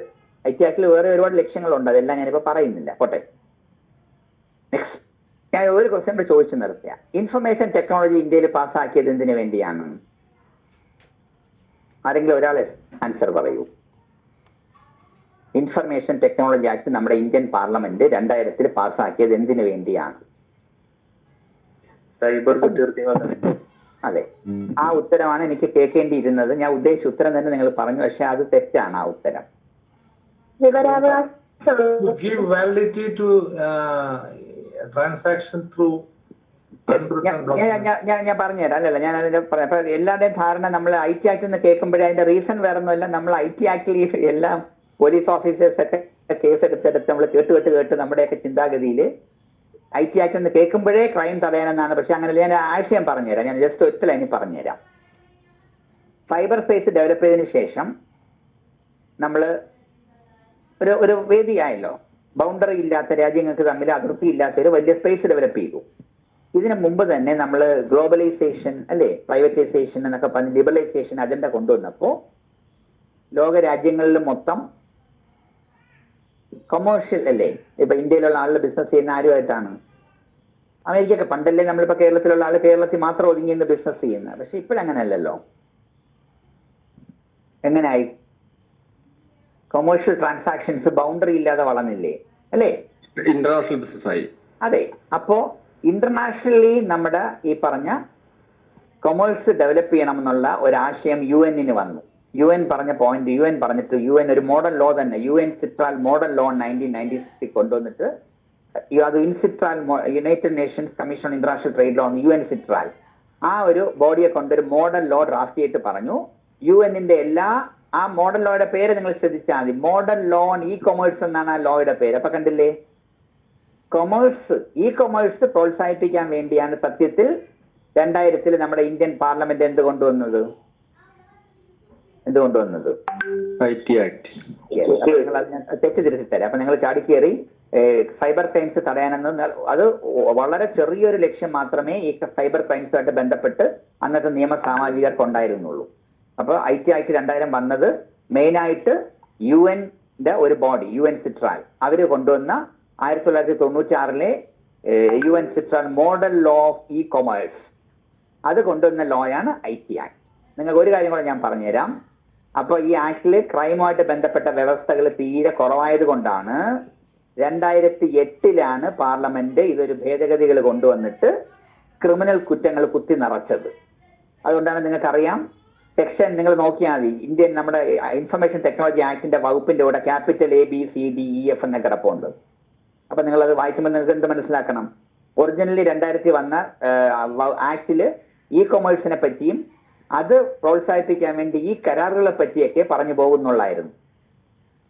IT ആക്ടിൽ വേറെ ഒരുപാട് ലക്ഷ്യങ്ങളുണ്ട്, അതെല്ലാം ഞാനിപ്പോ പറയുന്നില്ല. പോട്ടെ. നെക്സ്റ്റ് ഞാൻ ഒരു ക്വസ്റ്റ്യൻ കൂടെ ചോദിച്ചു നിർത്തിയ, ഇൻഫർമേഷൻ ടെക്നോളജി ഇന്ത്യയിൽ പാസ്സാക്കിയത് എന്തിനു വേണ്ടിയാണ്? ആരെങ്കിലും ഒരാൾ ആൻസർ പറയൂ. ഇൻഫർമേഷൻ ടെക്നോളജി ആക്ട് നമ്മുടെ ഇന്ത്യൻ പാർലമെന്റ് 2000 പാസ്സാക്കിയത് എന്തിനു വേണ്ടിയാണ്? Cyber security. അതെ, ആ ഉത്തരമാണ് എനിക്ക് കേൾക്കേണ്ടിയിരുന്നത്. ഞാൻ ഉദ്ദേശിച്ച ഉത്തരം തന്നെ നിങ്ങൾ പറഞ്ഞു, പക്ഷെ അത് തെറ്റാണ്. ആ ഉത്തരം To give validity to transaction through ഞാൻ പറഞ്ഞുതരാം. അല്ലല്ല, ഞാൻ അതിന്റെ പറയാം. അപ്പൊ എല്ലാവരുടെയും ധാരണ നമ്മൾ IT ആക്ട് എന്ന് കേൾക്കുമ്പോഴേ അതിന്റെ റീസൺ വേറെ ഒന്നുമല്ല. നമ്മൾ IT ആക്ടിൽ എല്ലാം പോലീസ് ഓഫീസേഴ്സ് ഒക്കെ കേസ് എടുത്തെടുത്ത് നമ്മൾ കേട്ട് നമ്മുടെയൊക്കെ ചിന്താഗതിയിൽ IT ആക്ട് എന്ന് കേൾക്കുമ്പോഴേ ക്രൈം തടയാനെന്നാണ്. പക്ഷെ അങ്ങനെയല്ല. ഞാൻ ആശയം പറഞ്ഞുതരാം. ഞാൻ ജസ്റ്റ് ഒറ്റ ലൈനിൽ പറഞ്ഞുതരാം. സൈബർ സ്പേസ് ഡെവലപ്പ് ചെയ്തതിനു ശേഷം നമ്മൾ ഒരു വേദിയായല്ലോ. ബൗണ്ടറി ഇല്ലാത്ത രാജ്യങ്ങൾക്ക് തമ്മിൽ അതിർത്തി ഇല്ലാത്ത ഒരു വലിയ സ്പേസ് ഡെവലപ്പ് ചെയ്തു. ഇതിനു മുമ്പ് തന്നെ നമ്മൾ ഗ്ലോബലൈസേഷൻ അല്ലെ, പ്രൈവറ്റൈസേഷൻ എന്നൊക്കെ പറഞ്ഞ് ലിബറലൈസേഷൻ അജണ്ട കൊണ്ടുവന്നപ്പോ ലോക രാജ്യങ്ങളിൽ മൊത്തം കൊമേഴ്ഷ്യൽ അല്ലേ. ഇപ്പൊ ഇന്ത്യയിലുള്ള ആളുകൾ ബിസിനസ് ചെയ്യുന്ന ആരുമായിട്ടാണ്? അമേരിക്കയൊക്കെ പണ്ടല്ലേ നമ്മളിപ്പോ കേരളത്തിലുള്ള ആള് കേരളത്തിൽ മാത്രം ഒതുങ്ങി നിന്ന് ബിസിനസ് ചെയ്യുന്നത്. പക്ഷെ ഇപ്പോഴങ്ങനെയല്ലല്ലോ. എങ്ങനെയായി? കൊമേഴ്ഷ്യൽ ട്രാൻസാക്ഷൻസ് ബൗണ്ടറി ഇല്ലാതെ വളർന്നില്ലേ അല്ലേ? ഇന്റർനാഷണൽ ബിസിനസ് ആയി. അതെ. അപ്പോ ഇന്റർനാഷണലി നമ്മുടെ ഈ പറഞ്ഞ കൊമേഴ്സ് ഡെവലപ്പ് ചെയ്യണമെന്നുള്ള ഒരാശയം UN വന്നു. UN പറഞ്ഞ പോയിന്റ്, UN പറഞ്ഞിട്ട് UN ഒരു മോഡൽ ലോ തന്നെ, UN സിട്രാൽ മോഡൽ ലോ 1996 കൊണ്ടുവന്നിട്ട് അത് UNCITRAL United Nations commission on international trade law UN CITRAL ആ ഒരു ബോഡിയെ കൊണ്ടൊരു മോഡൽ ലോ ഡ്രാഫ്റ്റ് ചെയ്തിട്ട് പറഞ്ഞു UN എല്ലാ ആ മോഡൽ ലോയുടെ പേര് നിങ്ങൾ ശ്രദ്ധിച്ചാൽ മതി. Model law on e commerce എന്നാണ് ആ ലോയുടെ പേര്. അപ്പൊ കണ്ടില്ലേ, കൊമേഴ്സ് പ്രോത്സാഹിപ്പിക്കാൻ വേണ്ടിയാണ് സത്യത്തിൽ 2000 നമ്മുടെ ഇന്ത്യൻ പാർലമെന്റ് എന്ത് കൊണ്ടുവന്നത്? IT act. നിങ്ങൾ തെറ്റ് തിരിച്ചു തരാം. അപ്പൊ നിങ്ങൾ ചാടിക്കേറി സൈബർ ക്രൈംസ് തടയാനെന്ന്, അത് വളരെ ചെറിയൊരു ലക്ഷ്യം മാത്രമേ ഈ സൈബർ ക്രൈംസുമായിട്ട് ബന്ധപ്പെട്ട് അന്നത്തെ നിയമ സാമാജികർക്ക് ഉണ്ടായിരുന്നുള്ളൂ. അപ്പൊ IT ആക്ട് 2000 വന്നത് മെയിനായിട്ട് UN ഒരു ബോഡി, UN സിട്രാൽ, അവര് കൊണ്ടുവന്ന 1996 UN CITRAL model law of E commerce, അത് കൊണ്ടുവന്ന ലോയാണ് IT ആക്ട്. നിങ്ങൾക്ക് ഒരു കാര്യം കൂടെ ഞാൻ പറഞ്ഞുതരാം. അപ്പൊ ഈ ആക്ടില് ക്രൈമുമായിട്ട് ബന്ധപ്പെട്ട വ്യവസ്ഥകൾ തീരെ കുറവായത് കൊണ്ടാണ് 2008 പാർലമെന്റ് ഇതൊരു ഭേദഗതികൾ കൊണ്ടുവന്നിട്ട് ക്രിമിനൽ കുറ്റങ്ങൾ കുത്തി നിറച്ചത്. അതുകൊണ്ടാണ് നിങ്ങൾക്കറിയാം, സെക്ഷൻ നിങ്ങൾ നോക്കിയാൽ മതി, ഇന്ത്യൻ നമ്മുടെ ഇൻഫർമേഷൻ ടെക്നോളജി ആക്ടിന്റെ വകുപ്പിന്റെ കൂടെ ക്യാപിറ്റൽ ABCDEF എന്ന കിടപ്പുണ്ട്. അപ്പൊ നിങ്ങൾ അത് വായിക്കുമ്പോൾ നിങ്ങൾക്ക് എന്ത് മനസ്സിലാക്കണം? ഒറിജിനലി 2000 വന്ന ആക്ടില് ഇ കൊമേഴ്സിനെ പറ്റിയും അത് പ്രോത്സാഹിപ്പിക്കാൻ വേണ്ടി ഈ കരാറുകളെ പറ്റിയൊക്കെ പറഞ്ഞു പോകുന്നുള്ളായിരുന്നു.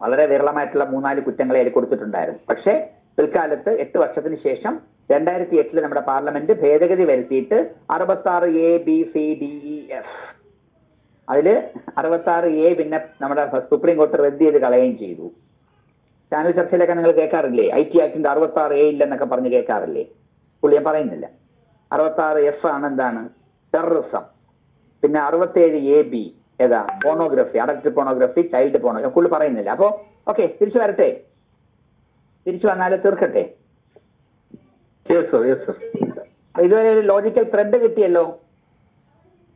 വളരെ വിരളമായിട്ടുള്ള 3-4 കുറ്റങ്ങളെ അതിൽ കൊടുത്തിട്ടുണ്ടായിരുന്നു. പക്ഷേ പിൽക്കാലത്ത് 8 വർഷത്തിന് ശേഷം 2008 നമ്മുടെ പാർലമെന്റ് ഭേദഗതി വരുത്തിയിട്ട് 66 ABCDEF, അതില് 66A പിന്നെ നമ്മുടെ സുപ്രീം കോടതി റദ്ദ് ചെയ്ത് കളയുകയും ചെയ്തു. ചാനൽ ചർച്ചയിലൊക്കെ നിങ്ങൾ കേൾക്കാറില്ലേ, IT ആക്ടിന്റെ 66A ഇല്ലെന്നൊക്കെ പറഞ്ഞ് കേൾക്കാറില്ലേ? പുള്ളി ഞാൻ പറയുന്നില്ല. 66F ആണ് എന്താണ്? ടെററിസം. പിന്നെ 67AB ഏതാ? Pornography, adult pornography, child pornography. പുള്ളി പറയുന്നില്ല. അപ്പൊ ഓക്കെ, തിരിച്ചു വരട്ടെ. തിരിച്ചു വന്നാല് തീർക്കട്ടെ. ഇതുവരെ ഒരു ലോജിക്കൽ ത്രെഡ് കിട്ടിയല്ലോ.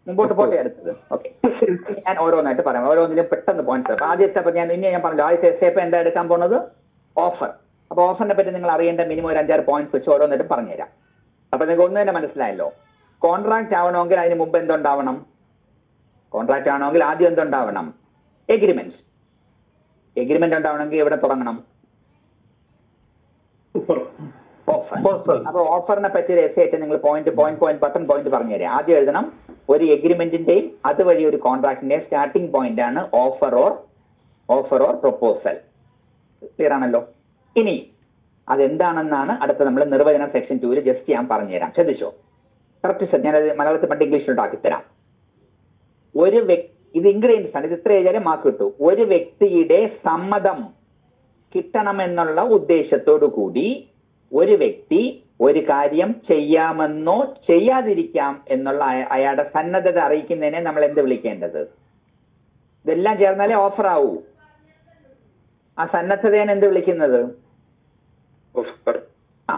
മുമ്പോട്ട് പോട്ടെ അടുത്തത്. ഓക്കെ, ഞാൻ ഓരോന്നായിട്ട് പറയാം. ഓരോന്നിലും പെട്ടെന്ന് പോയിന്റ്സ്. അപ്പൊ ആദ്യത്തെ ഞാൻ പറഞ്ഞല്ലോ, ആദ്യത്തെ എസ്സേപ്പ് എന്താ എടുക്കാൻ പോണത്? ഓഫർ. അപ്പൊ ഓഫറിനെ പറ്റി നിങ്ങൾ അറിയേണ്ട മിനിമം ഒരു 5-6 പോയിന്റ്സ് വെച്ച് ഓരോന്നായിട്ട് പറഞ്ഞുതരാം. അപ്പൊ നിങ്ങൾക്ക് ഒന്ന് തന്നെ മനസ്സിലായല്ലോ. കോൺട്രാക്ട് ആവണമെങ്കിൽ അതിന് മുമ്പ് എന്തുണ്ടാവണം? കോൺട്രാക്ട് ആവണമെങ്കിൽ ആദ്യം എന്തുണ്ടാവണം? എഗ്രിമെന്റ്. എഗ്രിമെന്റ് ഉണ്ടാവണമെങ്കിൽ എവിടെ തുടങ്ങണം? ഓഫർ. അപ്പൊ ഓഫറിനെ പറ്റി ഒരു എസ്സേ ആയിട്ട് നിങ്ങൾ ബട്ടൺ പോയിന്റ് പറഞ്ഞുതരാം. ആദ്യം എഴുതണം, ഒരു എഗ്രിമെന്റിന്റെയും അതുവഴി ഒരു കോൺട്രാക്ടിന്റെയും സ്റ്റാർട്ടിംഗ് പോയിന്റ് ആണ് ഓഫർ ഓർ പ്രൊപ്പോസൽ. ക്ലിയർ ആണല്ലോ? ഇനി അതെന്താണെന്നാണ് അടുത്ത നമ്മൾ നിർവചന സെക്ഷൻ 2 ജസ്റ്റ് ഞാൻ പറഞ്ഞുതരാം. ശ്രദ്ധിച്ചോ, കറക്റ്റ്. ഞാനത് മലയാളത്തിൽ പണ്ട് ഇംഗ്ലീഷിലോട്ട് ആക്കി തരാം. ഇത് ഇൻഗ്രീഡിയൻസ് ആണ്. ഇത് ഇത്ര എഴുതിയാലും മാർക്ക് കിട്ടും. ഒരു വ്യക്തിയുടെ സമ്മതം കിട്ടണമെന്നുള്ള ഉദ്ദേശത്തോടു കൂടി ഒരു വ്യക്തി ഒരു കാര്യം ചെയ്യാമെന്നോ ചെയ്യാതിരിക്കാം എന്നുള്ള അയാളുടെ സന്നദ്ധത അറിയിക്കുന്നതിനെ നമ്മൾ എന്ത് വിളിക്കേണ്ടത്? ഇതെല്ലാം ചേർന്നാലേ ഓഫർ ആവൂ. ആ സന്നദ്ധതയാണ് എന്ത് വിളിക്കുന്നത്?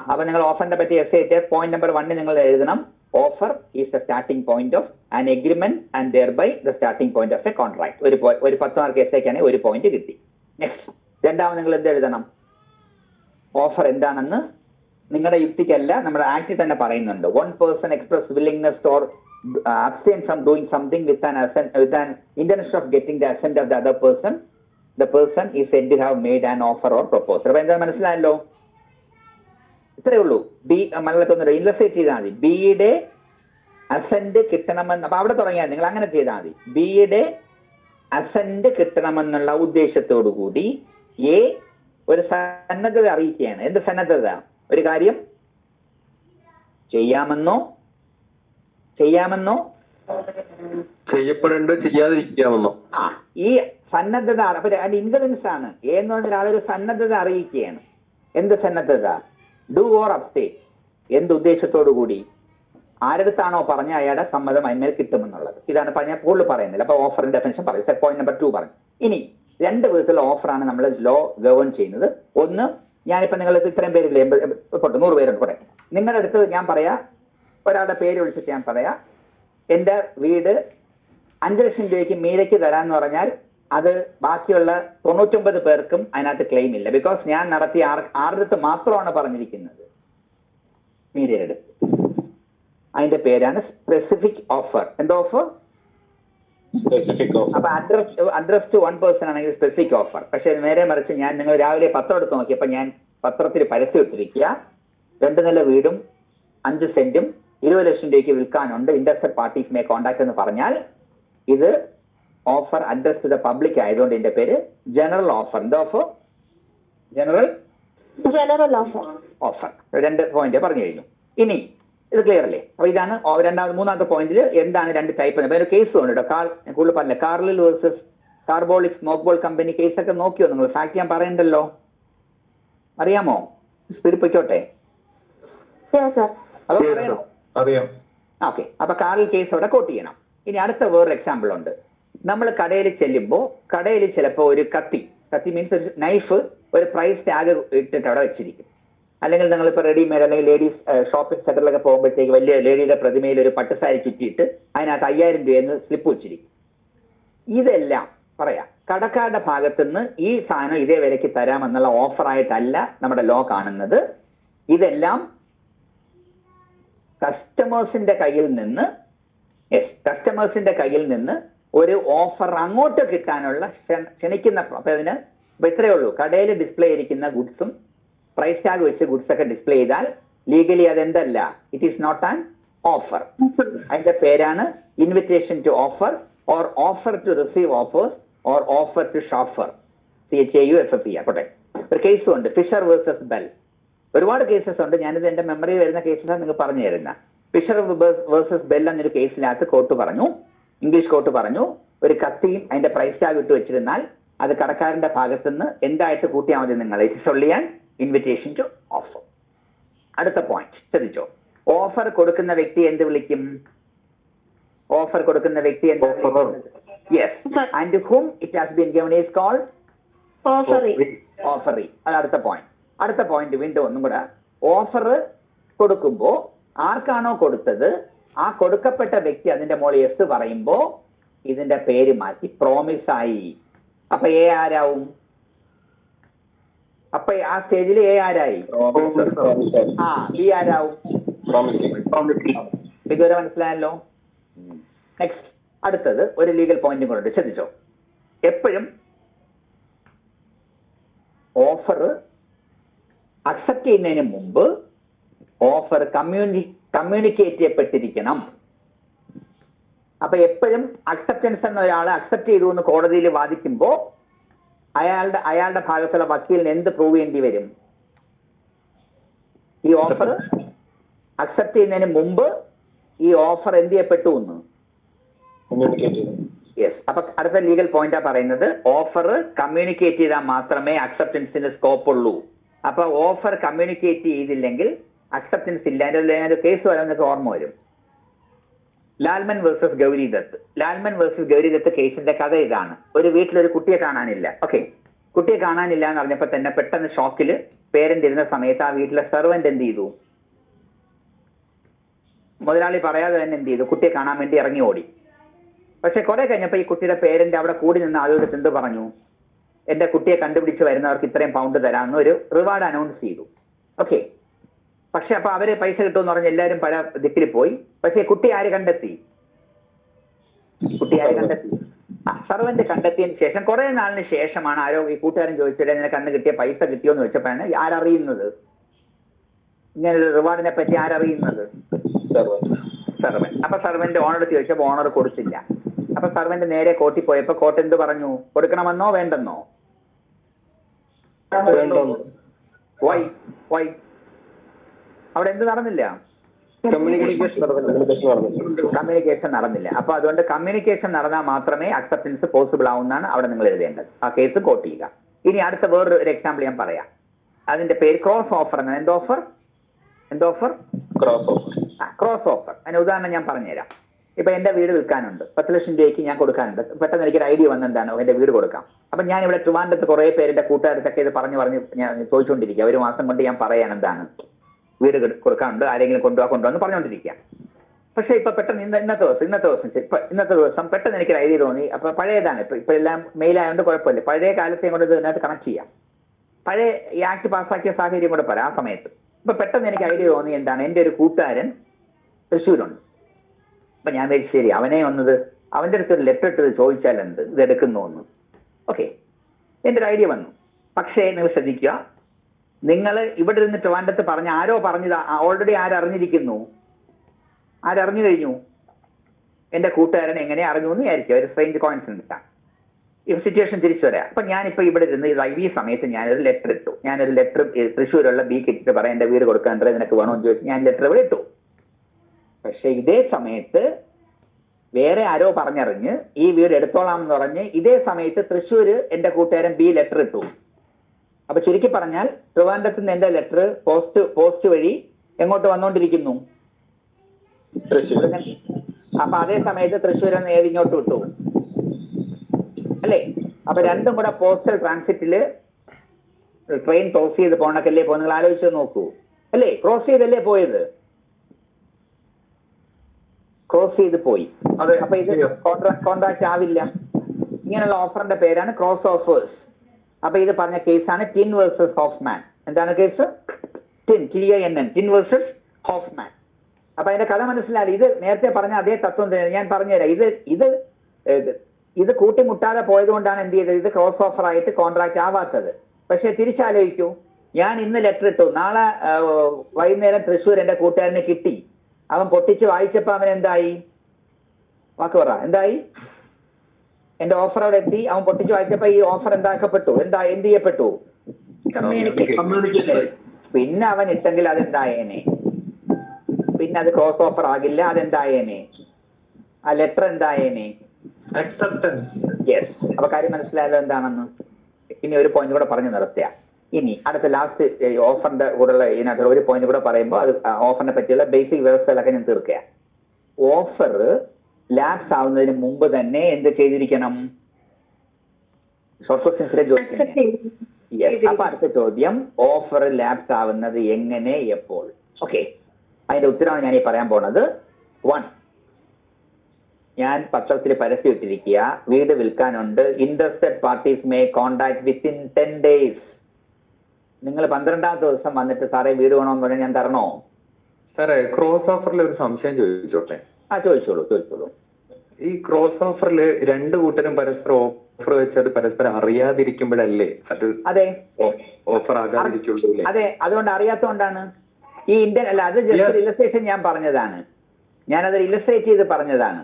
അപ്പൊ നിങ്ങൾ ഓഫറിനെ പറ്റി എസ് ആയിട്ട് പോയിന്റ് നമ്പർ 1 നിങ്ങൾ എഴുതണം. Offer is the starting point of an agreement and thereby the starting point of a contract. ഒരു 10 മാർക്ക് എസ് ആയിക്കാണെങ്കിൽ 1 പോയിന്റ് കിട്ടി. നെക്സ്റ്റ്, രണ്ടാമത് നിങ്ങൾ എന്ത് എഴുതണം? ഓഫർ എന്താണെന്ന് നിങ്ങളുടെ യുക്തിക്കല്ല, നമ്മുടെ ആക്ടിൽ തന്നെ പറയുന്നുണ്ട്. One person express willingness or abstain from doing something with an intention of getting the assent of the other person, the person is said to have made an offer or proposal. അപ്പൊ എന്താ മനസ്സിലായല്ലോ? ഇത്രയേ ഉള്ളൂ. മലയാളത്തൊന്നും ഇൻലസ്ട്രേറ്റ് ചെയ്താൽ മതി. ബിയുടെ assent കിട്ടണമെന്ന്, അപ്പൊ അവിടെ തുടങ്ങിയാൽ നിങ്ങൾ അങ്ങനെ ചെയ്താൽ മതി. ബിയുടെ അസെന്റ് കിട്ടണമെന്നുള്ള ഉദ്ദേശത്തോടു കൂടി എ ഒരു സന്നദ്ധത അറിയിക്കുകയാണ്. എന്ത് സന്നദ്ധത? ഒരു കാര്യം ചെയ്യാമെന്നോ ചെയ്യപ്പെടേണ്ട ചെയ്യാതിരിക്കാമെന്നോ. ഈ സന്നദ്ധത ഇൻഫ്ലുവൻസ് ആണ്. എന്ന് പറഞ്ഞ ഒരാളൊരു സന്നദ്ധത അറിയിക്കുകയാണ്. എന്ത് സന്നദ്ധത? Do or abstain. എന്ത് ഉദ്ദേശത്തോടു കൂടി? ആരടുത്താണോ പറഞ്ഞ അയാളുടെ സമ്മതം അതിന്മേൽ കിട്ടുമെന്നുള്ളത്. ഇതാണ് ഞാൻ കൂടുതൽ പറയുന്നില്ല. അപ്പൊ ഓഫറിന്റെ ഡെഫിനിഷൻ പറയും. പോയിന്റ് നമ്പർ 2 പറഞ്ഞു. ഇനി 2 വിധത്തിലുള്ള ഓഫറാണ് നമ്മൾ ലോ ഗവേൺ ചെയ്യുന്നത്. ഒന്ന്, ഞാനിപ്പോ നിങ്ങൾക്ക് ഇത്രയും പേരില്ലേ, 100 പേരുണ്ട് കൂടെ. നിങ്ങളുടെ അടുത്ത് ഞാൻ പറയാ, ഒരാളുടെ പേര് വിളിച്ചിട്ട് ഞാൻ പറയാ, എന്റെ വീട് 5 ലക്ഷം രൂപയ്ക്ക് മീരയ്ക്ക് തരാന്ന് പറഞ്ഞാൽ അത് ബാക്കിയുള്ള 99 പേർക്കും അതിനകത്ത് ക്ലെയിം ഇല്ല. ബിക്കോസ് ഞാൻ നടത്തിയ ആരുടെ മാത്രമാണ് പറഞ്ഞിരിക്കുന്നത്, മീരയുടെ അടുത്ത്. അതിന്റെ പേരാണ് സ്പെസിഫിക് ഓഫർ. എന്താ ഓഫർ? അപ്പൊ അഡ്രസ് ടു 1 പേഴ്സൺ ആണെങ്കിൽ സ്പെസിഫിക് ഓഫർ. പക്ഷെ നേരെ മറിച്ച് നിങ്ങൾ രാവിലെ പത്രം എടുത്ത് നോക്കിയപ്പോ ഞാൻ പത്രത്തിൽ പരസ്യം ഇട്ടിരിക്കുക, 2 നില വീടും 5 സെന്റും 20 ലക്ഷം രൂപയ്ക്ക് വിൽക്കാനുണ്ട്, ഇൻട്രസ്റ്റഡ് പാർട്ടീസ് മേ കോൺടാക്ട് എന്ന് പറഞ്ഞാൽ ഇത് offer address to the public ആയതുകൊണ്ട് ഇതിന്റെ പേര് ജനറൽ ഓഫർ. എന്താ ഓഫർ? General offer. 2 പോയിന്റ് പറഞ്ഞു കഴിഞ്ഞു. ഇനി ഇത് ക്ലിയർ അല്ലേ? അപ്പൊ ഇതാണ് മൂന്നാമത്തെ പോയിന്റിൽ എന്താണ് 2 ടൈപ്പ്. ഒരു കേസ് ഉണ്ട് കേട്ടോ. കൂടുതൽ പറഞ്ഞില്ല. Carlill versus Carbolic smoke ball company കേസൊക്കെ നോക്കിയോ നിങ്ങൾ? ഫാക്ട് ഞാൻ പറയണ്ടല്ലോ, അറിയാമോ? സ്പീഡ് പൊയ്ക്കോട്ടെ. അറിയാം. ഓക്കെ. അപ്പൊ കാറിൽ കേസ് അവിടെ കോട്ട് ചെയ്യണം. ഇനി അടുത്ത വേറൊരു എക്സാമ്പിൾ ഉണ്ട്. നമ്മൾ കടയിൽ ചെല്ലുമ്പോൾ കടയിൽ ചിലപ്പോൾ ഒരു കത്തി മീൻസ് ഒരു നൈഫ്, ഒരു പ്രൈസ് ടാഗ് ഇട്ടിട്ട് അവിടെ വെച്ചിരിക്കും. അല്ലെങ്കിൽ നിങ്ങളിപ്പോൾ റെഡിമെയ്ഡ് അല്ലെങ്കിൽ ലേഡീസ് ഷോപ്പിംഗ് സെന്ററിലൊക്കെ പോകുമ്പോഴത്തേക്ക് വലിയ ലേഡിയുടെ പ്രതിമയിൽ ഒരു പട്ടുസാരി ചുറ്റിയിട്ട് അതിനകത്ത് 5000 രൂപയെന്ന് സ്ലിപ്പ് വെച്ചിരിക്കും. ഇതെല്ലാം പറയാം, കടക്കാരുടെ ഭാഗത്തുനിന്ന് ഈ സാധനം ഇതേ വിലയ്ക്ക് തരാമെന്നുള്ള ഓഫറായിട്ടല്ല നമ്മുടെ ലോ കാണുന്നത്. ഇതെല്ലാം കസ്റ്റമേഴ്സിന്റെ കയ്യിൽ നിന്ന് ഒരു ഓഫർ അങ്ങോട്ട് കിട്ടാനുള്ള ക്ഷണിക്കുന്ന. അപ്പൊ അതിന് ഇത്രയേ ഉള്ളൂ. കടയിൽ ഡിസ്പ്ലേ ഇരിക്കുന്ന ഗുഡ്സും പ്രൈസ് ടാഗ് വെച്ച് ഗുഡ്സ് ഒക്കെ ഡിസ്പ്ലേ ചെയ്താൽ ലീഗലി അതെന്തല്ല, it is not an offer. അതിന്റെ പേരാണ് invitation to offer or offer to receive offers or offer to chauffeur. CHAUFFER. പോട്ടെ. ഒരു കേസും ഉണ്ട്, ഫിഷർ വേഴ്സസ് ബെൽ. ഒരുപാട് കേസസ് ഉണ്ട്. ഞാനിത് എന്റെ മെമ്മറിയിൽ വരുന്ന കേസസാണ് നിങ്ങൾ പറഞ്ഞു തരുന്ന. ഫിഷർ വേഴ്സസ് ബെൽ എന്നൊരു കേസിനകത്ത് കോർട്ട് പറഞ്ഞു, ഇംഗ്ലീഷ് കോർട്ട് പറഞ്ഞു, ഒരു കത്തിയും അതിന്റെ പ്രൈസ് ടാഗ് ഇട്ട് വെച്ചിരുന്നാൽ അത് കടക്കാരന്റെ ഭാഗത്തുനിന്ന് എന്തായിട്ട് കൂട്ടിയാൽ മതി നിങ്ങൾ? It is only an invitation to offer. അടുത്ത പോയിന്റ് ശ്രദ്ധിച്ചോ. ഓഫർ കൊടുക്കുന്ന വ്യക്തി എന്ത് വിളിക്കും? ഓഫർ കൊടുക്കുന്ന വ്യക്തി yes. And to whom it has been given is called offeree. അത് അടുത്ത പോയിന്റ് വീണ്ടും ഒന്നും കൂടെ. ഓഫർ കൊടുക്കുമ്പോ ആർക്കാണോ കൊടുത്തത് ആ കൊടുക്കപ്പെട്ട വ്യക്തി അതിന്റെ മുകളിൽ യെസ് പറയുമ്പോ ഇതിന്റെ പേര് മാറ്റി പ്രോമിസ് ആയി. അപ്പൊ ആരാവും? അപ്പൊ ആ സ്റ്റേജിൽ ആരായി? ബി ആരാവും? ഇതുവരെ മനസ്സിലായല്ലോ. നെക്സ്റ്റ് അടുത്തത് ഒരു ലീഗൽ പോയിന്റും കൂടെ ശ്രദ്ധിച്ചോ. എപ്പോഴും ഓഫർ അക്സെപ്റ്റ് ചെയ്യുന്നതിന് മുമ്പ് ഓഫർ കമ്മ്യൂണിക്കേറ്റ് ചെയ്യപ്പെട്ടിരിക്കണം. അപ്പൊ എപ്പോഴും അക്സെപ്റ്റൻസ് എന്ന ഒരാൾ അക്സെപ്റ്റ് ചെയ്തു എന്ന് കോടതിയിൽ വാദിക്കുമ്പോൾ അയാളുടെ ഭാഗത്തുള്ള വക്കീലിന് എന്ത് പ്രൂവ് ചെയ്യേണ്ടി വരും? ഈ ഓഫർ അക്സെപ്റ്റ് ചെയ്യുന്നതിന് മുമ്പ് ഈ ഓഫർ എന്ത് ചെയ്യപ്പെട്ടു എന്ന്. യെസ്. അപ്പൊ അടുത്ത ലീഗൽ പോയിന്റാ പറയുന്നത് ഓഫർ കമ്മ്യൂണിക്കേറ്റ് ചെയ്താൽ മാത്രമേ അക്സെപ്റ്റൻസിന് സ്കോപ്പ് ഉള്ളൂ. അപ്പൊ ഓഫർ കമ്മ്യൂണിക്കേറ്റ് ചെയ്തില്ലെങ്കിൽ അക്സെപ്റ്റൻസ് ഇല്ല. അതിന്റെ ഒരു കേസ് വരുന്നൊക്കെ ഓർമ്മ വരും. ലാൽമൻ വേഴ്സസ് ഗൗരിദത്ത്. ലാൽമൻ വേഴ്സസ് ഗൗരിദത്ത് കേസിന്റെ കഥ ഇതാണ്. ഒരു വീട്ടിലൊരു കുട്ടിയെ കാണാനില്ല. ഓക്കെ, കുട്ടിയെ കാണാനില്ല എന്ന് പറഞ്ഞപ്പോ തന്നെ പെട്ടെന്ന് ഷോക്കില് പേരന്റ് ഇരുന്ന സമയത്ത് ആ വീട്ടിലെ സെർവന്റ് എന്ത് ചെയ്തു? മുതലാളി പറയാതെ തന്നെ എന്ത് ചെയ്തു? കുട്ടിയെ കാണാൻ വേണ്ടി ഇറങ്ങി ഓടി. പക്ഷെ കുറെ കഴിഞ്ഞപ്പോ ഈ കുട്ടിയുടെ പേരന്റ് അവിടെ കൂടി നിന്ന് ആളുകൾക്ക് എന്ത് പറഞ്ഞു? എന്റെ കുട്ടിയെ കണ്ടുപിടിച്ച് വരുന്നവർക്ക് ഇത്രയും പൗണ്ട് തരാമെന്ന് ഒരു റിവാർഡ് അനൗൺസ് ചെയ്തു. ഓക്കെ, പക്ഷെ അപ്പൊ അവര് പൈസ കിട്ടുമെന്ന് പറഞ്ഞ് എല്ലാവരും പല ദിക്കിൽ പോയി. പക്ഷെ കുട്ടി ആര് കണ്ടെത്തി? സർവന്റ് കണ്ടെത്തിയതിന് ശേഷം കുറെ നാളിന് ശേഷമാണ് ആരോ ഈ കൂട്ടുകാരൻ ചോദിച്ചില്ല നിനക്ക് അന്ന് കിട്ടിയ പൈസ കിട്ടിയോന്ന് ചോദിച്ചപ്പോഴാണ് ആരറിയുന്നത് ഇങ്ങനൊരു റിവാർഡിനെ പറ്റി. ആരറിയുന്നത്? സർവന്റ്. അപ്പൊ സർവന്റ് ഓണർ ചോദിച്ചപ്പോ ഓണർ കൊടുത്തില്ല. അപ്പൊ സർവന്റ് നേരെ കോർട്ടിൽ പോയപ്പോ കോർട്ട് എന്ത് പറഞ്ഞു? കൊടുക്കണമെന്നോ വേണ്ടെന്നോ? വൈ വൈ അവിടെ എന്ത് നടന്നില്ല? കമ്മ്യൂണിക്കേഷൻ നടന്നില്ല. അപ്പൊ അതുകൊണ്ട് കമ്മ്യൂണിക്കേഷൻ നടന്നാൽ മാത്രമേ അക്സെപ്റ്റൻസ് പോസിബിൾ ആവുന്നതാണ് അവിടെ നിങ്ങൾ എഴുതേണ്ടത്. ആ കേസ് കോട്ട് ചെയ്യുക. ഇനി അടുത്ത വേറൊരു എക്സാമ്പിൾ ഞാൻ പറയാം. അതിന്റെ പേര് ക്രോസ് ഓഫർ എന്നാണ്. എന്തോഫർ? Cross offer. അതിന് ഉദാഹരണം ഞാൻ പറഞ്ഞുതരാം. ഇപ്പൊ എന്റെ വീട് വിൽക്കാനുണ്ട്, 10 ലക്ഷം രൂപയ്ക്ക് ഞാൻ കൊടുക്കാനുണ്ട്. പെട്ടെന്ന് എനിക്കൊരു ഐഡിയ വന്നെന്താണ് എന്റെ വീട് കൊടുക്കാം. അപ്പൊ ഞാൻ ഇവിടെ ട്രിവാൻഡ്രത്ത് കുറെ പേരുടെ കൂട്ടുകാരത്തൊക്കെ ഇത് പറഞ്ഞ് ഞാൻ ചോദിച്ചുകൊണ്ടിരിക്കുക. ഒരു മാസം കൊണ്ട് ഞാൻ പറയാൻ എന്താണ് വീട് കൊടുക്കാനുണ്ട്, ആരെങ്കിലും കൊണ്ടുവന്ന് പറഞ്ഞുകൊണ്ടിരിക്കുക. പക്ഷെ ഇപ്പൊ പെട്ടെന്ന് ഇന്നത്തെ ദിവസം പെട്ടെന്ന് എനിക്കൊരു ഐഡിയ തോന്നി. അപ്പൊ പഴയതാണ്, ഇപ്പൊ എല്ലാം മെയിലായതുകൊണ്ട് കുഴപ്പമില്ല. പഴയ കാലത്തെയും കൊണ്ട് ഇതിനകത്ത് കണക്ട് ചെയ്യാം. പഴയ ഈ ആക്ട് പാസ്സാക്കിയ സാഹചര്യം കൂടെ പറയാം. ആ സമയത്ത് ഇപ്പൊ പെട്ടെന്ന് എനിക്ക് ഐഡിയ തോന്നി എന്താണ് എന്റെ ഒരു കൂട്ടുകാരൻ തൃശ്ശൂരുണ്ട്. അപ്പൊ ഞാൻ വിചാരിച്ചു ശരി അവനെ അവന്റെ അടുത്തൊരു ലെറ്റർ ഇട്ടത് ചോദിച്ചാൽ എന്ത് ഇത് എടുക്കുന്നു എന്ന്. ഓക്കെ, എന്റെ ഒരു ഐഡിയ വന്നു. പക്ഷേ നിങ്ങൾ ശ്രദ്ധിക്കുക, നിങ്ങൾ ഇവിടെ ഇരുന്ന് ട്രിവാൻഡ്രത്ത് പറഞ്ഞ ആരോ പറഞ്ഞത് ഓൾറെഡി ആരറിഞ്ഞിരിക്കുന്നു? ആരറിഞ്ഞു കഴിഞ്ഞു? എന്റെ കൂട്ടുകാരൻ എങ്ങനെ അറിഞ്ഞു എന്ന് വിചാരിക്കുക. ഒരു സ്ട്രേഞ്ച് കോയിൻസിഡൻസ് ആണ്. ഈ സിറ്റുവേഷൻ തിരിച്ചു വരാം. അപ്പൊ ഞാനിപ്പോ ഇവിടെ ഇരുന്ന് ഈ സമയത്ത് ഞാനൊരു ലെറ്റർ ഇട്ടു. തൃശ്ശൂരുള്ള ബി കിട്ടിട്ട് പറയാം എന്റെ വീട് കൊടുക്കാണ്ട് നിനക്ക് വേണമെന്ന് ചോദിച്ചു ഞാൻ ലെറ്റർ ഇവിടെ ഇട്ടു. പക്ഷെ ഇതേ സമയത്ത് വേറെ ആരോ പറഞ്ഞറിഞ്ഞ് ഈ വീട് എടുത്തോളാം എന്ന് പറഞ്ഞ് ഇതേ സമയത്ത് തൃശ്ശൂര് എന്റെ കൂട്ടുകാരൻ ബി ലെറ്റർ ഇട്ടു. അപ്പൊ ചുരുക്കി പറഞ്ഞാൽ ട്രിവാൻഡ്രത്ത് നിന്ന് എന്റെ ലെറ്റർ പോസ്റ്റ് വഴി എങ്ങോട്ട് വന്നോണ്ടിരിക്കുന്നു? അപ്പൊ അതേ സമയത്ത് തൃശ്ശൂർ ഇങ്ങോട്ട് വിട്ടു അല്ലേ? അപ്പൊ രണ്ടും കൂടെ പോസ്റ്റൽ ട്രാൻസിറ്റില് ട്രെയിൻ ക്രോസ് ചെയ്ത് പോണക്കല്ലേ പോ. നിങ്ങൾ ആലോചിച്ച് നോക്കൂ അല്ലേ? ക്രോസ് ചെയ്തല്ലേ പോയത്? ക്രോസ് ചെയ്ത് പോയി. അപ്പൊ ഇത് കോൺട്രാക്ട് ആവില്ല. ഇങ്ങനെയുള്ള ഓഫറിന്റെ പേരാണ് ക്രോസ് ഓഫേഴ്സ്. അപ്പൊ ഇത് പറഞ്ഞ കേസാണ് ടിൻ വേഴ്സസ് ഹോഫ്മാൻ. എന്താണ് കേസ്? Tin versus Hoffman. അപ്പൊ അതിന്റെ കഥ മനസ്സിലായി. ഇത് നേരത്തെ പറഞ്ഞ അതേ തത്വം തന്നെ ഞാൻ പറഞ്ഞുതരാം. ഇത് കൂട്ടിമുട്ടാതെ പോയത് കൊണ്ടാണ് എന്ത് ചെയ്തത്? ഇത് ക്രോസ് ഓഫർ ആയിട്ട് കോൺട്രാക്ട് ആവാത്തത്. പക്ഷെ തിരിച്ചാലോചിക്കൂ, ഞാൻ ഇന്ന് ലെറ്റർ ഇട്ടു, നാളെ വൈകുന്നേരം തൃശ്ശൂർ എന്റെ കൂട്ടുകാരനെ കിട്ടി. അവൻ പൊട്ടിച്ച് വായിച്ചപ്പോ അവൻ എന്തായി? വാക്ക് പറ, എന്തായി? എന്റെ ഓഫർ അവിടെ എത്തി. അവൻ പൊട്ടിച്ച് വായിച്ചപ്പോ ഈ ഓഫർ എന്താക്കപ്പെട്ടു? എന്ത് ചെയ്യപ്പെട്ടു? പിന്നെ അവൻ ഇട്ടെങ്കിൽ അതെന്തായേനെ? പിന്നെ അത് ക്രോസ് ഓഫർ ആകില്ല. അതെന്തായേനെ? ആ ലെറ്റർ എന്തായേനെ? അക്സെപ്റ്റൻസ്. യെസ്. അപ്പൊ കാര്യം മനസ്സിലായല്ലോ എന്താണെന്ന്. ഇനി ഒരു പോയിന്റ് കൂടെ പറഞ്ഞു നിർത്തുക. ഇനി അടുത്ത ലാസ്റ്റ് ഓഫറിന്റെ കൂടെയുള്ള ഇതിനകത്ത് ഒരു പോയിന്റ് കൂടെ പറയുമ്പോൾ അത് ഓഫറിനെ പറ്റിയുള്ള ബേസിക് വ്യവസ്ഥകളൊക്കെ ഞാൻ തീർക്കുക. ഓഫർ ലാപ്സ് ആവുന്നതിന് മുമ്പ് തന്നെ എന്ത് ചെയ്തിരിക്കണം? ഷോർട്ട് ക്വസ്റ്റ്യൻസിലെ ചോദ്യം. യെസ്. അപ്പൊ അടുത്ത ചോദ്യം, ഓഫർ ലാപ്സ് ആവുന്നത് എങ്ങനെ, എപ്പോൾ? ഓക്കെ, അതിന്റെ ഉത്തരമാണ് ഞാൻ ഈ പറയാൻ പോണത്. 1, ഞാൻ പത്രത്തിൽ പരസ്യം ഇട്ടിരിക്കുക, വീട് വിൽക്കാനുണ്ട്, interested parties may contact within 10 days. നിങ്ങൾ 12ാമത്തെ ദിവസം വന്നിട്ട് സാറേ വീട് വേണമെന്ന് പറഞ്ഞാൽ ഞാൻ തരണോ? സാറേ ക്രോസ് ഓഫറിൽ ഒരു സംശയം ചോദിച്ചോട്ടെ? ചോദിച്ചോളൂ. ഈ ക്രോസ് ഓഫറിൽ രണ്ടു കൂട്ടരും പരസ്പരം ഓഫർ വെച്ചത് പരസ്പരം അറിയാതിരിക്കുമ്പോഴല്ലേ അത് അതെ ഓഫർ ആകാതിരിക്കുള്ളൂ? അതെ, അതുകൊണ്ട് അറിയാത്തോണ്ടാണ് ഈ ഇന്ത്യൻ അല്ല, അത് ജസ്റ്റ് ഇല്ലസ്ട്രേഷൻ ഞാൻ പറഞ്ഞതാണ്, ഞാനത് ഇല്ലസ്ട്രേറ്റ് ചെയ്ത് പറഞ്ഞതാണ്.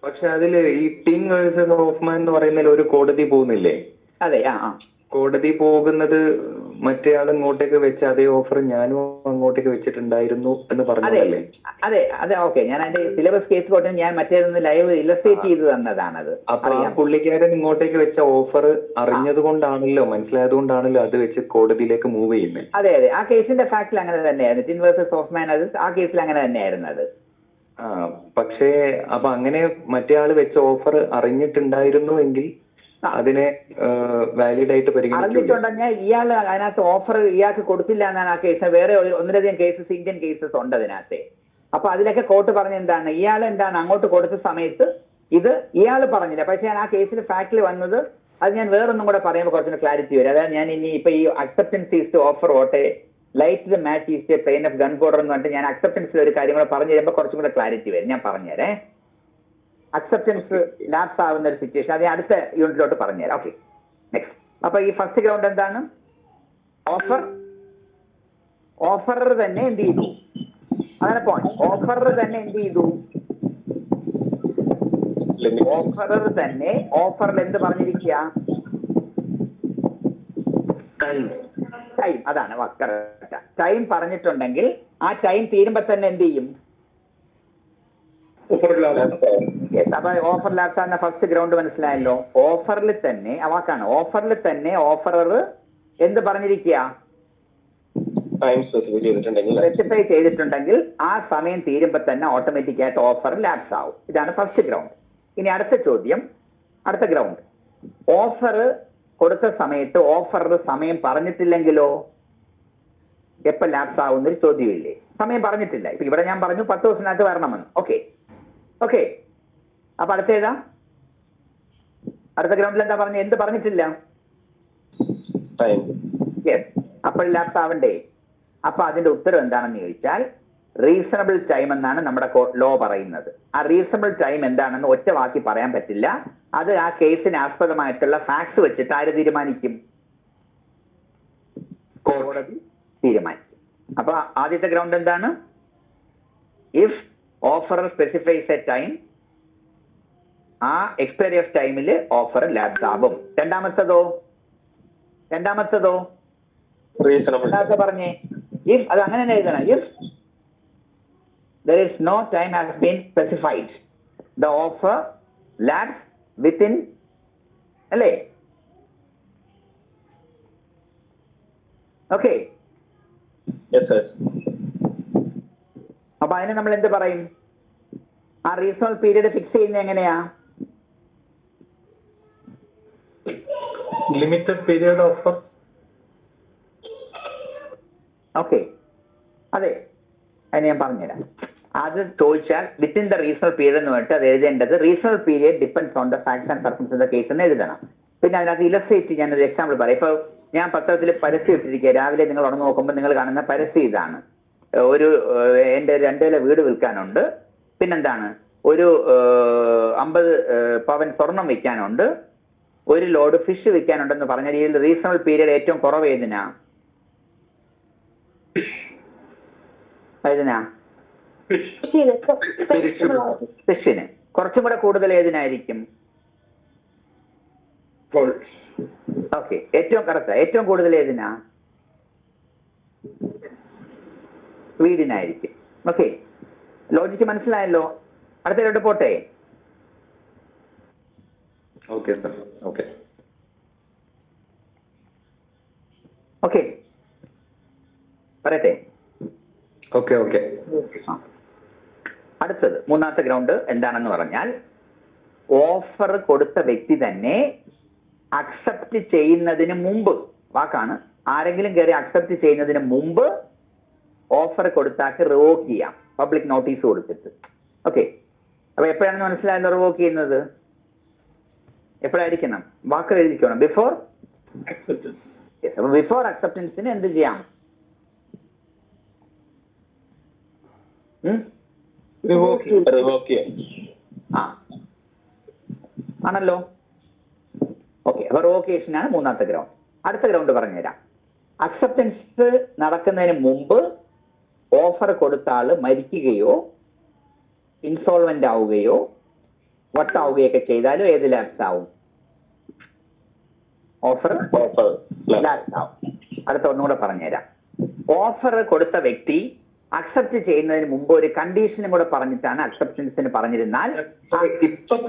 പക്ഷെ അതില് ഈ ടിൻ വേഴ്സസ് ഹോഫ്മാൻ എന്ന് പറയുന്നതിൽ ഒരു കോടതി പോകുന്നില്ലേ? അതെ, കോടതി പോകുന്നത് മറ്റേയാൾ ഇങ്ങോട്ടേക്ക് വെച്ച അതേ ഓഫർ ഞാനും അങ്ങോട്ടേക്ക് വെച്ചിട്ടുണ്ടായിരുന്നു എന്ന് പറഞ്ഞതല്ലേ? അതെ, ഓക്കെ. ഞാൻ അതിന്റെ സിലബസ് കേസ് കോട്ട് ഞാൻ മറ്റേതൊന്ന് ലൈവ് ഇല്ലസ്ട്രേറ്റ് ചെയ്ത് തന്നതാണത്. അപ്പൊ ആ പുള്ളിക്കാരൻ ഇങ്ങോട്ടേക്ക് വെച്ച ഓഫർ അറിഞ്ഞത് കൊണ്ടാണല്ലോ, മനസ്സിലായത് കൊണ്ടാണല്ലോ അത് വെച്ച് കോടതിയിലേക്ക് മൂവ് ചെയ്യുന്നത്. അതെ, ആ കേസിന്റെ ഫാക്ടിൽ അങ്ങനെ തന്നെയായിരുന്നു. ടിൻ വേഴ്സസ് ഹോഫ്മാൻ, അത് ആ കേസിൽ അങ്ങനെ തന്നെയായിരുന്നു അത്. പക്ഷേ അപ്പൊ അങ്ങനെ മറ്റേ ആള് വെച്ച ഓഫർ അറിഞ്ഞിട്ടുണ്ടായിരുന്നു എങ്കിൽ അതിനെ വാലിഡ് ആയിട്ട് അറിഞ്ഞിട്ടുണ്ടെങ്കിൽ ഇയാൾ അതിനകത്ത് ഓഫർ ഇയാൾക്ക് കൊടുത്തില്ല എന്നാണ് ആ കേസ്. വേറെ ഒന്നിലധികം കേസസ്, ഇന്ത്യൻ കേസസ് ഉണ്ട് അതിനകത്ത്. അപ്പൊ അതിലൊക്കെ കോർട്ട് പറഞ്ഞ എന്താണ്, ഇയാൾ എന്താണ് അങ്ങോട്ട് കൊടുത്ത സമയത്ത് ഇത് ഇയാൾ പറഞ്ഞില്ല. പക്ഷെ ഞാൻ ആ കേസിൽ ഫാക്ടിൽ വന്നത്, അത് ഞാൻ വേറൊന്നും കൂടെ പറയുമ്പോൾ കുറച്ചുകൂടെ ക്ലാരിറ്റി വരും. അതായത് ഞാൻ ഇനി ഇപ്പൊ ഈ acceptance is to offer ought light the match is a plain of gunpowder എന്ന് പറഞ്ഞിട്ട് ഞാൻ അക്സെപ്റ്റൻസിൽ ഒരു കാര്യം കൂടെ പറഞ്ഞു തരുമ്പോൾ കുറച്ചും കൂടെ ക്ലാരിറ്റി വരും. ഞാൻ പറഞ്ഞുതരേ, അക്സെപ്റ്റൻസ് ലാപ്സ് ആവുന്ന ഒരു സിറ്റുവേഷൻ അത് അടുത്ത യൂണിറ്റിലോട്ട് പറഞ്ഞുതരാം. Okay, next. അപ്പൊ ഈ ഫസ്റ്റ് ഗ്രൗണ്ട് എന്താണ്? ഓഫറർ തന്നെ എന്ത് ചെയ്തു, അതാണ് പോയിന്റ്. ഓഫറർ തന്നെ എന്ത് ചെയ്തു? ഓഫറർ തന്നെ ഓഫറിൽ എന്ത് പറഞ്ഞിരിക്കുക? ടൈം. അതാണ് ടൈം പറഞ്ഞിട്ടുണ്ടെങ്കിൽ ആ ടൈം തീരുമ്പോ തന്നെ എന്ത് ചെയ്യും? അപ്പൊ ഓഫർ ലാപ്സ് എന്ന ഫസ്റ്റ് ഗ്രൗണ്ട് മനസ്സിലായല്ലോ. ഓഫറിൽ തന്നെ ആ വാക്കാണ്, ഓഫറിൽ തന്നെ ഓഫറർ എന്ത് പറഞ്ഞിരിക്കുക? സ്പെസിഫൈ ചെയ്തിട്ടുണ്ടെങ്കിൽ ആ സമയം തീരുമ്പോ തന്നെ ഓട്ടോമാറ്റിക് ആയിട്ട് ഓഫർ ലാപ്സ് ആവും. ഇതാണ് ഫസ്റ്റ് ഗ്രൗണ്ട്. ഇനി അടുത്ത ചോദ്യം, അടുത്ത ഗ്രൗണ്ട്. ഓഫർ കൊടുത്ത സമയത്ത് ഓഫറർ സമയം പറഞ്ഞിട്ടില്ലെങ്കിലോ എപ്പോ ലാപ്സ് ആവുന്നൊരു ചോദ്യമില്ലേ? സമയം പറഞ്ഞിട്ടില്ല. ഇപ്പൊ ഇവിടെ ഞാൻ പറഞ്ഞു 10 ദിവസത്തിനകത്ത് വരണമെന്ന്. ഓക്കെ, അപ്പൊ അടുത്ത ഏതാ? അടുത്ത ഗ്രൗണ്ടിൽ എന്താ പറഞ്ഞ? എന്ത് പറഞ്ഞിട്ടില്ല? യെസ്, അപ്പോൾ ലാപ്സ് ആവണ്ടേ? അപ്പൊ അതിന്റെ ഉത്തരം എന്താണെന്ന് ചോദിച്ചാൽ റീസണബിൾ ടൈം എന്നാണ് നമ്മുടെ ലോ പറയുന്നത്. ആ റീസണബിൾ ടൈം എന്താണെന്ന് ഒറ്റ വാക്കി പറയാൻ പറ്റില്ല. അത് ആ കേസിന് ആസ്പദമായിട്ടുള്ള ഫാക്ട്സ് വെച്ചിട്ട് ആര് തീരുമാനിക്കും? കോടതി തീരുമാനിക്കും. അപ്പൊ ആദ്യത്തെ ഗ്രൗണ്ട് എന്താണ്? If offer specifies A time, ആ എക്സ്പയറി ഓഫ് ടൈമില് ഓഫർ ലാപ്സ് ആവും. രണ്ടാമത്തതോ പറഞ്ഞേ ഇഫ്, അത് അങ്ങനെ തന്നെ എഴുതണം. If there is no time has been specified, the offer lapse within, അല്ലേ? ഓക്കെ, അപ്പൊ അതിന് നമ്മൾ എന്ത് പറയും? ആ റീസണബിൾ പീരീഡ് ഫിക്സ് ചെയ്യുന്നത് എങ്ങനെയാ? Limited period offer. ഓക്കെ, അതെ, അതിന് ഞാൻ പറഞ്ഞുതരാം. അത് ചോദിച്ചാൽ വിത്തിൻ ദ റീസണബിൾ പീരീഡ് എന്ന് പറഞ്ഞിട്ട് അത് എഴുതേണ്ടത് reasonable period depends on the facts and circumstances of the case എന്ന് എഴുതണം. പിന്നെ അതിനകത്ത് ഇലസ്ട്രേറ്റ് ഞാനൊരു എക്സാമ്പിൾ പറയാം. ഇപ്പൊ ഞാൻ പത്രത്തിൽ പരസ്യം ഇട്ടിരിക്കുക, രാവിലെ നിങ്ങൾ ഉണർന്നു നോക്കുമ്പോൾ നിങ്ങൾ കാണുന്ന പരസ്യം ഇതാണ്. എന്റെ 2 നില വീട് വിൽക്കാനുണ്ട്, പിന്നെന്താണ്, ഒരു 50 പവൻ സ്വർണം വിൽക്കാനുണ്ട്, 1 ലോഡ് ഫിഷ് വിൽക്കാനുണ്ടെന്ന് പറഞ്ഞാൽ ഇതിൽ റീസണബിൾ പീരീഡ് ഏറ്റവും കുറവ് ഏതിനാ? ഫിഷിന്. കുറച്ചും കൂടെ കൂടുതൽ ഏതിനായിരിക്കും? ഓക്കെ, ഏറ്റവും കറക്റ്റ്, ഏറ്റവും കൂടുതൽ ഏതിനാ? വീടിനായിരിക്കും. ഓക്കെ, ലോജിക്ക് മനസ്സിലായല്ലോ. അടുത്തതിലോട്ട് പോട്ടെ. Okay sir. ഓക്കെ, പറയട്ടെ. ഓക്കെ. അടുത്തത് മൂന്നാമത്തെ ഗ്രൗണ്ട് എന്താണെന്ന് പറഞ്ഞാൽ ഓഫർ കൊടുത്ത വ്യക്തി തന്നെ അക്സെപ്റ്റ് ചെയ്യുന്നതിന് മുമ്പ്, വാക്കാണ്, ആരെങ്കിലും കയറി അക്സെപ്റ്റ് ചെയ്യുന്നതിന് മുമ്പ് ഓഫർ കൊടുത്താക്ക് റിവോക്ക് ചെയ്യാം, പബ്ലിക് നോട്ടീസ് കൊടുത്തിട്ട്. ഓക്കെ, അപ്പൊ എപ്പോഴാണെന്ന് മനസ്സിലായല്ലോ റിവോക്ക് ചെയ്യുന്നത്? എപ്പോഴായിരിക്കണം? വാക്ക് എഴുതിക്കണം, ബിഫോർ അക്സെപ്റ്റൻസ്. യെസ്, അപ്പൊ ബിഫോർ അക്സെപ്റ്റൻസിന് എന്ത് ചെയ്യാം? ആ ആണല്ലോ. ഓക്കെ, അപ്പൊ റിവോക്കേഷൻ ആണ് മൂന്നാമത്തെ ഗ്രൗണ്ട്. അടുത്ത ഗ്രൗണ്ട് പറഞ്ഞുതരാം. അക്സെപ്റ്റൻസ് നടക്കുന്നതിന് മുമ്പ് ഓഫർ കൊടുത്ത ആള് മരിക്കുകയോ ഇൻസോൾവെന്റ് ആവുകയോ വട്ടാവുകയൊക്കെ ചെയ്താലും ഏത് ലാപ്സ് ആവും? ഓഫർ ലാപ്സ് ആവും. അടുത്ത ഒന്നുകൂടെ പറഞ്ഞുതരാം. ഓഫർ കൊടുത്ത വ്യക്തി അക്സെപ്റ്റ് ചെയ്യുന്നതിന് മുമ്പ് ഒരു കണ്ടീഷനും കൂടെ പറഞ്ഞിട്ടാണ് അക്സെപ്റ്റൻസിന് പറഞ്ഞിരുന്നാൽ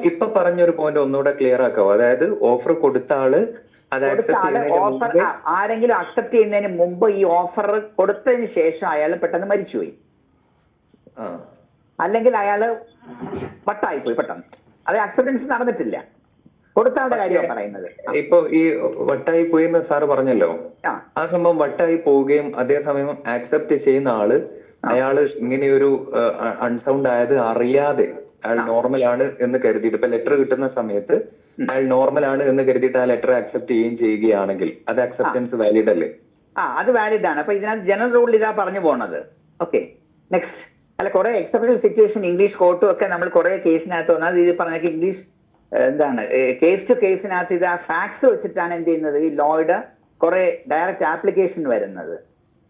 ഇപ്പൊ പറഞ്ഞൊരു പോയിന്റ് ഒന്നുകൂടെ ക്ലിയർ ആക്കാവോ? അതായത് ഓഫർ കൊടുത്ത ആള് അത് അക്സെപ്റ്റ് ചെയ്യുന്നതിന് ഓഫർ മുമ്പ് ആരെങ്കിലും അക്സെപ്റ്റ് ചെയ്യുന്നതിന് മുമ്പ് ഈ ഓഫർ കൊടുത്തതിന് ശേഷം അയാൾ പെട്ടെന്ന് മരിച്ചുപോയി, അല്ലെങ്കിൽ അയാള് വട്ടായിപ്പോയി പെട്ടെന്ന്, അത് അക്സെപ്റ്റൻസ് നടന്നിട്ടില്ല, കൊടുത്ത ആളുടെ കാര്യമാണ് പറയുന്നത്. ഇപ്പൊ ഈ വട്ടായി പോയി എന്ന് സാറ് പറഞ്ഞല്ലോ, ആ സംഭവം വട്ടായി പോവുകയും അതേസമയം ആക്സെപ്റ്റ് ചെയ്യുന്ന ആള് അയാള് ഇങ്ങനെയൊരു അൺസൗണ്ട് ആയത് അറിയാതെ അയാൾ നോർമൽ ആണ് എന്ന് കരുതിയിട്ട്, ഇപ്പൊ ലെറ്റർ കിട്ടുന്ന സമയത്ത് അയാൾ നോർമൽ ആണ് എന്ന് കരുതിയിട്ട് ആ ലെറ്റർ അക്സെപ്റ്റ് ചെയ്യുകയാണെങ്കിൽ അത് അക്സെപ്റ്റൻസ് വാലിഡ് അല്ലേ? അത് വാലിഡ് ആണ്. അപ്പൊ ഇതിനകത്ത് ജനറൽ റൂളിൽ ഇതാ പറഞ്ഞു പോണത്. Okay, next. അല്ല, കുറെ എക്സെപ്ഷണൽ സിറ്റുവേഷൻ ഇംഗ്ലീഷ് കോർട്ടും ഒക്കെ നമ്മൾ കുറെ കേസിനകത്ത് വന്നാൽ ഇത് പറഞ്ഞ ഇംഗ്ലീഷ് എന്താണ് കേസ് ടു കേസിനകത്ത് ഇത് ആ ഫാക്ട്സ് വെച്ചിട്ടാണ് എന്ത് ചെയ്യുന്നത്, ഈ ലോയുടെ കുറെ ഡയറക്റ്റ് ആപ്ലിക്കേഷൻ വരുന്നത്.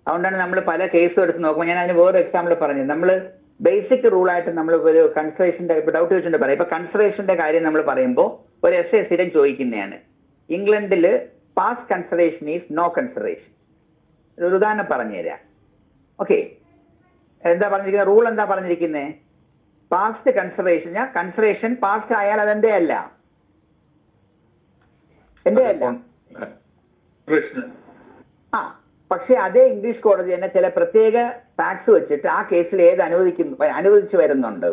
അതുകൊണ്ടാണ് നമ്മൾ പല കേസും എടുത്ത് നോക്കുമ്പോൾ, ഞാൻ അതിന് വേറെ എക്സാമ്പിൾ പറഞ്ഞു, നമ്മൾ ബേസിക് റൂളായിട്ട് നമ്മൾ ഒരു കൺസിഡറേഷന്റെ ഇപ്പൊ ഡൗട്ട് വെച്ചിട്ട് പറയാം. ഇപ്പൊ കൺസിഡറേഷന്റെ കാര്യം നമ്മൾ പറയുമ്പോൾ ഒരു എസ്എ സ്ഥിരം ചോദിക്കുന്നതാണ്, ഇംഗ്ലണ്ടില് past consideration is no consideration. ഒരു ഉദാഹരണം പറഞ്ഞുതരാം. ഓക്കെ, എന്താ പറഞ്ഞിരിക്കുന്നത്, റൂൾ എന്താ പറഞ്ഞിരിക്കുന്നത്? പാസ്റ്റ് കൺസിഡറേഷൻ, കൺസിഡറേഷൻ പാസ്റ്റ് ആയാൽ അതെന്തേ അല്ല, എന്തേ അല്ല. പക്ഷെ അതേ ഇംഗ്ലീഷ് കോടതി തന്നെ ചില പ്രത്യേക ഫാക്ട്സ് വെച്ചിട്ട് ആ കേസിൽ ഏത് അനുവദിച്ചു വരുന്നുണ്ട്.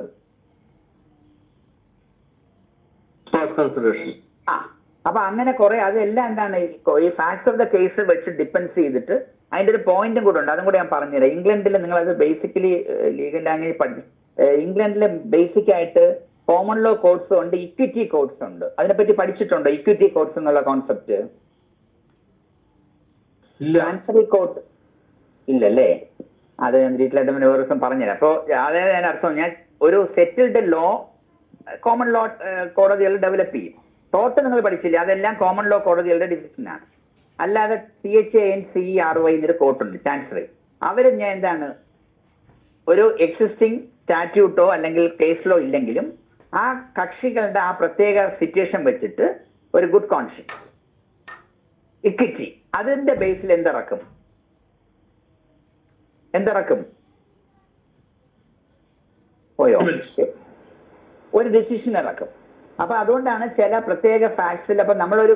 അപ്പൊ അങ്ങനെ കുറെ അതെല്ലാം എന്താണ് ഈ ഫാക്ട്സ് ഓഫ് ദ കേസ് വെച്ച് ഡിപ്പെൻഡ് ചെയ്തിട്ട് അതിന്റെ ഒരു പോയിന്റും കൂടെ ഉണ്ട്. അതും കൂടെ ഞാൻ പറഞ്ഞുതരാം. ഇംഗ്ലണ്ടിൽ നിങ്ങൾ അത് ബേസിക്കലി ലീഗൽ ലാംഗ്വേജ് പഠിച്ചു. ഇംഗ്ലണ്ടിലെ ബേസിക് ആയിട്ട് കോമൺ ലോ കോഡ്സ് ഉണ്ട്, ഇക്വിറ്റി കോഡ്സ് ഉണ്ട്. അതിനെപ്പറ്റി പഠിച്ചിട്ടുണ്ടോ ഇക്വിറ്റി കോഡ്സ് എന്നുള്ള കോൺസെപ്റ്റ്? ട്രാൻസ്ഫറി കോഡ് ഇല്ലല്ലേ? അത് ഞാൻ വീട്ടിലായിട്ട് വേറെ ദിവസം പറഞ്ഞുതരാം. അപ്പൊ അതായത് അതിന്റെ അർത്ഥം, ഞാൻ ഒരു സെറ്റിൽഡ് ലോ കോമൺ ലോ കോടതികൾ ഡെവലപ്പ് ചെയ്യും. ടോട്ട് നിങ്ങൾ പഠിച്ചില്ല, അതെല്ലാം കോമൺ ലോ കോടതികളുടെ ഡിസിഷനാണ്. അല്ലാതെ CHANCERY എന്നൊരു കോർട്ടുണ്ട്, ചാൻസറി. അവര് ഞാൻ എന്താണ് ഒരു എക്സിസ്റ്റിംഗ് സ്റ്റാറ്റ്യൂട്ടോ അല്ലെങ്കിൽ കേസിലോ ഇല്ലെങ്കിലും ആ കക്ഷികളുടെ ആ പ്രത്യേക സിറ്റുവേഷൻ വെച്ചിട്ട് ഒരു ഗുഡ് കോൺഷ്യൻസ് ഇക്വിറ്റി അതിന്റെ ബേസിൽ എന്തിറക്കും? പോയോ? ഒരു ഡിസിഷൻ ഇറക്കും. അപ്പൊ അതുകൊണ്ടാണ് ചില പ്രത്യേക ഫാക്ട്സിൽ, അപ്പൊ നമ്മളൊരു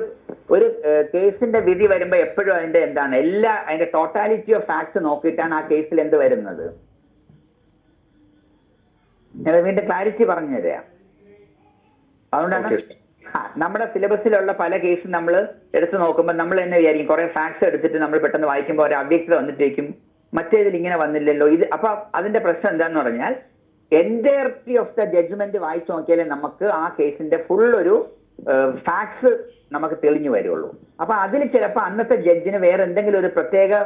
കേസിന്റെ വിധി വരുമ്പോ എപ്പോഴും അതിന്റെ എന്താണ് അതിന്റെ ടോട്ടാലിറ്റി ഓഫ് ഫാക്ട്സ് നോക്കിയിട്ടാണ് ആ കേസിൽ എന്ത് വരുന്നത്. ഞാൻ വീണ്ടും ക്ലാരിറ്റി പറഞ്ഞു തരാം. അതുകൊണ്ടാണ് നമ്മുടെ സിലബസിലുള്ള പല കേസും നമ്മൾ എടുത്തു നോക്കുമ്പോൾ നമ്മൾ തന്നെ വിചാരിക്കും, കുറെ ഫാക്ട്സ് എടുത്തിട്ട് നമ്മൾ പെട്ടെന്ന് വായിക്കുമ്പോൾ ഒരു അവ്യക്തത വന്നിട്ടേക്കും, മറ്റേതിൽ ഇങ്ങനെ വന്നില്ലല്ലോ ഇത്. അപ്പൊ അതിന്റെ പ്രശ്നം എന്താന്ന് പറഞ്ഞാൽ എൻറ്റയർറ്റി ഓഫ് ദ ജഡ്ജ്മെന്റ് വായിച്ചു നോക്കിയാലേ നമുക്ക് ആ കേസിന്റെ ഫുൾ ഒരു ഫാക്ട്സ് നമുക്ക് തെളിഞ്ഞു വരുള്ളൂ. അപ്പൊ അതിൽ ചിലപ്പോൾ അന്നത്തെ ജഡ്ജിന് വേറെ എന്തെങ്കിലും ഒരു പ്രത്യേക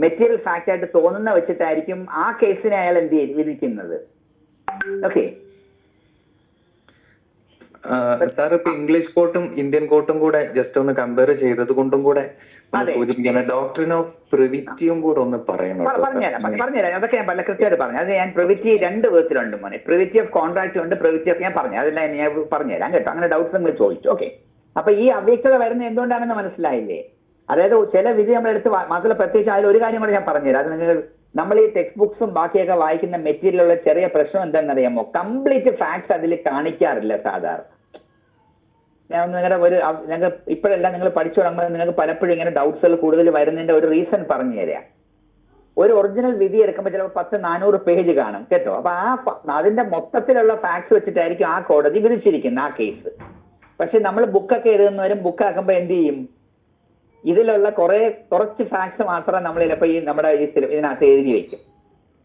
മെറ്റീരിയൽ ഫാക്ട് ആയിട്ട് തോന്നുന്ന വെച്ചിട്ടായിരിക്കും ആ കേസിനെ അയാൾ എന്ത് വിധിക്കുന്നത്. ഓക്കെ സാർ, ഇപ്പൊ ഇംഗ്ലീഷ് കോർട്ടും ഇന്ത്യൻ കോർട്ടും കൂടെ ജസ്റ്റ് ഒന്ന് കമ്പയർ ചെയ്തത് കൊണ്ടും കൂടെ സൂചിപ്പിക്കണം. ഡോക്ട്രിൻ ഓഫ് പ്രിവിറ്റിയും കൂടെ ഒന്ന് പറയണം. പറഞ്ഞുതരാം, അതൊക്കെ ഞാൻ പല കൃത്യമായിട്ട് പറഞ്ഞു. അത് ഞാൻ പ്രിവിറ്റി രണ്ട് വിധത്തിലുണ്ട് മോനെ. പ്രിവിറ്റി ഓഫ് കോൺട്രാക്ട് ഉണ്ട്, പ്രിവിറ്റി ഓഫ് ഞാൻ പറഞ്ഞു, അതെല്ലാം ഞാൻ പറഞ്ഞുതരാം കേട്ടോ. അങ്ങനെ ഡൗട്ട്സ് നിങ്ങൾ ചോദിച്ചു. ഓക്കെ, അപ്പൊ ഈ അവ്യക്തത വരുന്നത് എന്തുകൊണ്ടാണെന്ന് മനസ്സിലായില്ലേ? അതായത് ചില വിധി നമ്മളെടുത്ത് മാത്രമല്ല, പ്രത്യേകിച്ച് അതിൽ ഒരു കാര്യം കൂടെ ഞാൻ പറഞ്ഞുതരാം. അത് നിങ്ങൾ നമ്മൾ ഈ ടെക്സ്റ്റ് ബുക്സും ബാക്കിയൊക്കെ വായിക്കുന്ന മെറ്റീരിയലുള്ള ചെറിയ പ്രശ്നം എന്താണെന്നറിയാമോ? കംപ്ലീറ്റ് ഫാക്ട്സ് അതിൽ കാണിക്കാറില്ല സാധാരണ. ഞാൻ നിങ്ങളുടെ ഞങ്ങൾ ഇപ്പോഴെല്ലാം നിങ്ങൾ പഠിച്ചു തുടങ്ങുമ്പോൾ നിങ്ങൾക്ക് പലപ്പോഴും ഇങ്ങനെ ഡൗട്ട്സുകൾ കൂടുതൽ വരുന്നതിന്റെ ഒരു റീസൺ പറഞ്ഞു തരാം. ഒരു ഒറിജിനൽ വിധി എടുക്കുമ്പോൾ ചിലപ്പോൾ 400 പേജ് കാണും കേട്ടോ. അപ്പൊ അതിന്റെ മൊത്തത്തിലുള്ള ഫാക്ട്സ് വെച്ചിട്ടായിരിക്കും ആ കോടതി വിധിച്ചിരിക്കുന്നത് ആ കേസ്. പക്ഷെ നമ്മൾ ബുക്കൊക്കെ എഴുതുന്നവരും ബുക്കാക്കുമ്പോൾ എന്ത് ചെയ്യും, ഇതിലുള്ള കുറച്ച് ഫാക്ട്സ് മാത്രം നമ്മൾ ചിലപ്പോൾ ഈ നമ്മുടെ ഇതിനകത്ത് എഴുതി വെക്കും.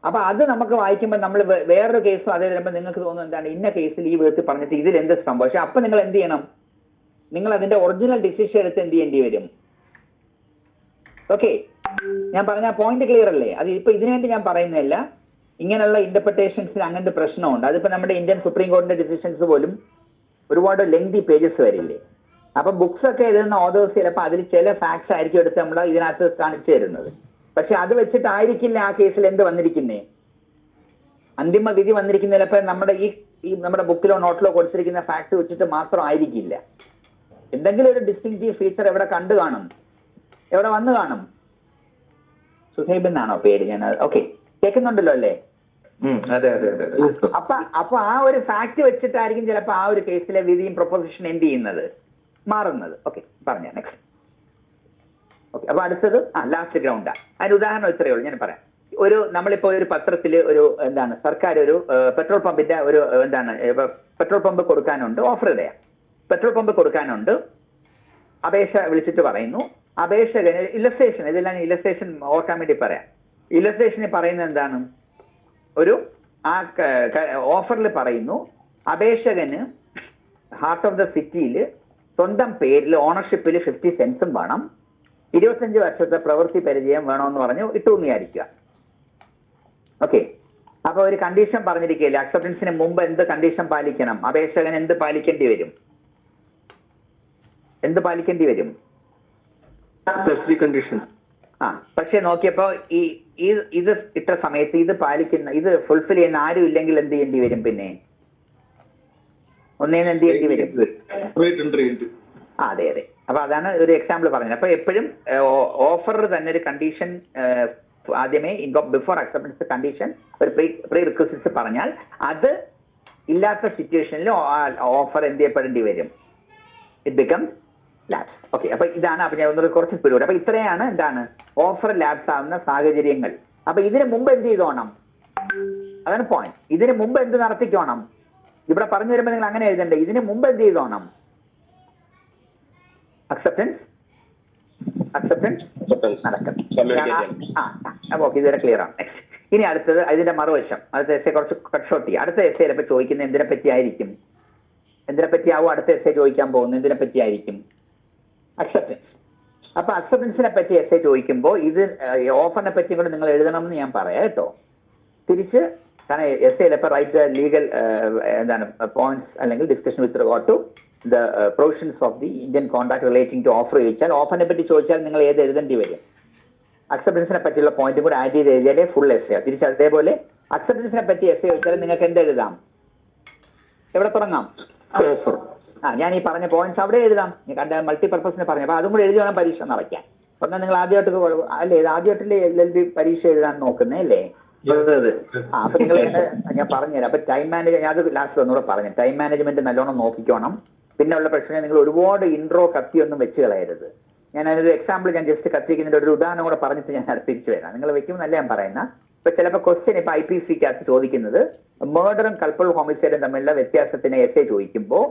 അപ്പൊ അത് നമുക്ക് വായിക്കുമ്പോൾ നമ്മൾ വേറൊരു കേസും അതേ വരുമ്പോൾ നിങ്ങൾക്ക് തോന്നുന്നു എന്താണ് ഇന്ന കേസിൽ ഈ വിധത്തിൽ പറഞ്ഞിട്ട് ഇതിൽ എന്ത് സംഭവം. പക്ഷെ അപ്പൊ നിങ്ങൾ എന്ത് ചെയ്യണം, നിങ്ങൾ അതിന്റെ ഒറിജിനൽ ഡിസിഷൻ എടുത്ത് എന്ത് ചെയ്യേണ്ടി വരും. ഓക്കെ, ഞാൻ പറഞ്ഞ പോയിന്റ് ക്ലിയർ അല്ലേ? അത് ഇപ്പൊ ഇതിനുവേണ്ടി ഞാൻ പറയുന്നതല്ല. ഇങ്ങനെയുള്ള ഇന്റർപ്രിട്ടേഷൻസിൽ അങ്ങനത്തെ പ്രശ്നമുണ്ട്. അതിപ്പോ നമ്മുടെ ഇന്ത്യൻ സുപ്രീം കോടതിന്റെ ഡിസിഷൻസ് പോലും ഒരുപാട് ലെങ്തി പേജസ് വരില്ലേ. അപ്പൊ ബുക്സ് ഒക്കെ എഴുതുന്ന ഓതേഴ്സ് ചിലപ്പോൾ അതിൽ ചില ഫാക്ട്സ് ആയിരിക്കും എടുത്ത് നമ്മൾ ഇതിനകത്ത് കാണിച്ചു തരുന്നത്. പക്ഷെ അത് വെച്ചിട്ടായിരിക്കില്ല ആ കേസിൽ എന്ത് വന്നിരിക്കുന്നേ, അന്തിമ വിധി വന്നിരിക്കുന്ന ചിലപ്പോൾ നമ്മുടെ ഈ നമ്മുടെ ബുക്കിലോ നോട്ടിലോ കൊടുത്തിരിക്കുന്ന ഫാക്ട്സ് വെച്ചിട്ട് മാത്രം ആയിരിക്കില്ല. എന്തെങ്കിലും ഒരു ഡിസ്റ്റിങ്റ്റീവ് ഫീച്ചർ എവിടെ കണ്ടു കാണും, എവിടെ വന്നു കാണും. സുഹൈബ് എന്നാണോ പേര്? ഞാൻ ഓക്കെ, കേൾക്കുന്നുണ്ടല്ലോ അല്ലേ? അതെ അതെ അതെ. അപ്പൊ ആ ഒരു ഫാക്ട് വെച്ചിട്ടായിരിക്കും ചിലപ്പോൾ ആ ഒരു കേസിലെ വിധിയും പ്രൊപ്പോസിഷൻ എന്ത് ചെയ്യുന്നത്, മാറുന്നത്. ഓക്കെ, പറഞ്ഞ നെക്സ്റ്റ്. ഓക്കെ, അപ്പൊ അടുത്തത് ലാസ്റ്റ് ഗ്രൗണ്ടാ. അതിന് ഉദാഹരണം ഇത്രയേ ഉള്ളൂ, ഞാൻ പറയാം. നമ്മളിപ്പോ ഒരു പത്രത്തില് സർക്കാർ ഒരു പെട്രോൾ പമ്പിന്റെ പെട്രോൾ പമ്പ് കൊടുക്കാനുണ്ട്, ഓഫർ ഇടയാ. പെട്രോൾ പമ്പ് കൊടുക്കാനുണ്ട്, അപേക്ഷ വിളിച്ചിട്ട് പറയുന്നു. അപേക്ഷകന് ഇല്ലസ്ട്രേഷൻ, ഇതെല്ലാം ഇല്ലസ്ട്രേഷൻ ഓർക്കാൻ വേണ്ടി പറയാം. ഇല്ലസ്ട്രേഷന് പറയുന്നത് എന്താണ്, ഓഫറിൽ പറയുന്നു അപേക്ഷകന് ഹാർട്ട് ഓഫ് ദ സിറ്റിയിൽ സ്വന്തം പേരിൽ ഓണർഷിപ്പിൽ 50 സെന്റ്സും വേണം, 25 വർഷത്തെ പ്രവൃത്തി പരിചയം വേണമെന്ന് പറഞ്ഞു ഇട്ടു എന്ന് വിചാരിക്കുക. ഓക്കെ, അപ്പൊ ഒരു കണ്ടീഷൻ പറഞ്ഞിരിക്കുകയില്ലേ, അക്സെപ്റ്റൻസിന് മുമ്പ് എന്ത് കണ്ടീഷൻ പാലിക്കണം, അപേക്ഷകൻ എന്ത് പാലിക്കേണ്ടി വരും, എന്ത് പാലിക്കേണ്ടി വരും? Specific conditions. പക്ഷെ നോക്കിയപ്പോ ഇത് ഇട്ട സമയത്ത് ഇത് ഫുൾഫിൽ ചെയ്യുന്ന ആരും ഇല്ലെങ്കിൽ എന്ത് ചെയ്യേണ്ടി വരും? പിന്നെ ഒന്നേന്ന് എന്ത് ചെയ്യേണ്ടി വരും? അതെ അതെ. അപ്പൊ അതാണ് ഒരു എക്സാമ്പിൾ പറഞ്ഞത്. അപ്പൊ എപ്പോഴും ഓഫർ തന്നെ ഒരു കണ്ടീഷൻ ആദ്യമേ ബിഫോർ അക്സെപ്റ്റൻസ് കണ്ടീഷൻ ഒരു പ്രീ റിക്വസിറ്റ്സ് പറഞ്ഞാൽ അത് ഇല്ലാത്ത സിറ്റുവേഷനിൽ ഓഫർ എന്ത് ചെയ്യപ്പെടേണ്ടി വരും? It becomes lapsed. ഓക്കെ, അപ്പൊ ഇതാണ്. അപ്പൊ ഞാൻ ഒന്നുകൂടി കുറച്ച് സ്പീഡ്. അപ്പൊ ഇത്രയാണ് എന്താണ് ഓഫർ ലാപ്സ് ആവുന്ന സാഹചര്യങ്ങൾ. അപ്പൊ ഇതിന് മുമ്പ് എന്ത് ചെയ്തോണം? അതാണ് പോയിന്റ്. ഇതിന് മുമ്പ് എന്ത് നടത്തിക്കോണം? ഇവിടെ പറഞ്ഞു വരുമ്പോ നിങ്ങൾ അങ്ങനെ എഴുതണ്ടേ, ഇതിന് മുമ്പ് എന്ത് ചെയ്തോണം? അക്സെപ്റ്റൻസ് നടക്കണം. ഓക്കെ, ഇതുവരെ ക്ലിയർ ആണ്. നെക്സ്റ്റ്. ഇനി അടുത്തത് ഇതിന്റെ മറുവശം. അടുത്ത എസ്സേ കുറച്ച് കട്ട് ഷോട്ട് ചെയ്യാം. അടുത്ത എസ്സേ ചിലപ്പോൾ ചോദിക്കുന്നത് എന്തിനെ പറ്റി ആയിരിക്കും? എന്തിനെ പറ്റിയാവും അടുത്ത എസ്സേ ചോദിക്കാൻ പോകുന്നത്? എന്തിനെ പറ്റി ആയിരിക്കും? അക്സെപ്റ്റൻസ്. അപ്പൊ അക്സെപ്റ്റൻസിനെ പറ്റി എസ്സേ ചോദിക്കുമ്പോൾ ഇത് ഓഫറിനെ പറ്റി കൂടെ നിങ്ങൾ എഴുതണം എന്ന് ഞാൻ പറയാം കേട്ടോ. തിരിച്ച്, കാരണം എസ്സേ ചിലപ്പോൾ റൈറ്റ് ലീഗൽ പോയിന്റ്സ് അല്ലെങ്കിൽ discussion with regard to the provisions of the Indian contract relating to offer ചോദിച്ചാൽ, ഓഫറിനെ പറ്റി ചോദിച്ചാൽ നിങ്ങൾ ഏത് എഴുതേണ്ടി വരും? അക്സെപ്റ്റൻസിനെ പറ്റിയുള്ള പോയിന്റും കൂടെ ആഡ് ചെയ്ത് എഴുതിയാലേ ഫുൾ എസ്സേ. തിരിച്ച് അതേപോലെ അക്സെപ്റ്റൻസിനെ പറ്റി എസ്സേ ചോദിച്ചാൽ നിങ്ങൾക്ക് എന്ത് എഴുതാം? എവിടെ തുടങ്ങാം? ഓഫർ. ഞാൻ ഈ പറഞ്ഞ പോയിന്റ്സ് അവിടെ എഴുതാം. കണ്ട മൾട്ടിപർപ്പസിന് പറഞ്ഞു. അപ്പൊ അതും കൂടെ എഴുതി വേണം പരീക്ഷ നടക്കാൻ. അപ്പൊ നിങ്ങൾ ആദ്യമായിട്ടല്ലേ LLB പരീക്ഷ എഴുതാൻ നോക്കുന്നേ അല്ലേ? അപ്പൊ നിങ്ങൾ ഞാൻ പറഞ്ഞുതരാം. അപ്പൊ ടൈം മാനേജ്, ഞാൻ അത് ലാസ്റ്റ് ഒന്നുകൂടെ പറഞ്ഞു. ടൈം മാനേജ്മെന്റ് നല്ലോണം നോക്കിക്കോണം. പിന്നെ ഉള്ള പ്രശ്നം, നിങ്ങൾ ഒരുപാട് ഇൻട്രോ കത്തിയൊന്നും വെച്ച് കളയരുത്. ഞാൻ അതിനൊരു എക്സാമ്പിൾ, ഞാൻ ജസ്റ്റ് കത്തിവെക്കുന്നതിന്റെ ഒരു ഉദാഹരണം കൂടെ പറഞ്ഞിട്ട് ഞാൻ തിരിച്ചു വരാം. നിങ്ങൾ വെക്കുമെന്നല്ല ഞാൻ പറയുന്ന. ഇപ്പൊ ചിലപ്പോൾ ക്വസ്റ്റ്യൻ ഇപ്പൊ IPCക്കകത്ത് ചോദിക്കുന്നത് മർഡറും കൾപ്പബിൾ ഹോമിസൈഡും തമ്മിലുള്ള വ്യത്യാസത്തിന് എസ്സേ ചോദിക്കുമ്പോൾ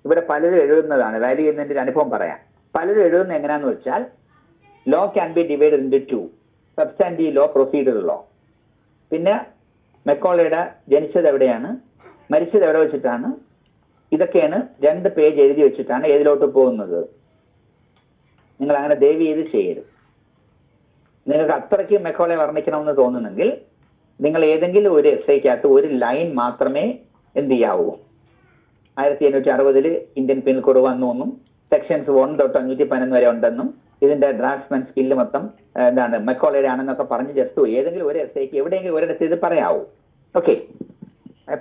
ഇവിടെ പലരും എഴുതുന്നതാണ്. വാല്യൂ ചെയ്യുന്നതിന്റെ ഒരു അനുഭവം പറയാം. പലരും എഴുതുന്ന എങ്ങനെയാന്ന് വെച്ചാൽ, law can be divided into 2, substantive law, procedural law. പിന്നെ മെക്കോളയുടെ ജനിച്ചത് എവിടെയാണ്, മരിച്ചത് എവിടെ വെച്ചിട്ടാണ്, ഇതൊക്കെയാണ് 2 പേജ് എഴുതി വെച്ചിട്ടാണ് ഏതിലോട്ട് പോകുന്നത്. നിങ്ങൾ അങ്ങനെ ദയവ് ചെയ്ത് ചെയ്യരുത്. നിങ്ങൾക്ക് അത്രയ്ക്ക് മെക്കോളെ വർണ്ണിക്കണമെന്ന് തോന്നുന്നെങ്കിൽ നിങ്ങൾ ഏതെങ്കിലും ഒരു എസ്സേക്കകത്ത് ഒരു ലൈൻ മാത്രമേ എന്ത് ചെയ്യാവൂ. 1860 ഇന്ത്യൻ പീനൽ കോഡ് വന്നു എന്നും സെക്ഷൻസ് 1 തൊട്ട് 511 വരെ ഉണ്ടെന്നും ഇതിന്റെ ഡ്രാഫ്റ്റ്സ്മാൻ സ്കില്ല് മൊത്തം മെക്കോളയുടെ ആണെന്നൊക്കെ പറഞ്ഞ് ജസ്റ്റ് ഏതെങ്കിലും ഒരു എസ്സേക്ക് എവിടെയെങ്കിലും ഒരിടത്ത് ഇത് പറയാവൂ. ഓക്കെ,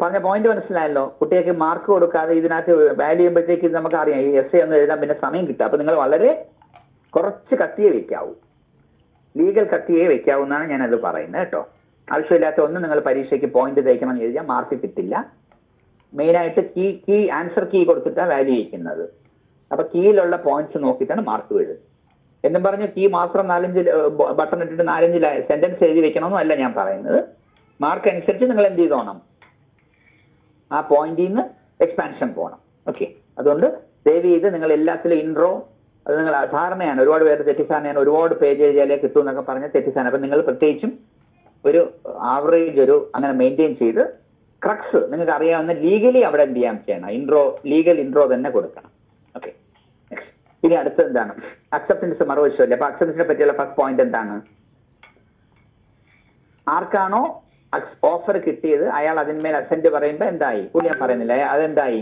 പറഞ്ഞ പോയിന്റ് മനസ്സിലായല്ലോ. കുട്ടികൾക്ക് മാർക്ക് കൊടുക്കാതെ ഇതിനകത്ത് വാല്യൂ ചെയ്യുമ്പോഴത്തേക്ക് ഇത് നമുക്ക് അറിയാം, ഈ എസ്സേ ഒന്നും എഴുതാൻ പിന്നെ സമയം കിട്ടും. അപ്പൊ നിങ്ങൾ വളരെ കുറച്ച് കത്തിയെ വെക്കാവൂ, ലീഗൽ കത്തിയെ വെക്കാവുന്നതാണ് ഞാനത് പറയുന്നത് കേട്ടോ. ആവശ്യമില്ലാത്ത ഒന്നും നിങ്ങൾ പരീക്ഷയ്ക്ക് പോയിന്റ് തയ്ക്കണം എന്ന് എഴുതിയാൽ മാർക്ക് കിട്ടില്ല. മെയിനായിട്ട് ആൻസർ കീ കൊടുത്തിട്ടാണ് വാല്യൂ ചെയ്യിക്കുന്നത്. അപ്പൊ കീയിലുള്ള പോയിന്റ്സ് നോക്കിയിട്ടാണ് മാർക്ക് വീഴുന്നത്. എന്നും പറഞ്ഞ് കീ മാത്രം 4-5 ബട്ടൺ ഇട്ടിട്ട് 4-5 സെന്റൻസ് എഴുതി വെക്കണമെന്നും അല്ല ഞാൻ പറയുന്നത്. മാർക്ക് അനുസരിച്ച് നിങ്ങൾ എന്ത് ചെയ്തോണം, ആ പോയിന്റിൽ നിന്ന് എക്സ്പാൻഷൻ പോകണം. ഓക്കെ, അതുകൊണ്ട് ദയവ് ചെയ്ത് നിങ്ങൾ എല്ലാത്തിലും ഇൻട്രോ, അത് നിങ്ങൾ ധാരണയാണ്, ഒരുപാട് പേര് തെറ്റിദ്ധാരണയാണ്, ഒരുപാട് പേജ് എഴുതിയാലേ കിട്ടും എന്നൊക്കെ പറഞ്ഞ തെറ്റിദ്ധാരണ. അപ്പൊ നിങ്ങൾ പ്രത്യേകിച്ചും ഒരു ആവറേജ് അങ്ങനെ മെയിൻറ്റെയിൻ ചെയ്ത് ക്രക്സ് നിങ്ങൾക്ക് അറിയാവുന്ന ലീഗലി അവിടെ എന്ത് ചെയ്യണം, ലീഗൽ ഇൻട്രോ തന്നെ കൊടുക്കണം. Okay, next. ഇനി അടുത്തത് എന്താണ്? അക്സെപ്റ്റൻസ് മറുവശമല്ലേ. അപ്പൊ അക്സെപ്റ്റൻസിനെ പറ്റിയുള്ള ഫസ്റ്റ് പോയിന്റ് എന്താണ്? ആർക്കാണോ ഓഫർ കിട്ടിയത് അയാൾ അതിന്മേൽ അസെന്റ് പറയുമ്പോ എന്തായി? പുള്ളി ഞാൻ പറയുന്നില്ല, അതെന്തായി?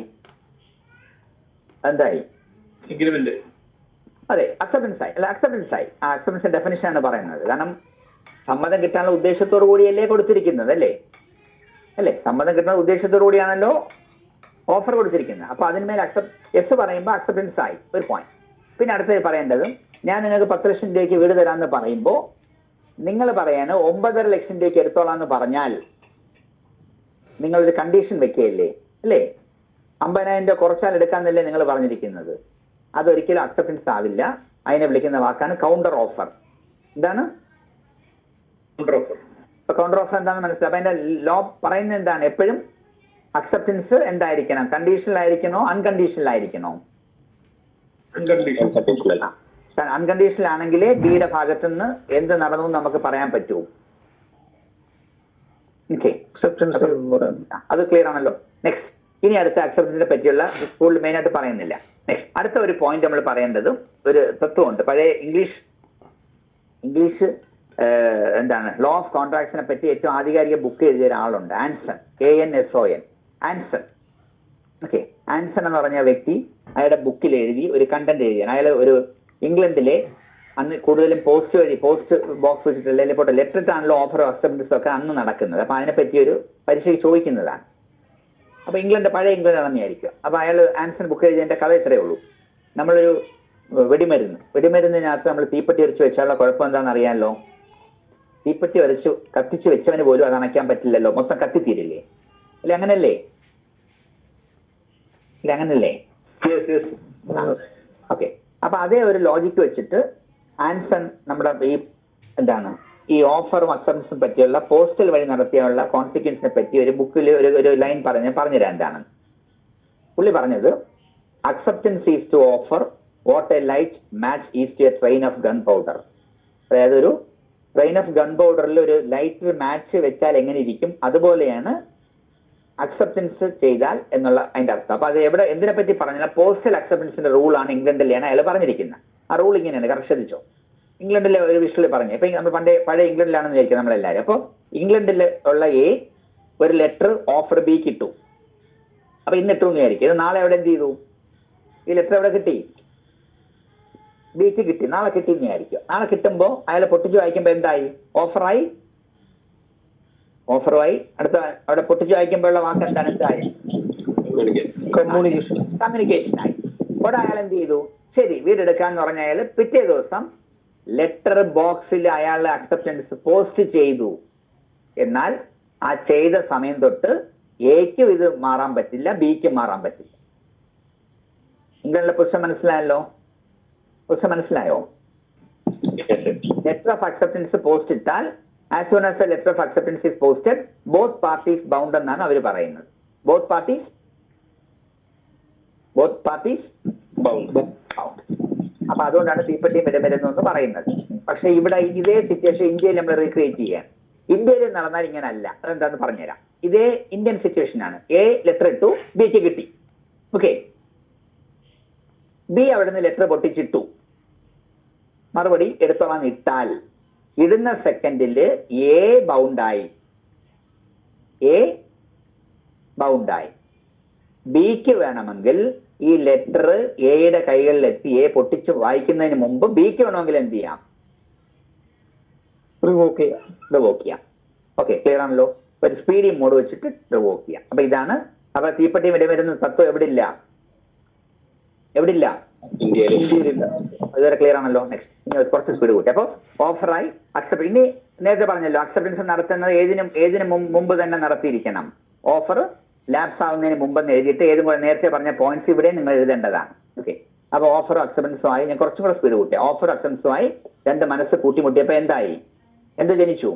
അതെ, അക്സെപ്റ്റൻസ് ആയി. അല്ല, അക്സെപ്റ്റൻസ് ആയി. ആ അക്സെപ്റ്റൻസ് ഡെഫിനിഷൻ ആണ് പറയുന്നത്. കാരണം സമ്മതം കിട്ടാനുള്ള ഉദ്ദേശത്തോടു കൂടിയല്ലേ കൊടുത്തിരിക്കുന്നത്, അല്ലേ? സമ്മതം കിട്ടുന്ന ഉദ്ദേശത്തോടു കൂടിയാണല്ലോ ഓഫർ കൊടുത്തിരിക്കുന്നത്. അപ്പൊ അതിന്മേൽ യെസ് പറയുമ്പോൾ അക്സെപ്റ്റൻസ് ആയി, ഒരു പോയിന്റ്. പിന്നെ അടുത്തത് പറയേണ്ടത്, ഞാൻ നിങ്ങൾക്ക് 10 ലക്ഷം രൂപയ്ക്ക് വീട് തരാമെന്ന് പറയുമ്പോൾ നിങ്ങൾ പറയാണ് 9.5 ലക്ഷം രൂപയ്ക്ക് എടുത്തോളാം എന്ന് പറഞ്ഞാൽ നിങ്ങളൊരു കണ്ടീഷൻ വെക്കുകയല്ലേ, അല്ലേ? 50,000 രൂപ കുറച്ചാൽ എടുക്കാന്നല്ലേ നിങ്ങൾ പറഞ്ഞിരിക്കുന്നത്. അതൊരിക്കലും അക്സെപ്റ്റൻസ് ആവില്ല. അതിനെ വിളിക്കുന്ന വാക്കാണ് കൗണ്ടർ ഓഫർ. എന്താണ് കൗണ്ടർ ഓഫർ? കൗണ്ടർ ഓഫർ എന്താണെന്ന് മനസ്സിലാവും. അതിന്റെ ലോ പറയുന്നത് എന്താണ്? എപ്പോഴും അക്സെപ്റ്റൻസ് എന്തായിരിക്കണം? കണ്ടീഷണൽ ആയിരിക്കണോ, അൺകണ്ടീഷണൽ ആയിരിക്കണോ? അൺകണ്ടീഷണൽ ആണെങ്കിലേ ബിയുടെ ഭാഗത്തു നിന്ന് എന്ത് നടന്നു നമുക്ക് പറയാൻ പറ്റൂ. അത് ക്ലിയർ ആണല്ലോ. നെക്സ്റ്റ്, ഇനി അടുത്ത അക്സെപ്റ്റൻസിനെ പറ്റിയുള്ള കൂടുതൽ മെയിൻ ആയിട്ട് പറയുന്നില്ല. നെക്സ്റ്റ്, അടുത്ത ഒരു പോയിന്റ് നമ്മൾ പറയേണ്ടത് ഒരു തത്വമുണ്ട്. പഴയ ഇംഗ്ലീഷ് എന്താണ് ലോ ഓഫ് കോൺട്രാക്ട്സിനെ പറ്റി ഏറ്റവും ആധികാരിക ബുക്ക് എഴുതിയ ഒരാളുണ്ട്, ആൻസൺ, ANSON, ആൻസൺ. ഓക്കെ, ആൻസൺ എന്ന് പറഞ്ഞ വ്യക്തി അയാളുടെ ബുക്കിൽ എഴുതി ഒരു കണ്ടന്റ് എഴുതിയാണ്. അയാൾ ഒരു ഇംഗ്ലണ്ടിലെ അന്ന് കൂടുതലും പോസ്റ്റ് ബോക്സ് വെച്ചിട്ടല്ലേ പോട്ടെ ലെറ്റർ ഇട്ടാണല്ലോ ഓഫർ അക്സെപ്റ്റൻസ് ഒക്കെ അന്ന് നടക്കുന്നത്. അപ്പൊ അതിനെപ്പറ്റി ഒരു പരീക്ഷയ്ക്ക് ചോദിക്കുന്നതാണ്. അപ്പൊ പഴയ ഇംഗ്ലണ്ട് ആണെന്നായിരിക്കും. അപ്പൊ അയാൾ ആൻസൺ ബുക്ക് എഴുതിയതിന്റെ കഥ ഇത്രയേ ഉള്ളൂ. നമ്മളൊരു വെടിമരുന്നിനകത്ത് നമ്മൾ തീപ്പെട്ടി വരച്ച് വെച്ചാലുള്ള കുഴപ്പം എന്താണെന്ന് അറിയാമല്ലോ. തീപ്പെട്ടി കത്തിച്ച് വെച്ചവന് പോലും അത് അണയ്ക്കാൻ പറ്റില്ലല്ലോ, മൊത്തം കത്തിത്തീരില്ലേ? അല്ലെ അങ്ങനല്ലേ? ഓക്കെ, അപ്പൊ അതേ ഒരു ലോജിക്ക് വെച്ചിട്ട് ആൻസൺ നമ്മുടെ ഈ ഓഫറും അക്സെപ്റ്റൻസും പറ്റിയുള്ള പോസ്റ്റൽ വഴി നടത്തിയുള്ള കോൺസിക്വൻസിനെ പറ്റി ഒരു ബുക്കിൽ ഒരു ലൈൻ പറഞ്ഞുതരാം. എന്താണ് പുള്ളി പറഞ്ഞത്? Acceptance is to offer what a light match is to a train of gun powder. അതായത് ഒരു ട്രെയിൻ ഓഫ് ഗൺ പൗഡറിൽ ഒരു ലൈറ്റ് മാച്ച് വെച്ചാൽ എങ്ങനെ ഇരിക്കും, അതുപോലെയാണ് അക്സെപ്റ്റൻസ് ചെയ്താൽ എന്നുള്ള അതിന്റെ അർത്ഥം. അപ്പൊ അത് എന്തിനെ പറ്റി പറഞ്ഞാൽ പോസ്റ്റൽ അക്സെപ്റ്റൻസിന്റെ റൂളാണ് ഇംഗ്ലണ്ടിലെയാണ് അയാൾ പറഞ്ഞിരിക്കുന്നത്. ആ റൂൾ ഇങ്ങനെയാണ്, കറക്റ്റ് ശ്രദ്ധിച്ചോ. ഇംഗ്ലണ്ടിലെ ഒരു വിഷ്വൽ പറഞ്ഞു. ഇപ്പൊ നമ്മൾ പഴയ ഇംഗ്ലണ്ടിലാണെന്ന് വിചാരിക്കുക നമ്മളെല്ലാവരും. അപ്പൊ ഇംഗ്ലണ്ടിൽ ഉള്ള ഒരു ലെറ്റർ ഓഫർ ബിക്ക് ഇട്ടു. അപ്പൊ ഇന്ന് ഇട്ടു എന്ന് വിചാരിക്കും. ഇത് നാളെ എവിടെ എന്ത് ചെയ്തു? ഈ ലെറ്റർ എവിടെ കിട്ടി? ബിക്ക് കിട്ടി. നാളെ കിട്ടി എന്ന് വിചാരിക്കും. നാളെ കിട്ടുമ്പോ അയാൾ പൊട്ടിച്ച് വായിക്കുമ്പോ എന്തായി? ഓഫറായി. അടുത്ത അവിടെ പൊട്ടിച്ച് വായിക്കുമ്പോഴുള്ള വാക്ക് എന്താണ്? എന്തായി? കമ്മ്യൂണിക്കേഷൻ ആയി. അവിടെ അയാൾ എന്ത് ചെയ്തു? ശരി, വീടെടുക്കാന്ന് പറഞ്ഞ അയാൾ പിറ്റേ ദിവസം ലെറ്റർ ബോക്സിൽ അയാളുടെ അക്സെപ്റ്റൻസ് പോസ്റ്റ് ചെയ്തു. എന്നാൽ ആ ചെയ്ത സമയം തൊട്ട് എക്കും ഇത് മാറാൻ പറ്റില്ല, ബിക്കും മാറാൻ പറ്റില്ല. ഇംഗ്ലണ്ടിലെ പുസ്തകം മനസ്സിലായോ? ലെറ്റർ ഓഫ് അക്സെപ്റ്റൻസ് പോസ്റ്റ് ഇട്ടാൽ as soon as the letter of acceptance is posted, both parties bound എന്നാണ് അവർ പറയുന്നത്. both parties bound. അപ്പൊ അതുകൊണ്ടാണ് തീപ്പെട്ടിയും വിടമരുന്ന് പറയുന്നത്. പക്ഷെ ഇവിടെ ഇതേ സിറ്റുവേഷൻ ഇന്ത്യയിൽ നമ്മൾ റീക്രിയേറ്റ് ചെയ്യാൻ. ഇന്ത്യയിൽ നടന്നാൽ ഇങ്ങനെ അല്ല. അതെന്താന്ന് പറഞ്ഞുതരാം. ഇതേ ഇന്ത്യൻ സിറ്റുവേഷൻ ആണ്. എ ലെറ്റർ ഇട്ടു, ബിക്ക് കിട്ടി. ഓക്കെ, ബി അവിടെ നിന്ന് ലെറ്റർ പൊട്ടിച്ചിട്ടു, മറുപടി എടുത്തോളാൻ ഇട്ടാൽ ഇടുന്ന സെക്കൻഡില് എ ബൗണ്ടായി. ബിക്ക് വേണമെങ്കിൽ ഈ ലെറ്റർ എയുടെ കൈകളിലെത്തി എ പൊട്ടിച്ച് വായിക്കുന്നതിന് മുമ്പ് ബിക്ക് വേണമെങ്കിൽ എന്ത് ചെയ്യാം? റിവോക്ക് ചെയ്യാം. ഓക്കെ, ക്ലിയർ ആണല്ലോ. ഒരു സ്പീഡി മോഡ് വെച്ചിട്ട് റിവോക്ക് ചെയ്യാം. അപ്പൊ ഇതാണ്. അപ്പൊ തീപ്പെട്ടി വിടമരുന്ന് തത്വം എവിടില്ല? ഇന്ത്യയിലില്ല. അതുവരെ ക്ലിയർ ആണല്ലോ. നെക്സ്റ്റ്, ഇനി കുറച്ച് സ്പീഡ് കൂട്ടി. അപ്പൊ ഓഫറായി അക്സെപ്റ്റ്. ഇനി നേരത്തെ പറഞ്ഞല്ലോ, അക്സെപ്റ്റൻസ് നടത്തുന്നത് ഏതിനും മുമ്പ് തന്നെ നടത്തിയിരിക്കണം. ഓഫർ ലാപ്സ് ആവുന്നതിന് മുമ്പെന്ന് എഴുതിയിട്ട് നേരത്തെ പറഞ്ഞ പോയിന്റ്സ് ഇവിടെ നിങ്ങൾ എഴുതേണ്ടതാണ്. ഓക്കെ, അപ്പൊ ഓഫറും അക്സെപ്റ്റൻസും ആയി. ഞാൻ കുറച്ചും കൂടെ സ്പീഡ് കൂട്ടി. ഓഫറും അക്സെപ്റ്റൻസും ആയി രണ്ട് മനസ്സ് കൂട്ടിമുട്ടിയപ്പോ എന്ത് ജനിച്ചു?